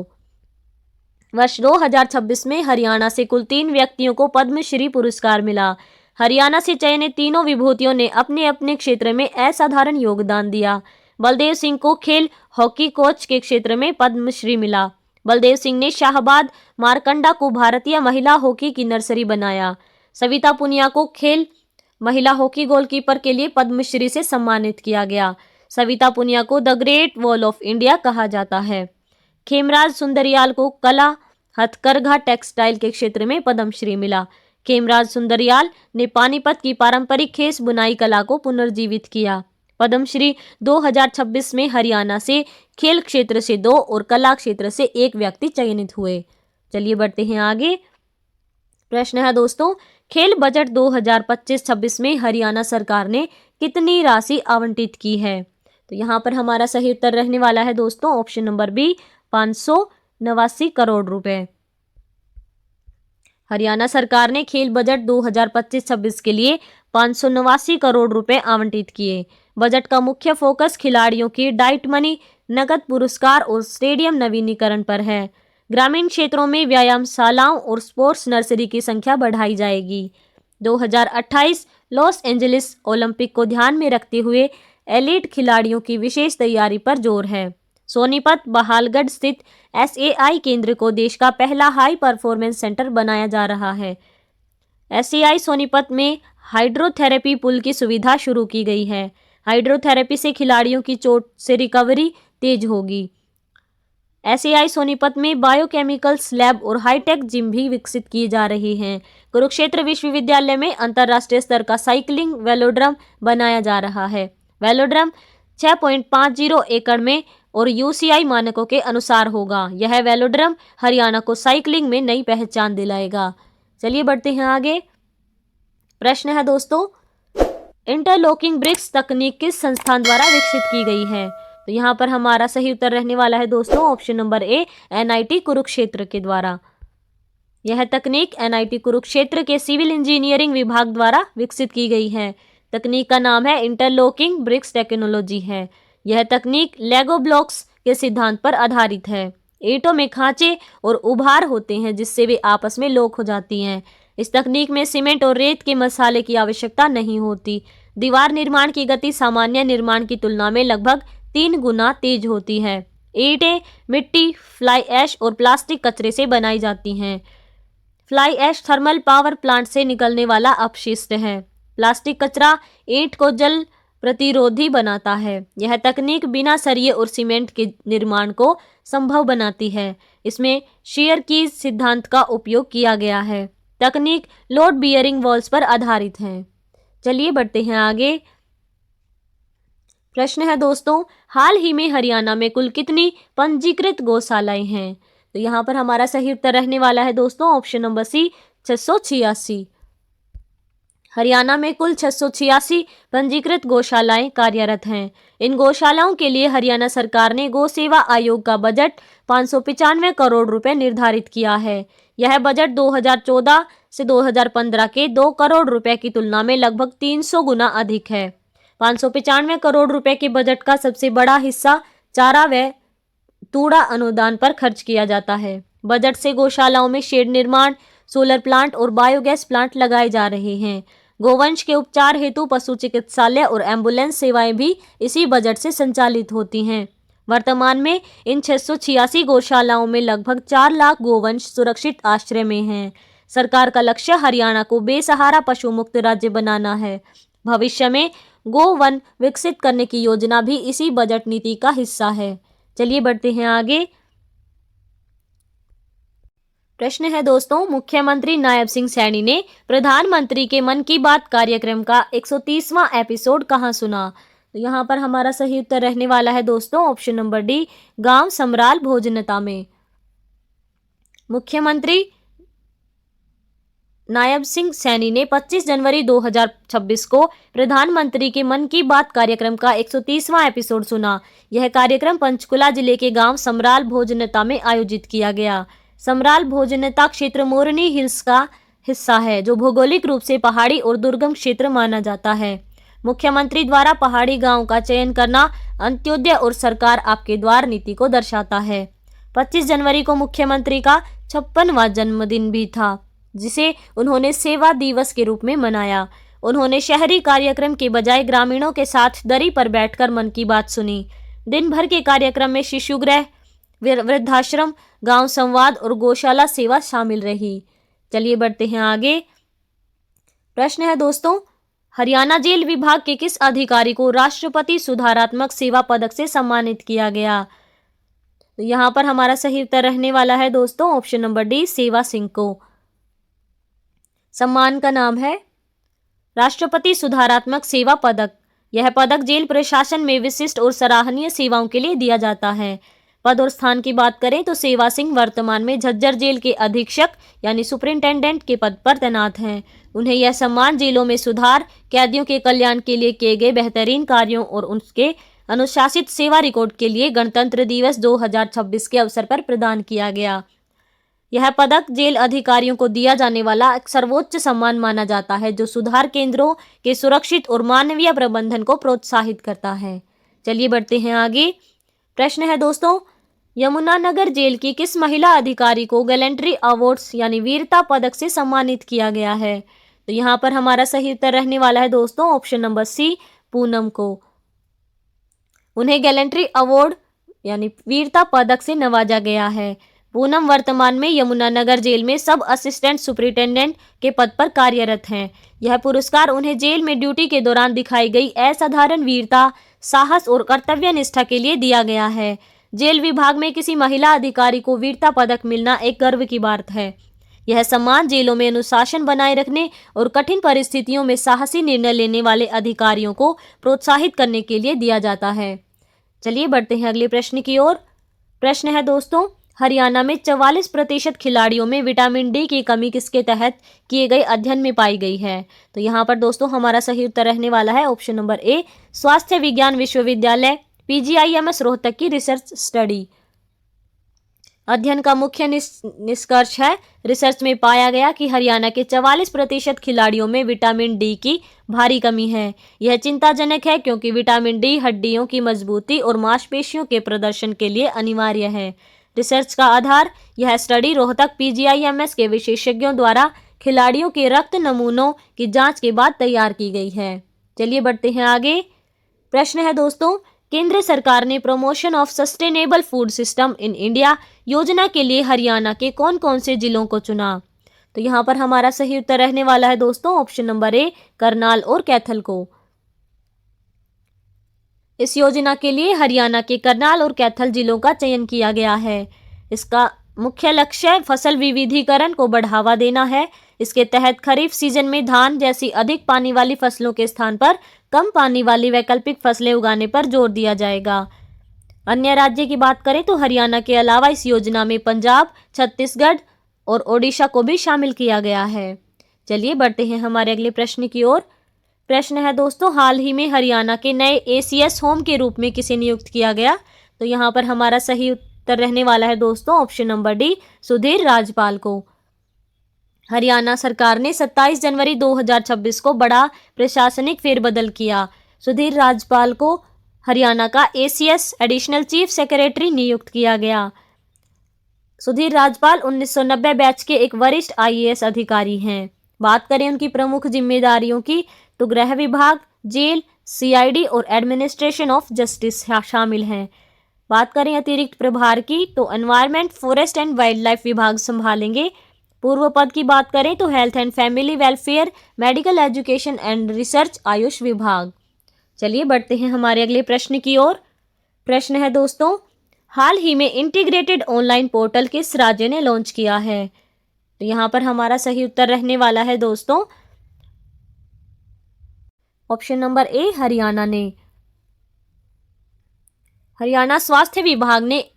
[SPEAKER 1] वर्ष 2026 में हरियाणा से कुल 3 व्यक्तियों को पद्मश्री पुरस्कार मिला। हरियाणा से चयनित तीनों विभूतियों ने अपने अपने क्षेत्र में असाधारण योगदान दिया। बलदेव सिंह को खेल हॉकी कोच के क्षेत्र में पद्मश्री मिला। बलदेव सिंह ने शाहबाद मारकंडा को भारतीय महिला हॉकी की नर्सरी बनाया। सविता पुनिया को खेल महिला हॉकी गोलकीपर के लिए पद्मश्री से सम्मानित किया गया। सविता पुनिया को the great wall of India कहा जाता है। खेमराज सुंदरियाल को कला, हथकरघा, टेक्सटाइल के क्षेत्र में पद्मश्री मिला। खेमराज सुंदरियाल ने पानीपत की पारंपरिक खेस बुनाई कला को पुनर्जीवित किया। पद्मश्री 2026 में हरियाणा से खेल क्षेत्र से 2 और कला क्षेत्र से 1 व्यक्ति चयनित हुए। चलिए बढ़ते हैं आगे। प्रश्न है दोस्तों, खेल बजट 2025-26 में हरियाणा सरकार ने कितनी राशि आवंटित की है? तो यहाँ पर हमारा सही उत्तर रहने वाला है दोस्तों ऑप्शन नंबर बी, 589 करोड़ रुपए। हरियाणा सरकार ने खेल बजट 2025-26 के लिए 589 करोड़ रुपए आवंटित किए। बजट का मुख्य फोकस खिलाड़ियों की डाइट मनी, नकद पुरस्कार और स्टेडियम नवीनीकरण पर है। ग्रामीण क्षेत्रों में व्यायामशालाओं और स्पोर्ट्स नर्सरी की संख्या बढ़ाई जाएगी। 2028 लॉस एंजलिस ओलंपिक को ध्यान में रखते हुए एलीट खिलाड़ियों की विशेष तैयारी पर जोर है। सोनीपत बहालगढ़ स्थित SAI केंद्र को देश का पहला हाई परफॉर्मेंस सेंटर बनाया जा रहा है। SAI सोनीपत में हाइड्रोथेरेपी पुल की सुविधा शुरू की गई है। हाइड्रोथेरेपी से खिलाड़ियों की चोट से रिकवरी तेज होगी। SAI सोनीपत में बायोकेमिकल्स लैब और हाईटेक जिम भी विकसित की जा रही हैं। कुरुक्षेत्र विश्वविद्यालय में अंतर्राष्ट्रीय स्तर का साइकिलिंग वेलोड्रम बनाया जा रहा है। वेलोड्रम 6.50 एकड़ में और UCI मानकों के अनुसार होगा। यह वेलोड्रम हरियाणा को साइकिलिंग में नई पहचान दिलाएगा। चलिए बढ़ते हैं आगे। प्रश्न है दोस्तों, इंटरलॉकिंग ब्रिक्स तकनीक किस संस्थान द्वारा विकसित की गई है? तो यहाँ पर हमारा सही उत्तर रहने वाला है दोस्तों option number A, NIT Kurukshetra के द्वारा। यह तकनीक NIT कुरुक्षेत्र के सिविल इंजीनियरिंग विभाग द्वारा विकसित की गई है। तकनीक का नाम है इंटरलॉकिंग ब्रिक्स टेक्नोलॉजी है। यह तकनीक लेगो ब्लॉक्स के सिद्धांत पर आधारित है। ईंटों में खांचे और उभार होते हैं जिससे वे आपस में लॉक हो जाती हैं। इस तकनीक में सीमेंट और रेत के मसाले की आवश्यकता नहीं होती। दीवार निर्माण की गति सामान्य निर्माण की तुलना में लगभग 3 गुना तेज होती है। ईंटें मिट्टी, फ्लाई ऐश और प्लास्टिक कचरे से बनाई जाती हैं। Fly ash thermal power plant से निकलने वाला अपशिष्ट है। प्लास्टिक कचरा ईंट को जल प्रतिरोधी बनाता है। यह तकनीक बिना सरिये और सीमेंट के निर्माण को संभव बनाती है। इसमें शियर की सिद्धांत का उपयोग किया गया है। तकनीक लोड बियरिंग वॉल्स पर आधारित है। चलिए बढ़ते हैं आगे। प्रश्न है दोस्तों, हाल ही में हरियाणा में कुल कितनी पंजीकृत गौशालाएं हैं? तो यहाँ पर हमारा सही उत्तर रहने वाला है दोस्तों ऑप्शन नंबर सी, 686। हरियाणा में कुल 686 पंजीकृत गौशालाएं कार्यरत हैं। इन गौशालाओं के लिए हरियाणा सरकार ने गौ सेवा आयोग का बजट 595 करोड़ रुपए निर्धारित किया है। यह बजट 2014 से 2015 के 2 करोड़ रुपए की तुलना में लगभग 300 गुना अधिक है। 595 करोड़ रुपए के बजट का सबसे बड़ा हिस्सा चारा व तूड़ा अनुदान पर खर्च किया जाता है। बजट से गौशालाओं में शेड निर्माण, सोलर प्लांट और बायोगैस प्लांट लगाए जा रहे हैं। गोवंश के उपचार हेतु पशु चिकित्सालय और एम्बुलेंस सेवाएं भी इसी बजट से संचालित होती हैं। वर्तमान में इन 686 गौशालाओं में लगभग 4 लाख गोवंश सुरक्षित आश्रय में हैं। सरकार का लक्ष्य हरियाणा को बेसहारा पशु मुक्त राज्य बनाना है। भविष्य में गो वन विकसित करने की योजना भी इसी बजट नीति का हिस्सा है। चलिए बढ़ते हैं आगे। प्रश्न है दोस्तों, मुख्यमंत्री नायब सिंह सैनी ने प्रधानमंत्री के मन की बात कार्यक्रम का 130वां एपिसोड कहाँ सुना? तो यहाँ पर हमारा सही उत्तर रहने वाला है दोस्तों ऑप्शन नंबर डी, गांव समराल भोजनता में। मुख्यमंत्री नायब सिंह सैनी ने 25 जनवरी 2026 को प्रधानमंत्री के मन की बात कार्यक्रम का 130वां एपिसोड सुना। यह कार्यक्रम पंचकुला जिले के गांव समराल भोजनता में आयोजित किया गया। समराल भोजनता क्षेत्र मोरनी हिल्स का हिस्सा है, जो भौगोलिक रूप से पहाड़ी और दुर्गम क्षेत्र माना जाता है। मुख्यमंत्री द्वारा पहाड़ी गांव का चयन करना अंत्योदय और सरकार आपके द्वार नीति को दर्शाता है। 25 जनवरी को मुख्यमंत्री का 56वां जन्मदिन भी था, जिसे उन्होंने सेवा दिवस के रूप में मनाया। उन्होंने शहरी कार्यक्रम के बजाय ग्रामीणों के साथ दरी पर बैठकर मन की बात सुनी। दिन भर के कार्यक्रम में शिशुगृह, वृद्धाश्रम, गांव संवाद और गौशाला सेवा शामिल रही। चलिए बढ़ते हैं आगे। प्रश्न है दोस्तों, हरियाणा जेल विभाग के किस अधिकारी को राष्ट्रपति सुधारात्मक सेवा पदक से सम्मानित किया गया? तो यहाँ पर हमारा सही उत्तर रहने वाला है दोस्तों ऑप्शन नंबर डी, सेवा सिंह को। सम्मान का नाम है राष्ट्रपति सुधारात्मक सेवा पदक। यह पदक जेल प्रशासन में विशिष्ट और सराहनीय सेवाओं के लिए दिया जाता है। पद और स्थान की बात करें तो सेवा सिंह वर्तमान में झज्जर जेल के अधीक्षक यानी सुपरिंटेंडेंट के पद पर तैनात हैं। उन्हें यह सम्मान जेलों में सुधार, कैदियों के कल्याण के लिए किए गए बेहतरीन कार्यों और उनके अनुशासित सेवा रिकॉर्ड के लिए गणतंत्र दिवस 2026 के अवसर पर प्रदान किया गया। यह पदक जेल अधिकारियों को दिया जाने वाला एक सर्वोच्च सम्मान माना जाता है, जो सुधार केंद्रों के सुरक्षित और मानवीय प्रबंधन को प्रोत्साहित करता है। चलिए बढ़ते हैं आगे। प्रश्न है दोस्तों, यमुनानगर जेल की किस महिला अधिकारी को गैलेंट्री अवार्ड्स यानी वीरता पदक से सम्मानित किया गया है? तो यहाँ पर हमारा सही उत्तर रहने वाला है दोस्तों ऑप्शन नंबर सी, पूनम को। उन्हें गैलेंट्री अवार्ड यानी वीरता पदक से नवाजा गया है। पूनम वर्तमान में यमुनानगर जेल में सब असिस्टेंट सुपरिटेंडेंट के पद पर कार्यरत हैं। यह पुरस्कार उन्हें जेल में ड्यूटी के दौरान दिखाई गई असाधारण वीरता, साहस और कर्तव्य निष्ठा के लिए दिया गया है। जेल विभाग में किसी महिला अधिकारी को वीरता पदक मिलना एक गर्व की बात है। यह सम्मान जेलों में अनुशासन बनाए रखने और कठिन परिस्थितियों में साहसी निर्णय लेने वाले अधिकारियों को प्रोत्साहित करने के लिए दिया जाता है। चलिए बढ़ते हैं अगले प्रश्न की ओर। प्रश्न है दोस्तों, हरियाणा में 44% खिलाड़ियों में विटामिन डी की कमी किसके तहत किए गए अध्ययन में पाई गई है? तो यहाँ पर दोस्तों हमारा सही उत्तर रहने वाला है ऑप्शन नंबर ए, स्वास्थ्य विज्ञान विश्वविद्यालय PGIMS रोहतक की रिसर्च स्टडी। अध्ययन का मुख्य निष्कर्ष है, रिसर्च में पाया गया कि हरियाणा के 44% खिलाड़ियों में विटामिन डी की भारी कमी है। यह चिंताजनक है क्योंकि विटामिन डी हड्डियों की मजबूती और मांसपेशियों के प्रदर्शन के लिए अनिवार्य है। रिसर्च का आधार, यह स्टडी रोहतक PGIMS के विशेषज्ञों द्वारा खिलाड़ियों के रक्त नमूनों की जांच के बाद तैयार की गई है। चलिए बढ़ते हैं आगे। प्रश्न है दोस्तों, केंद्र सरकार ने promotion of sustainable food system in India योजना के लिए हरियाणा के कौन कौन से जिलों को चुना? तो यहाँ पर हमारा सही उत्तर रहने वाला है दोस्तों ऑप्शन नंबर ए, करनाल और कैथल को। इस योजना के लिए हरियाणा के करनाल और कैथल जिलों का चयन किया गया है। इसका मुख्य लक्ष्य फसल विविधीकरण को बढ़ावा देना है। इसके तहत खरीफ सीजन में धान जैसी अधिक पानी वाली फसलों के स्थान पर कम पानी वाली वैकल्पिक फसलें उगाने पर जोर दिया जाएगा। अन्य राज्य की बात करें तो हरियाणा के अलावा इस योजना में पंजाब, छत्तीसगढ़ और ओडिशा को भी शामिल किया गया है। चलिए बढ़ते हैं हमारे अगले प्रश्न की ओर। प्रश्न है दोस्तों, हाल ही में हरियाणा के नए ACS होम के रूप में किसे नियुक्त किया गया? तो यहाँ पर हमारा सही उत्तर रहने वाला है दोस्तों option number D, Sudhir Rajpal को। हरियाणा सरकार ने 27 जनवरी 2026 को बड़ा प्रशासनिक फेरबदल किया। सुधीर राजपाल को हरियाणा का ACS एडिशनल चीफ सेक्रेटरी नियुक्त किया गया। सुधीर राजपाल 1990 बैच के एक वरिष्ठ IAS अधिकारी हैं। बात करें उनकी प्रमुख जिम्मेदारियों की तो गृह विभाग, जेल, सीआईडी और एडमिनिस्ट्रेशन ऑफ जस्टिस शामिल हैं। बात करें अतिरिक्त प्रभार की तो environment, forest and wild life विभाग संभालेंगे। पूर्व पद की बात करें तो health and family welfare, medical education and research, Ayush विभाग। चलिए बढ़ते हैं हमारे अगले प्रश्न की ओर। प्रश्न है दोस्तों, हाल ही में इंटीग्रेटेड ऑनलाइन पोर्टल किस राज्य ने लॉन्च किया है? तो यहाँ पर हमारा सही उत्तर रहने वाला है दोस्तों ऑप्शन नंबर ए, हरियाणा ने। हरियाणा स्वास्थ्य विभाग ने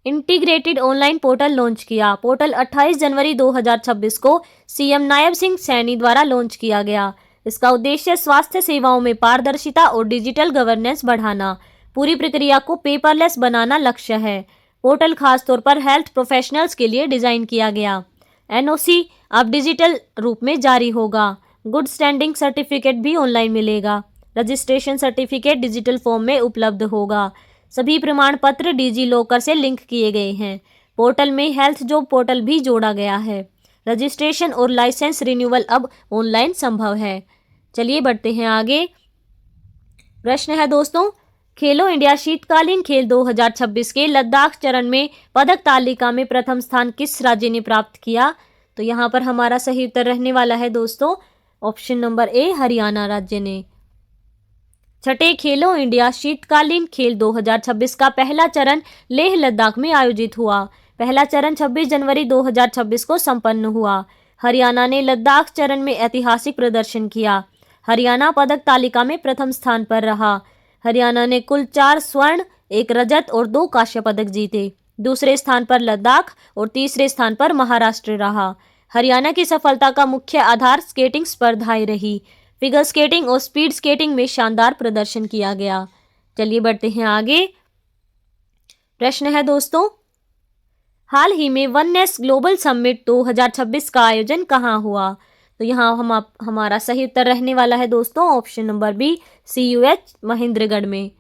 [SPEAKER 1] इंटीग्रेटेड ऑनलाइन पोर्टल लॉन्च किया। पोर्टल 28 जनवरी 2026 को सीएम नायब सिंह सैनी द्वारा लॉन्च किया गया। इसका उद्देश्य स्वास्थ्य सेवाओं में पारदर्शिता और डिजिटल गवर्नेंस बढ़ाना, पूरी प्रक्रिया को पेपरलेस बनाना लक्ष्य है। पोर्टल खासतौर पर हेल्थ प्रोफेशनल्स के लिए डिजाइन किया गया। एनओसी अब डिजिटल रूप में जारी होगा। गुड स्टैंडिंग सर्टिफिकेट भी ऑनलाइन मिलेगा। रजिस्ट्रेशन सर्टिफिकेट डिजिटल फॉर्म में उपलब्ध होगा। सभी प्रमाण पत्र डिजी लॉकर से लिंक किए गए हैं। पोर्टल में हेल्थ जॉब पोर्टल भी जोड़ा गया है। रजिस्ट्रेशन और लाइसेंस रिन्यूअल अब ऑनलाइन संभव है। चलिए बढ़ते हैं आगे। प्रश्न है दोस्तों, खेलो इंडिया शीतकालीन खेल 2026 के लद्दाख चरण में पदक तालिका में प्रथम स्थान किस राज्य ने प्राप्त किया? तो यहाँ पर हमारा सही उत्तर रहने वाला है दोस्तों ऑप्शन नंबर ए, हरियाणा राज्य ने। छठे खेलो इंडिया शीतकालीन खेल 2026 का पहला चरण लेह लद्दाख में आयोजित हुआ। पहला चरण 26 जनवरी 2026 को संपन्न हुआ। हरियाणा ने लद्दाख चरण में ऐतिहासिक प्रदर्शन किया। हरियाणा पदक तालिका में प्रथम स्थान पर रहा। हरियाणा ने कुल 4 स्वर्ण, 1 रजत और 2 कांस्य पदक जीते। दूसरे स्थान पर लद्दाख और तीसरे स्थान पर महाराष्ट्र रहा। हरियाणा की सफलता का मुख्य आधार स्केटिंग स्पर्धाएं रही। फिगर स्केटिंग और स्पीड स्केटिंग में शानदार प्रदर्शन किया गया। चलिए बढ़ते हैं आगे। प्रश्न है दोस्तों, हाल ही में वननेस ग्लोबल समिट 2026 का आयोजन कहाँ हुआ? तो यहाँ हमारा सही उत्तर रहने वाला है दोस्तों option number B, CUH Mahendragarh में।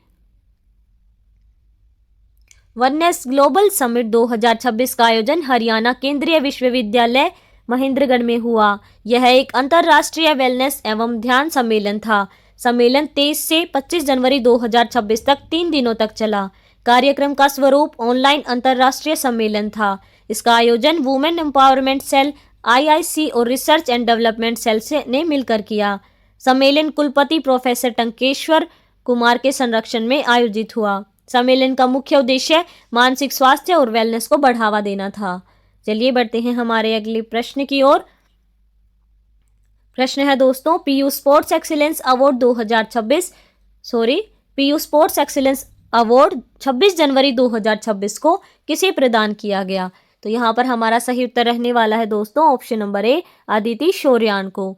[SPEAKER 1] वननेस ग्लोबल समिट 2026 का आयोजन हरियाणा केंद्रीय विश्वविद्यालय महेंद्रगढ़ में हुआ। यह एक अंतर्राष्ट्रीय वेलनेस एवं ध्यान सम्मेलन था। सम्मेलन 23 से 25 जनवरी 2026 तक 3 दिनों तक चला। कार्यक्रम का स्वरूप ऑनलाइन अंतर्राष्ट्रीय सम्मेलन था। इसका आयोजन वुमेन एम्पावरमेंट सेल, IIC और रिसर्च एंड डेवलपमेंट सेल ने मिलकर किया। सम्मेलन कुलपति प्रोफेसर टंकेश्वर कुमार के संरक्षण में आयोजित हुआ। सम्मेलन का मुख्य उद्देश्य मानसिक स्वास्थ्य और वेलनेस को बढ़ावा देना था। चलिए बढ़ते हैं हमारे अगले प्रश्न की ओर। प्रश्न है दोस्तों, PU स्पोर्ट्स एक्सीलेंस अवार्ड 26 जनवरी 2026 को किसे प्रदान किया गया? तो यहाँ पर हमारा सही उत्तर रहने वाला है दोस्तों ऑप्शन नंबर ए, अदिति शौर्यान को।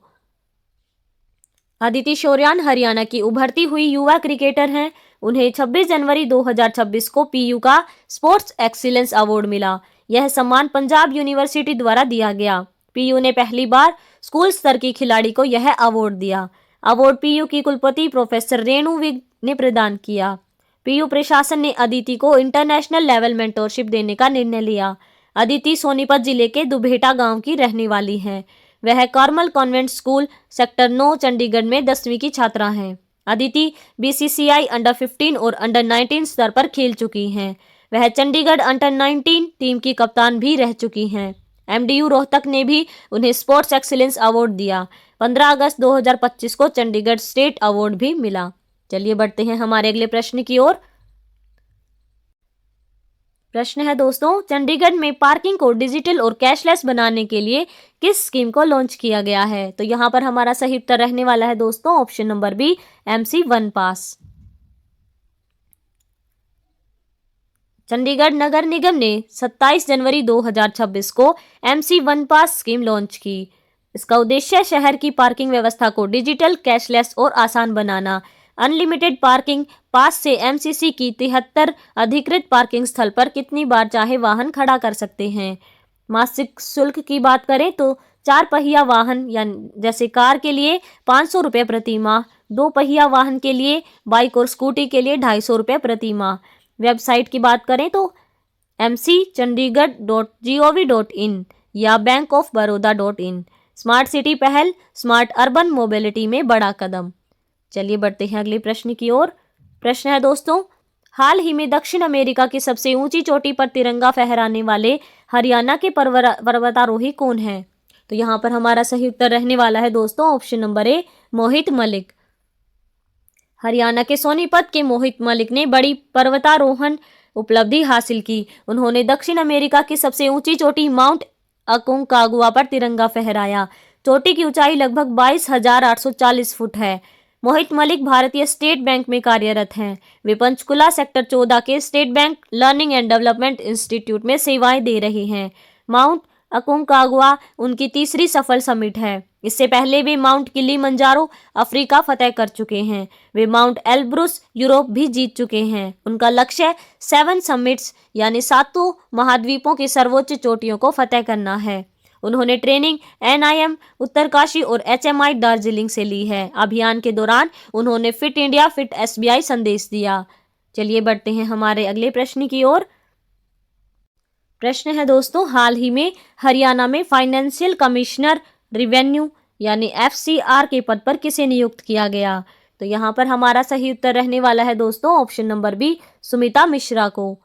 [SPEAKER 1] अदिति शौर्यान हरियाणा की उभरती हुई युवा क्रिकेटर हैं। उन्हें 26 जनवरी 2026 को PU का स्पोर्ट्स एक्सीलेंस अवार्ड मिला। यह सम्मान पंजाब यूनिवर्सिटी द्वारा दिया गया। PU ने पहली बार स्कूल स्तर की खिलाड़ी को यह अवार्ड दिया। अवार्ड PU की कुलपति प्रोफेसर रेणु विग ने प्रदान किया। PU प्रशासन ने अदिति को इंटरनेशनल लेवल मेंटोरशिप देने का निर्णय लिया। अदिति सोनीपत जिले के दुबेटा गांव की रहने वाली हैं। वह Carmel convent school sector 9 Chandigarh में 10वीं की छात्रा हैं। अदिति BCCI अंडर 15 और अंडर 19 स्तर पर खेल चुकी हैं। वह चंडीगढ़ अंडर 19 टीम की कप्तान भी रह चुकी हैं। MDU रोहतक ने भी उन्हें स्पोर्ट्स एक्सीलेंस अवार्ड दिया। 15 अगस्त 2025 को चंडीगढ़ स्टेट अवार्ड भी मिला। चलिए बढ़ते हैं हमारे अगले प्रश्न की ओर। प्रश्न है दोस्तों, चंडीगढ़ में पार्किंग को डिजिटल और कैशलेस बनाने के लिए किस स्कीम को लॉन्च किया गया है? तो यहाँ पर हमारा सही उत्तर रहने वाला है दोस्तों option number B, MC one pass. Chandigarh नगर निगम ने 27 जनवरी 2026 को MC one pass scheme launch की। इसका उद्देश्य शहर की पार्किंग व्यवस्था को डिजिटल, कैशलेस और आसान बनाना। अनलिमिटेड पार्किंग पास से MCC की 73 अधिकृत पार्किंग स्थल पर कितनी बार चाहे वाहन खड़ा कर सकते हैं। मासिक शुल्क की बात करें तो 4 पहिया वाहन जैसे कार के लिए 500 रुपये प्रति माह, 2 पहिया वाहन के लिए, बाइक और स्कूटी के लिए 250 रुपये प्रति माह। वेबसाइट की बात करें तो mcchandigarh.gov.in या bankofbaroda.in। स्मार्ट सिटी पहल, स्मार्ट अर्बन मोबिलिटी में बड़ा कदम। चलिए बढ़ते हैं अगले प्रश्न की ओर। प्रश्न है दोस्तों, हाल ही में दक्षिण अमेरिका की सबसे ऊंची चोटी पर तिरंगा फहराने वाले हरियाणा के पर्वतारोही कौन हैं? तो यहाँ पर हमारा सही उत्तर रहने वाला है दोस्तों ऑप्शन नंबर ए, मोहित मलिक। हरियाणा के सोनीपत के मोहित मलिक ने बड़ी पर्वतारोहण उपलब्धि हासिल की। उन्होंने दक्षिण अमेरिका की सबसे ऊंची चोटी माउंट अकोंकागुआ पर तिरंगा फहराया। चोटी की ऊंचाई लगभग 22,840 फुट है। मोहित मलिक भारतीय स्टेट बैंक में कार्यरत हैं। वे पंचकुला सेक्टर 14 के state bank learning and development institute में सेवाएं दे रहे हैं। माउंट अकोंकागुआ उनकी तीसरी सफल समिट है। इससे पहले वे माउंट किलिमंजारो अफ्रीका फतह कर चुके हैं। वे माउंट एल्ब्रुस यूरोप भी जीत चुके हैं। उनका लक्ष्य 7 समिट्स यानी 7 महाद्वीपों की सर्वोच्च चोटियों को फतह करना है। उन्होंने ट्रेनिंग NIM उत्तरकाशी और HMI दार्जिलिंग से ली है। अभियान के दौरान उन्होंने फिट इंडिया फिट SBI संदेश दिया। चलिए बढ़ते हैं हमारे अगले प्रश्न की ओर। प्रश्न है दोस्तों, हाल ही में हरियाणा में फाइनेंशियल कमिश्नर रिवेन्यू यानी FCR के पद पर किसे नियुक्त किया गया? तो यहाँ पर हमारा सही उत्तर रहने वाला है दोस्तों option number B, Sumita Mishra को।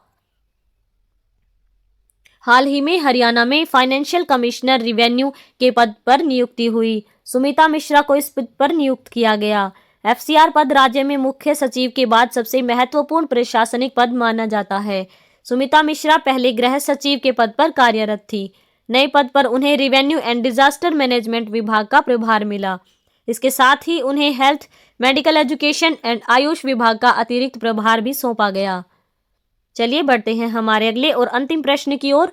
[SPEAKER 1] हाल ही में हरियाणा में फाइनेंशियल कमिश्नर रिवेन्यू के पद पर नियुक्ति हुई। सुमिता मिश्रा को इस पद पर नियुक्त किया गया। FCR पद राज्य में मुख्य सचिव के बाद सबसे महत्वपूर्ण प्रशासनिक पद माना जाता है। सुमिता मिश्रा पहले गृह सचिव के पद पर कार्यरत थी। नए पद पर उन्हें रिवेन्यू एंड डिजास्टर मैनेजमेंट विभाग का प्रभार मिला। इसके साथ ही उन्हें health, medical education and Ayush विभाग का अतिरिक्त प्रभार भी सौंपा गया। चलिए बढ़ते हैं हमारे अगले और अंतिम प्रश्न की ओर।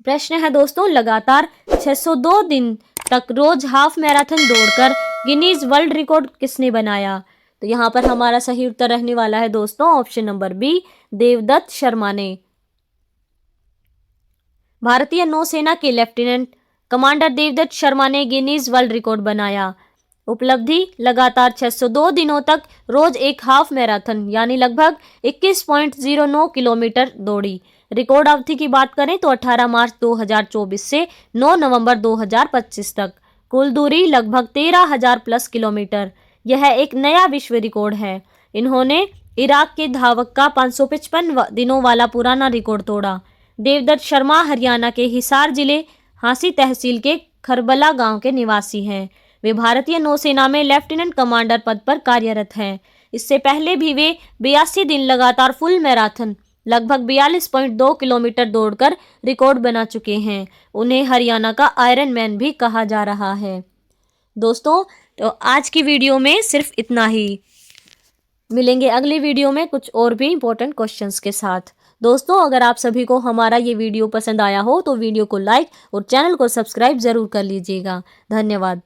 [SPEAKER 1] प्रश्न है दोस्तों, लगातार 602 दिन तक रोज हाफ मैराथन दौड़कर गिनीज वर्ल्ड रिकॉर्ड किसने बनाया? तो यहाँ पर हमारा सही उत्तर रहने वाला है दोस्तों option number B, Devdutt Sharma ने। भारतीय नौसेना के लेफ्टिनेंट कमांडर देवदत्त शर्मा ने गिनीज वर्ल्ड रिकॉर्ड बनाया। उपलब्धि, लगातार 602 दिनों तक रोज एक हाफ मैराथन यानी लगभग 21.09 किलोमीटर दौड़ी। रिकॉर्ड अवधि की बात करें तो 18 मार्च 2024 से 9 नवंबर 2025 तक। कुल दूरी लगभग 13,000 प्लस किलोमीटर। यह एक नया विश्व रिकॉर्ड है। इन्होंने इराक के धावक का 555 दिनों वाला पुराना रिकॉर्ड तोड़ा। देवदत्त शर्मा हरियाणा के हिसार जिले हांसी तहसील के खरबला गांव के निवासी हैं। वे भारतीय नौसेना में लेफ्टिनेंट कमांडर पद पर कार्यरत हैं। इससे पहले भी वे 82 दिन लगातार फुल मैराथन लगभग 42.2 किलोमीटर दौड़कर रिकॉर्ड बना चुके हैं। उन्हें हरियाणा का आयरन मैन भी कहा जा रहा है। दोस्तों, तो आज की वीडियो में सिर्फ इतना ही। मिलेंगे अगली वीडियो में कुछ और भी इंपॉर्टेंट क्वेश्चंस के साथ। दोस्तों, अगर आप सभी को हमारा ये वीडियो पसंद आया हो तो वीडियो को लाइक और चैनल को सब्सक्राइब जरूर कर लीजिएगा। धन्यवाद।